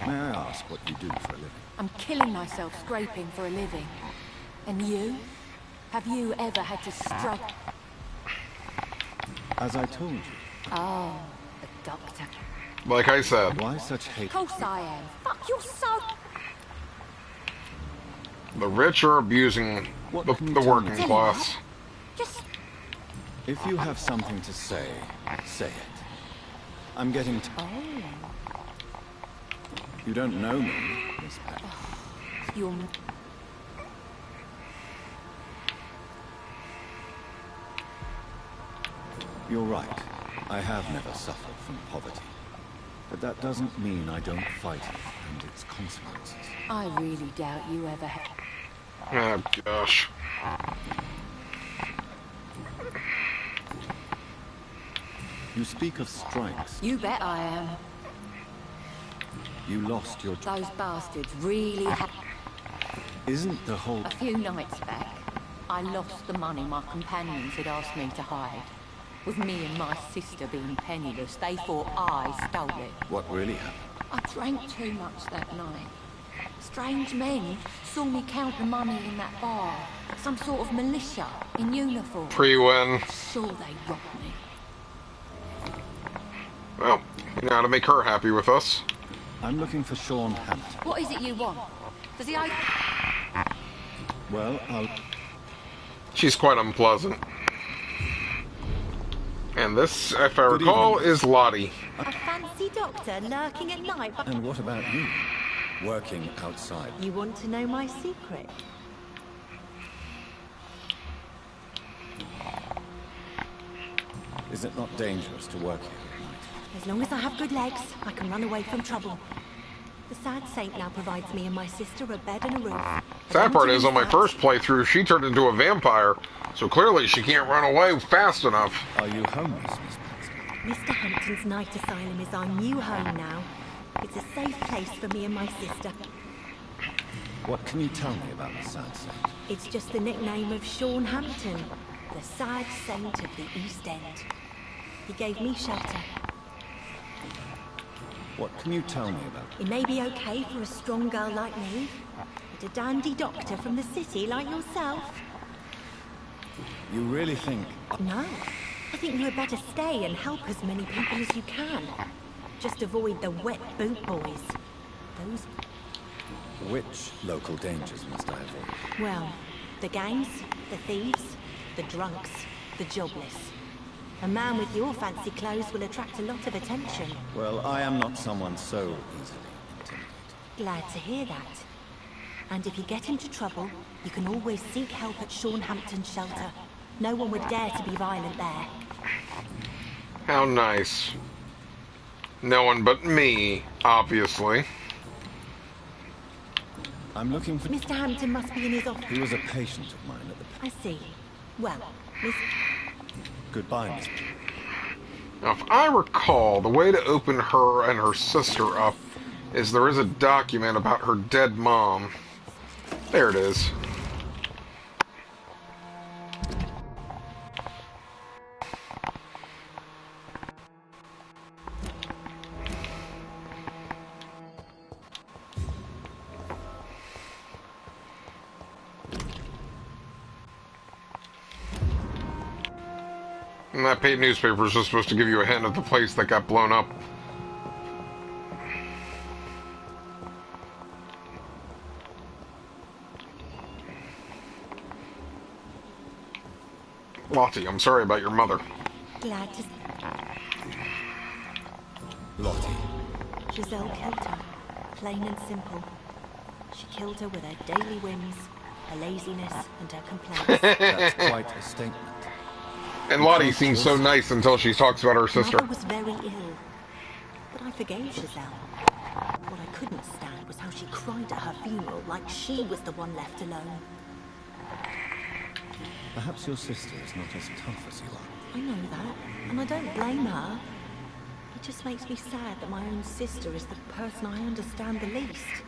May I ask what you do for a living? I'm killing myself scraping for a living. And you? Have you ever had to struggle? As I told you, Oh, the doctor. Like I said, Why such hate? Of course I am. Fuck, you're so... the rich are abusing the working class. Just... If you have something to say, say it. I'm getting Oh. You don't know me, Miss Peck. You're... You're right. I have never suffered from poverty. But that doesn't mean I don't fight it and its consequences. I really doubt you ever have. Oh, gosh. You speak of strikes. You bet I am. You lost your... Those bastards really have... Isn't the whole... A few nights back, I lost the money my companions had asked me to hide. With me and my sister being penniless, they thought I stole it. What really happened? I drank too much that night. Strange men saw me count the money in that bar. Some sort of militia in uniform. Pre-win. Sure they robbed me. Well, you know how to make her happy with us. I'm looking for Sean Hampton. What is it you want? Does he owe... Well, I'll... She's quite unpleasant. And this, if I recall, is Lottie. A fancy doctor lurking at night. And what about you? Working outside. You want to know my secret? Is it not dangerous to work here at night? As long as I have good legs, I can run away from trouble. The sad saint now provides me and my sister a bed and a roof. Sad part is, on my first playthrough, she turned into a vampire, so clearly she can't run away fast enough. Are you homeless, Miss Pansky? Mr. Hampton's night asylum is our new home now. It's a safe place for me and my sister. What can you tell me about the sad saint? It's just the nickname of Sean Hampton, the sad saint of the East End. He gave me shelter. What can you tell me about It may be okay for a strong girl like me, but a dandy doctor from the city like yourself? You really think... No. I think you had better stay and help as many people as you can. Just avoid the wet boot boys. Those... Which local dangers must I avoid? Well, the gangs, the thieves, the drunks, the jobless. A man with your fancy clothes will attract a lot of attention. Well, I am not someone so easily intimidated. Glad to hear that. And if you get into trouble, you can always seek help at Sean Hampton's shelter. No one would dare to be violent there. How nice. No one but me, obviously. I'm looking for... Mr. Hampton must be in his office. He was a patient of mine at the... I see. Well, Miss... Goodbye, Miss... Now, if I recall, the way to open her and her sister up is there is a document about her dead mom. There it is. And that paid newspaper is just supposed to give you a hint of the place that got blown up. Lottie, I'm sorry about your mother. Glad to... Lottie. Giselle killed her. Plain and simple. She killed her with her daily whims, her laziness, and her complaints. That's quite a statement. And Lottie seems so nice until she talks about her sister. Mother was very ill, but I forgave Giselle. What I couldn't stand was how she cried at her funeral like she was the one left alone. Perhaps your sister is not as tough as you are. I know that, and I don't blame her. It just makes me sad that my own sister is the person I understand the least.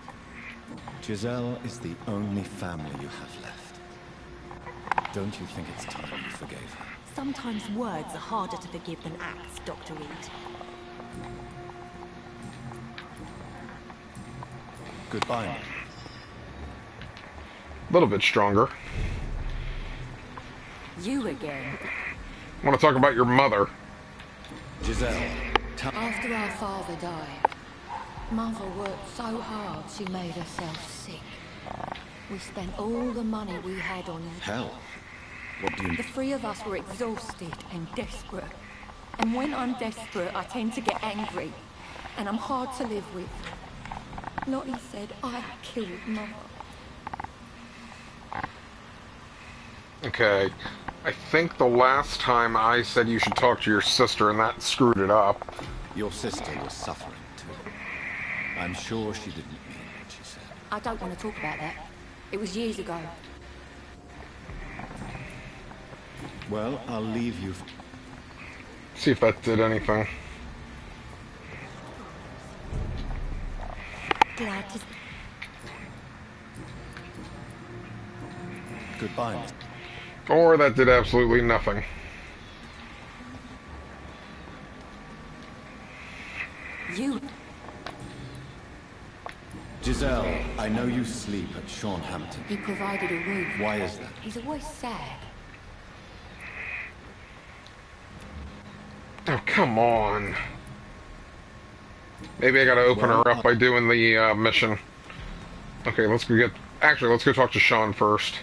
Giselle is the only family you have left. Don't you think it's time you forgave her? Sometimes words are harder to forgive than acts, Dr. Reed. Goodbye. A little bit stronger. You again. I want to talk about your mother. Giselle, After our father died, Mother worked so hard she made herself sick. We spent all the money we had on you. Hell. What do you... The three of us were exhausted and desperate. And when I'm desperate, I tend to get angry. And I'm hard to live with. Lottie said I killed Mother. Okay. I think the last time I said you should talk to your sister and that screwed it up. Your sister was suffering too. I'm sure she didn't mean what she said. I don't want to talk about that. It was years ago. Well, I'll leave you... See if that did anything. Glad to... Goodbye, Miss... Or that did absolutely nothing. You... Giselle, I know you sleep at Sean Hampton. He provided a room. Why is that? He's always sad. Oh, come on. Maybe I gotta open her up by doing the mission. Okay, let's go get... Actually, let's go talk to Sean first.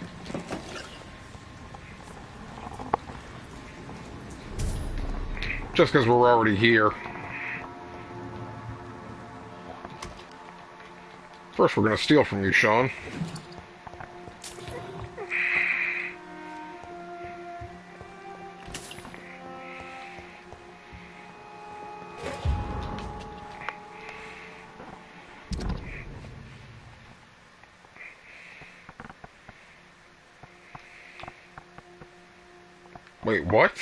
Just because we're already here. First, we're gonna steal from you, Sean. Wait, what?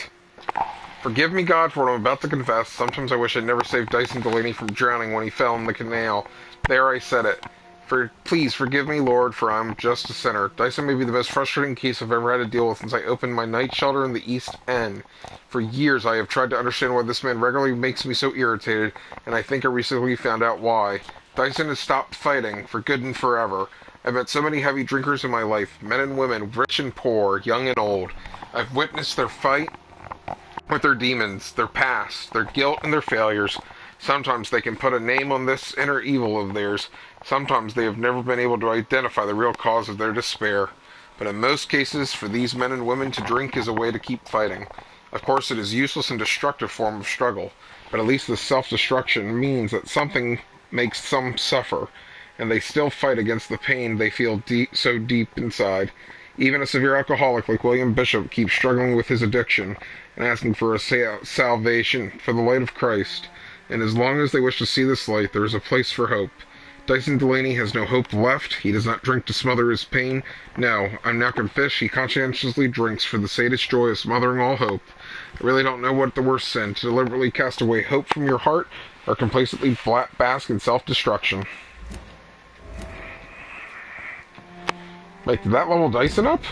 Forgive me, God, for what I'm about to confess. Sometimes I wish I'd never saved Dyson Delaney from drowning when he fell in the canal. There I said it. Please forgive me, Lord, for I'm just a sinner. Dyson may be the most frustrating case I've ever had to deal with since I opened my night shelter in the East End. For years I have tried to understand why this man regularly makes me so irritated, and I think I recently found out why. Dyson has stopped fighting, for good and forever. I've met so many heavy drinkers in my life, men and women, rich and poor, young and old. I've witnessed their fight with their demons, their past, their guilt and their failures. Sometimes they can put a name on this inner evil of theirs. Sometimes they have never been able to identify the real cause of their despair. But in most cases, for these men and women to drink is a way to keep fighting. Of course, it is a useless and destructive form of struggle, but at least the self-destruction means that something makes some suffer, and they still fight against the pain they feel so deep inside. Even a severe alcoholic like William Bishop keeps struggling with his addiction and asking for a salvation for the light of Christ. And as long as they wish to see this light, there is a place for hope. Dyson Delaney has no hope left. He does not drink to smother his pain. No, I'm now convinced he conscientiously drinks for the sadist joy of smothering all hope. I really don't know what the worst sin, to deliberately cast away hope from your heart, or complacently bask in self-destruction. Wait, did that level Dyson up?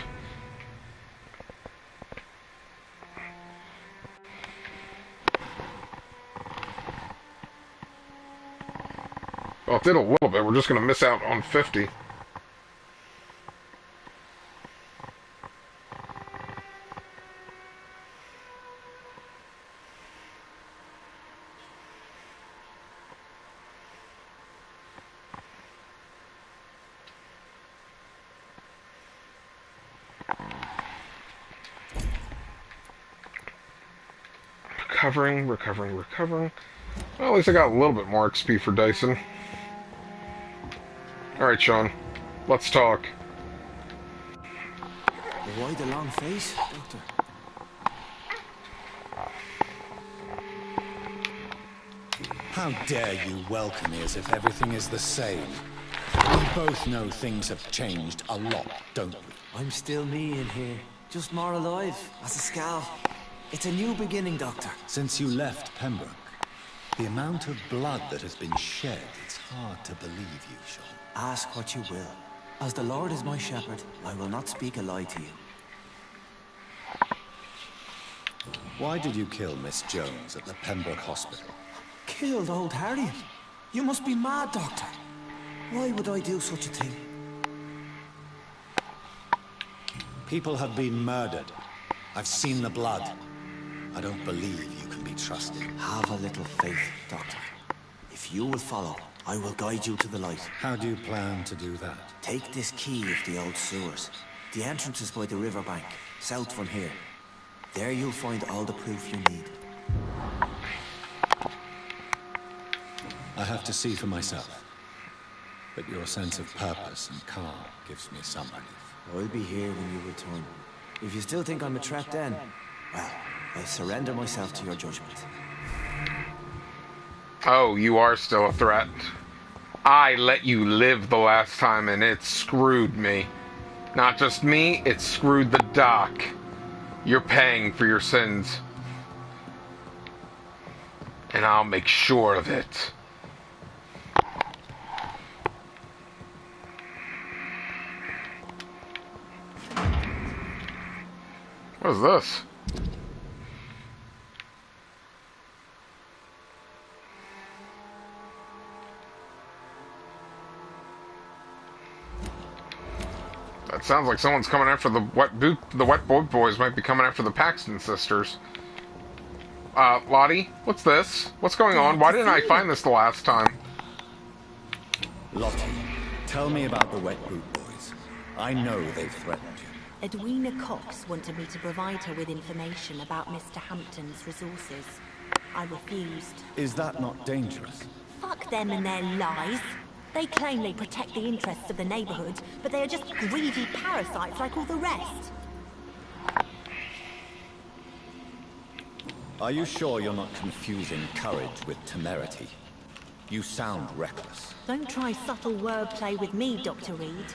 Well, it did a little bit. We're just going to miss out on 50. Recovering. Well, at least I got a little bit more XP for Dyson. Alright, Sean. Let's talk. Why the long face, Doctor? How dare you welcome me as if everything is the same? We both know things have changed a lot, don't we? I'm still me in here, just more alive, as a scout. It's a new beginning, Doctor. Since you left Pembroke, the amount of blood that has been shed, it's hard to believe you, Sean. Ask what you will. As the Lord is my shepherd, I will not speak a lie to you. Why did you kill Miss Jones at the Pembroke Hospital? Killed old Harriet? You must be mad, Doctor. Why would I do such a thing? People have been murdered. I've seen the blood. I don't believe you can be be trusted. Have a little faith, Doctor. If you will follow, I will guide you to the light. How do you plan to do that? Take this key of the old sewers. The entrance is by the riverbank, south from here. There you'll find all the proof you need. I have to see for myself. But your sense of purpose and calm gives me some relief. I'll be here when you return. If you still think I'm a threat then, well, I surrender myself to your judgment. Oh, you are still a threat. I let you live the last time and it screwed me. Not just me, it screwed the doc. You're paying for your sins. And I'll make sure of it. What is this? That sounds like someone's coming after the Wet Boot Boys might be coming after the Paxton sisters. Lottie, what's this? What's going on? Why didn't I find this the last time? Lottie, tell me about the Wet Boot Boys. I know they've threatened you. Edwina Cox wanted me to provide her with information about Mr. Hampton's resources. I refused. Is that not dangerous? Fuck them and their lies. They claim they protect the interests of the neighborhood, but they are just greedy parasites like all the rest. Are you sure you're not confusing courage with temerity? You sound reckless. Don't try subtle wordplay with me, Dr. Reed.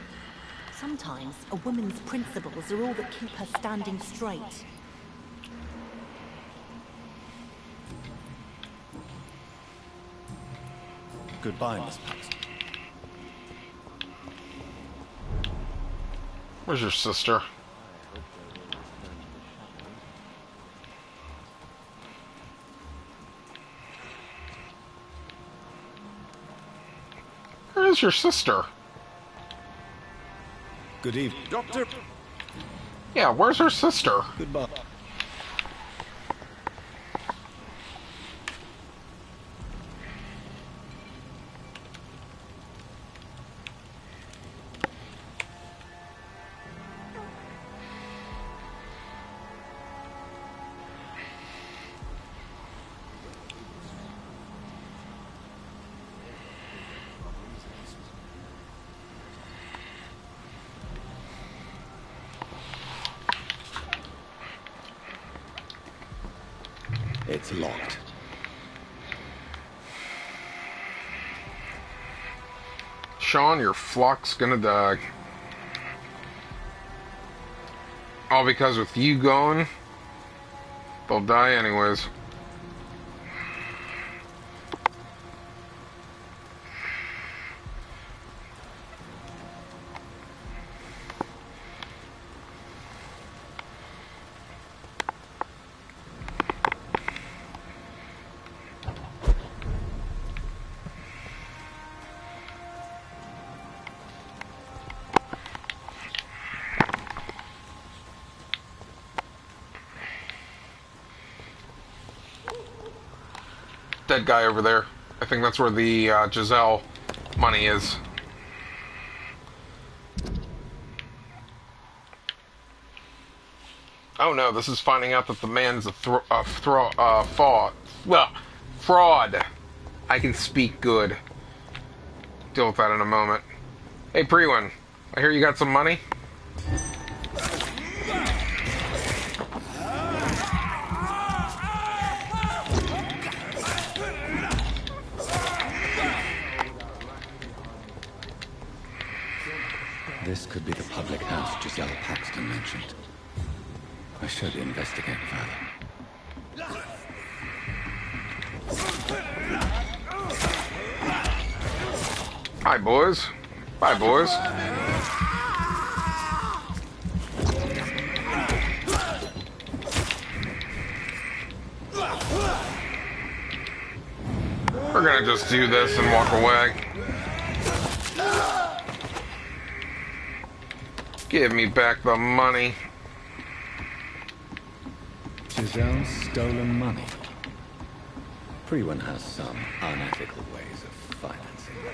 Sometimes a woman's principles are all that keep her standing straight. Goodbye, Miss Paxton. Where's your sister? Where is your sister? Good evening. Doctor! Yeah, where's her sister? Goodbye. It's locked. Sean, your flock's gonna die. All because with you going, they'll die anyways. Dead guy over there. I think that's where the Giselle money is. Oh no, this is finding out that the man's a fraud. I can speak good. Deal with that in a moment. Hey, Prewin, I hear you got some money? This could be the public house Giselle Paxton mentioned. I should investigate further. Hi, boys. Bye, boys. We're gonna just do this and walk away. Give me back the money. Giselle's stolen money. Freeman has some unethical ways of financing their war.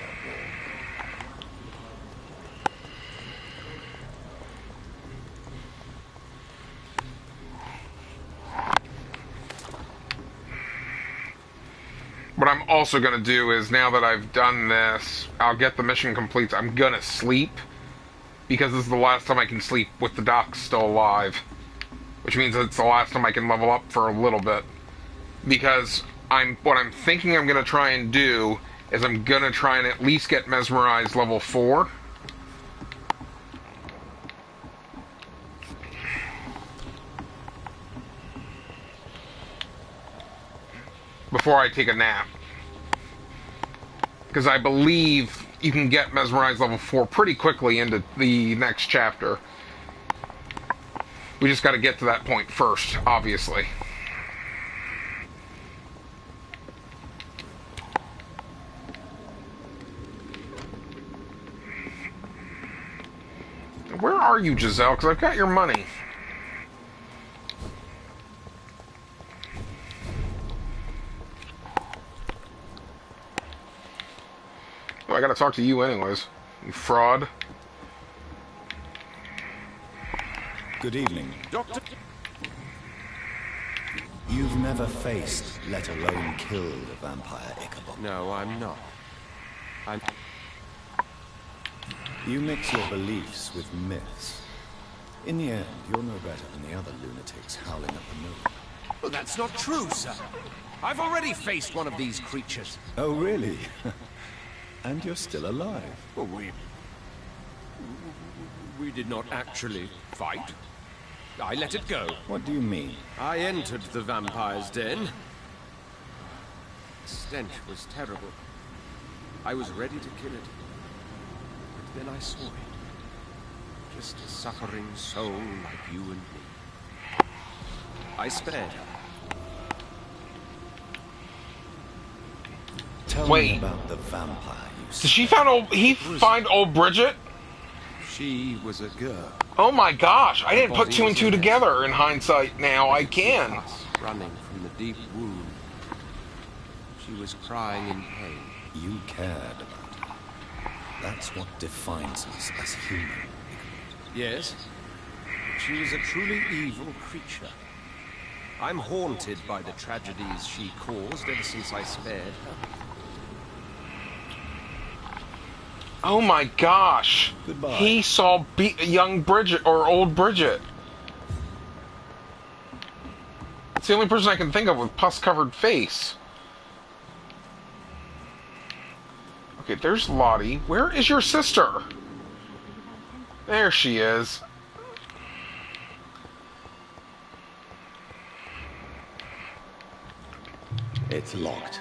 What I'm also going to do is, now that I've done this, I'll get the mission complete. I'm going to sleep, because this is the last time I can sleep with the doc still alive. Which means it's the last time I can level up for a little bit. Because what I'm thinking I'm going to try and do is I'm going to try and at least get Mesmerized level 4. Before I take a nap. Because I believe you can get Mesmerized level 4 pretty quickly into the next chapter. We just got to get to that point first, obviously. Where are you, Giselle? Because I've got your money. Oh, I gotta talk to you anyways. You fraud. Good evening. Doctor... You've never faced, let alone killed, a vampire, Ichabod. No, I'm not. You mix your beliefs with myths. In the end, you're no better than the other lunatics howling at the moon. Well, that's not true, sir. I've already faced one of these creatures. Oh, really? And you're still alive. Well, we did not actually fight. I let it go. What do you mean? I entered the vampire's den. The stench was terrible. I was ready to kill it. But then I saw it. Just a suffering soul like you and me. I spared her. Tell me about the vampire you Did she find old Bridget? She was a girl. Oh my gosh, I didn't put two and two together in hindsight. Now I can. Running from the deep wound. She was crying in pain. You cared about her. That's what defines us as human. Yes. She was a truly evil creature. I'm haunted by the tragedies she caused ever since I spared her. Oh my gosh. Goodbye. He saw young Bridget, or old Bridget. It's the only person I can think of with pus-covered face. Okay, there's Lottie. Where is your sister? There she is. It's locked.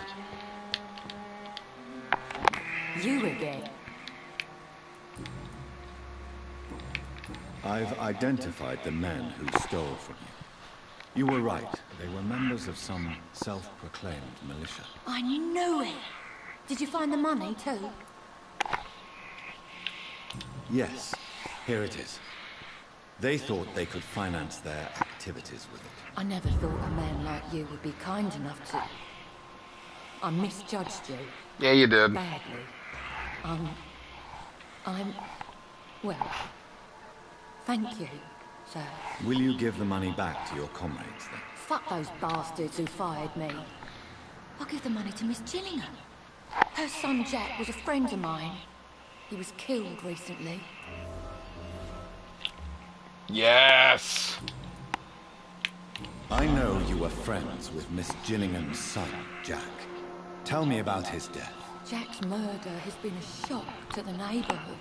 You again. I've identified the men who stole from you. You were right. They were members of some self-proclaimed militia. I knew it. Did you find the money too? Yes, here it is. They thought they could finance their activities with it. I never thought a man like you would be kind enough to... I misjudged you. Yeah, you did. Badly. Well, thank you, sir. Will you give the money back to your comrades, then? Fuck those bastards who fired me. I'll give the money to Miss Gillingham. Her son Jack was a friend of mine. He was killed recently. Yes! I know you were friends with Miss Gillingham's son, Jack. Tell me about his death. Jack's murder has been a shock to the neighborhood.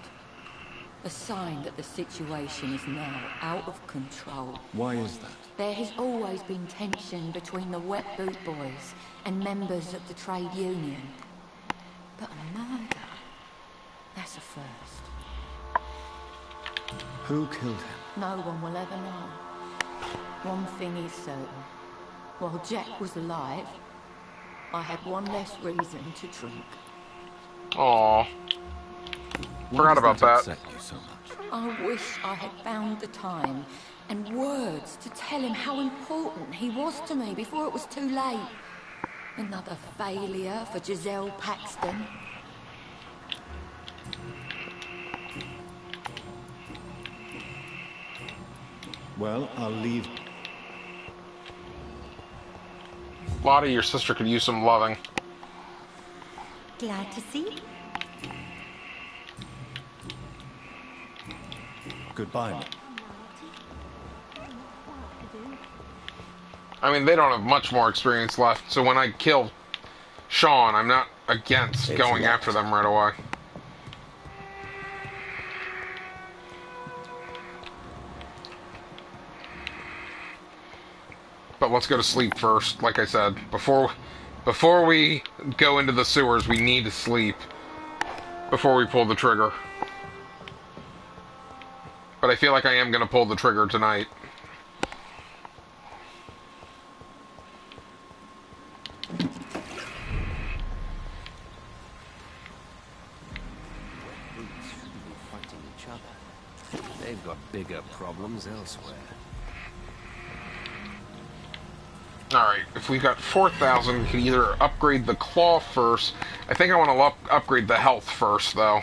A sign that the situation is now out of control. Why is that? There has always been tension between the Wet Boot Boys and members of the trade union. But a murder? That's a first. Who killed him? No one will ever know. One thing is certain. While Jack was alive, I had one less reason to drink. Aww. Forgot about that. Upset you so much? I wish I had found the time and words to tell him how important he was to me before it was too late. Another failure for Giselle Paxton. Well, I'll leave. Lottie, your sister could use some loving. Glad to see. Goodbye. I mean, they don't have much more experience left, so when I kill Sean, I'm not against going after them right away. But let's go to sleep first, like I said. Before we go into the sewers, we need to sleep before we pull the trigger. But I feel like I am going to pull the trigger tonight. Fighting each other. They've got bigger problems elsewhere. Alright, if we've got 4,000, we can either upgrade the claw first. I think I want to upgrade the health first, though.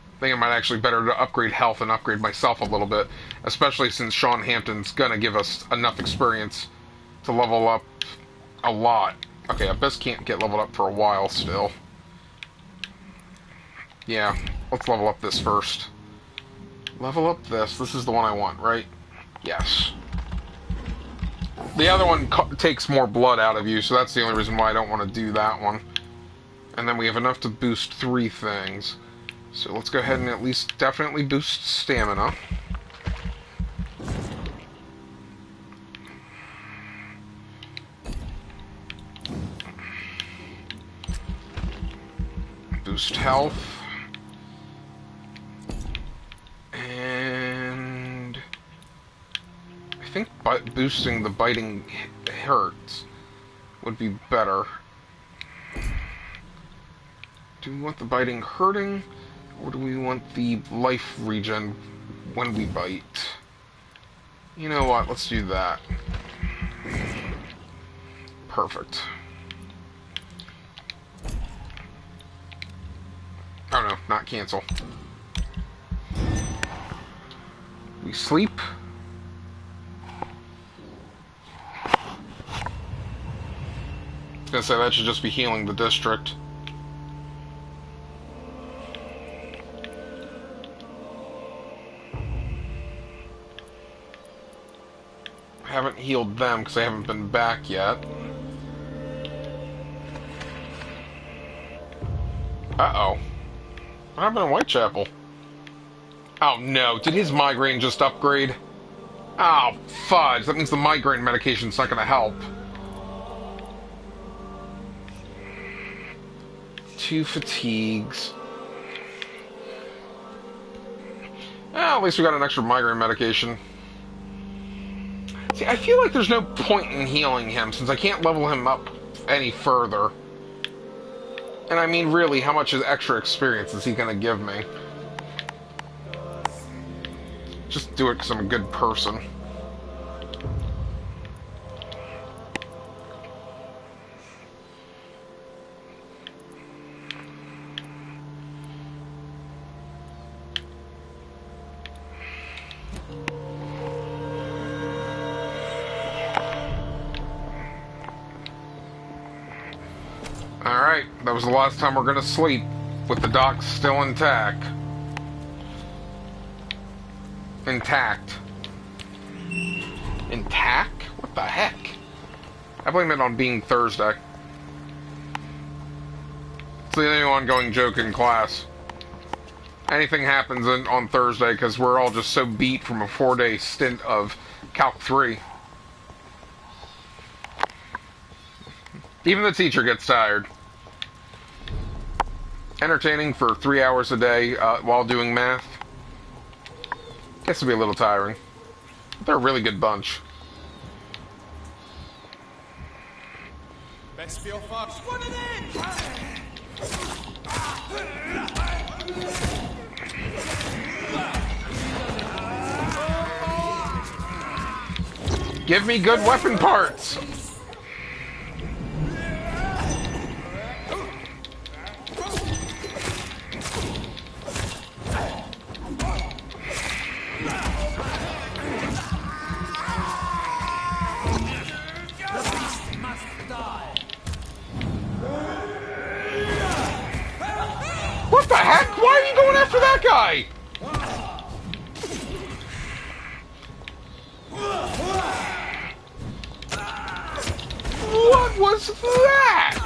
I think it might actually better to upgrade health and upgrade myself a little bit, especially since Sean Hampton's gonna give us enough experience to level up a lot. Okay, Abyss can't get leveled up for a while still. Yeah, let's level up this first. Level up this. This is the one I want, right? Yes. The other one takes more blood out of you, so that's the only reason why I don't want to do that one. And then we have enough to boost 3 things. So let's go ahead and at least definitely boost stamina. Boost health. And I think boosting the biting hurts would be better. Do we want the biting hurting, or do we want the life regen when we bite? You know what, let's do that. Perfect. Oh no, not cancel. We sleep. I was gonna say that should just be healing the district. I haven't healed them because they haven't been back yet. Uh-oh. What happened in Whitechapel? Oh no, did his migraine just upgrade? Oh, fudge. That means the migraine medication's not gonna help. 2 fatigues. Well, at least we got an extra migraine medication. See, I feel like there's no point in healing him since I can't level him up any further. And I mean, really, how much extra experience is he gonna give me? Just do it because I'm a good person. Alright, that was the last time we're gonna sleep, with the docks still intact. Intact. Intact? What the heck? I blame it on being Thursday. It's the only ongoing joke in class. Anything happens on Thursday because we're all just so beat from a 4-day stint of Calc 3. Even the teacher gets tired. Entertaining for 3 hours a day while doing math gets to be a little tiring. They're a really good bunch. Best for your fox. One of them! Give me good weapon parts! What the heck? Why are you going after that guy? What was that?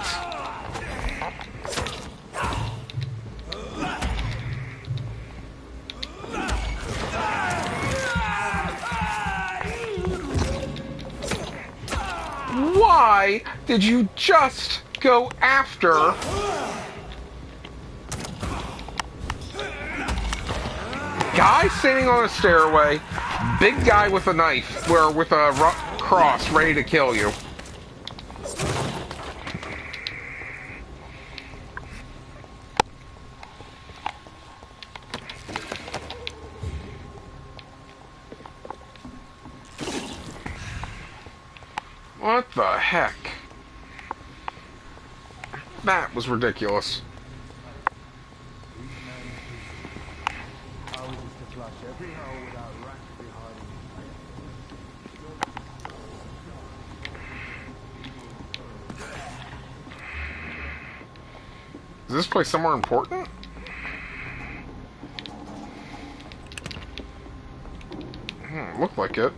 Why did you just go after guy standing on a stairway, big guy with a knife, with a cross, ready to kill you? What the heck? That was ridiculous. Is this place somewhere important? Looked like it.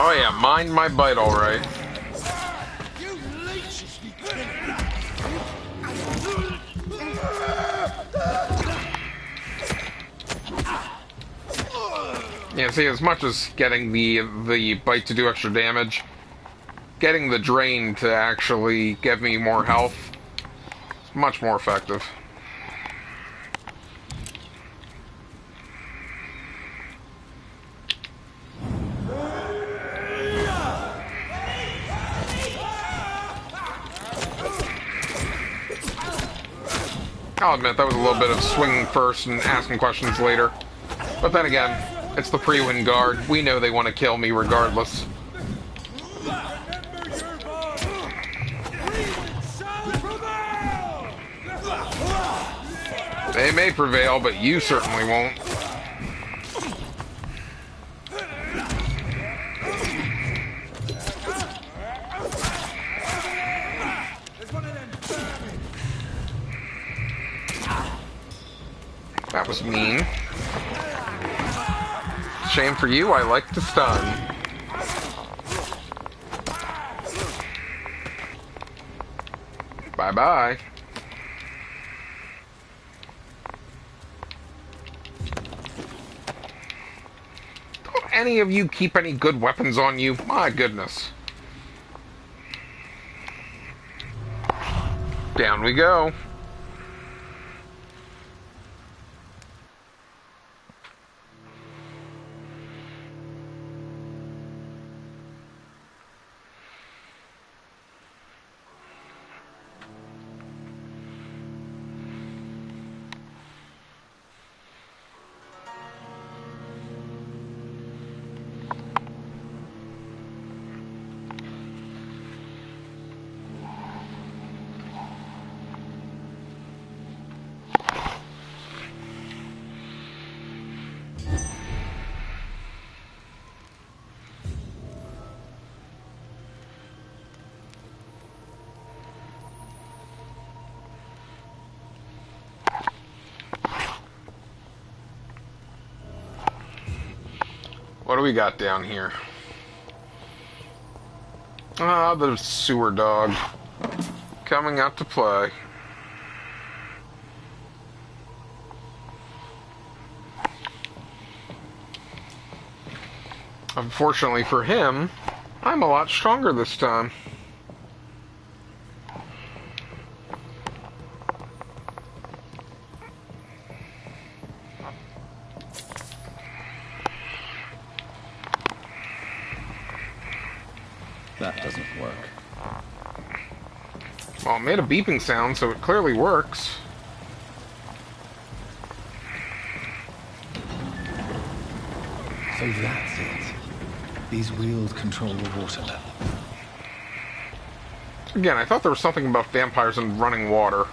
Oh yeah, mind my bite, all right. Yeah, see, as much as getting the bite to do extra damage, getting the drain to actually give me more health is much more effective. I'll admit, that was a little bit of swinging first and asking questions later. But then again, it's the pre-win guard. We know they want to kill me regardless. They may prevail, but you certainly won't. That was mean. Shame for you, I like to stun. Bye-bye. Don't any of you keep any good weapons on you? My goodness. Down we go. What do we got down here? Ah, the sewer dog. Coming out to play. Unfortunately for him, I'm a lot stronger this time. That doesn't work. Well, it made a beeping sound, so it clearly works. So that's it. These wheels control the water level. Again, I thought there was something about vampires and running water.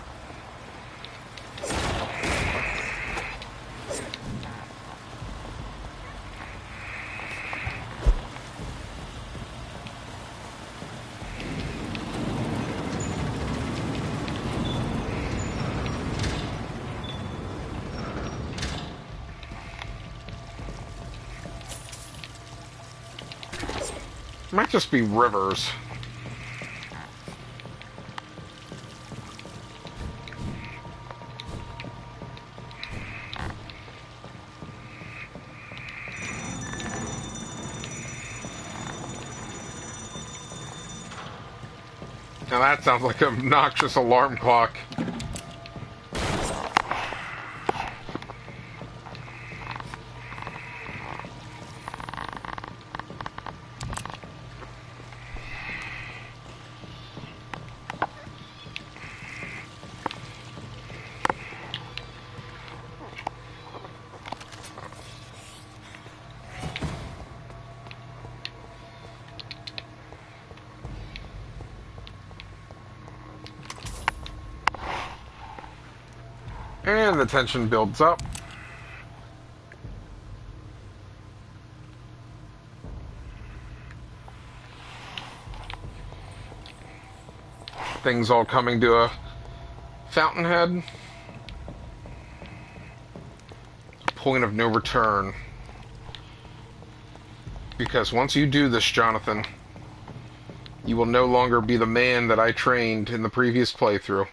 Might just be rivers. Now that sounds like an obnoxious alarm clock. And the tension builds up. Things all coming to a fountainhead. Point of no return. Because once you do this, Jonathan, you will no longer be the man that I trained in the previous playthrough.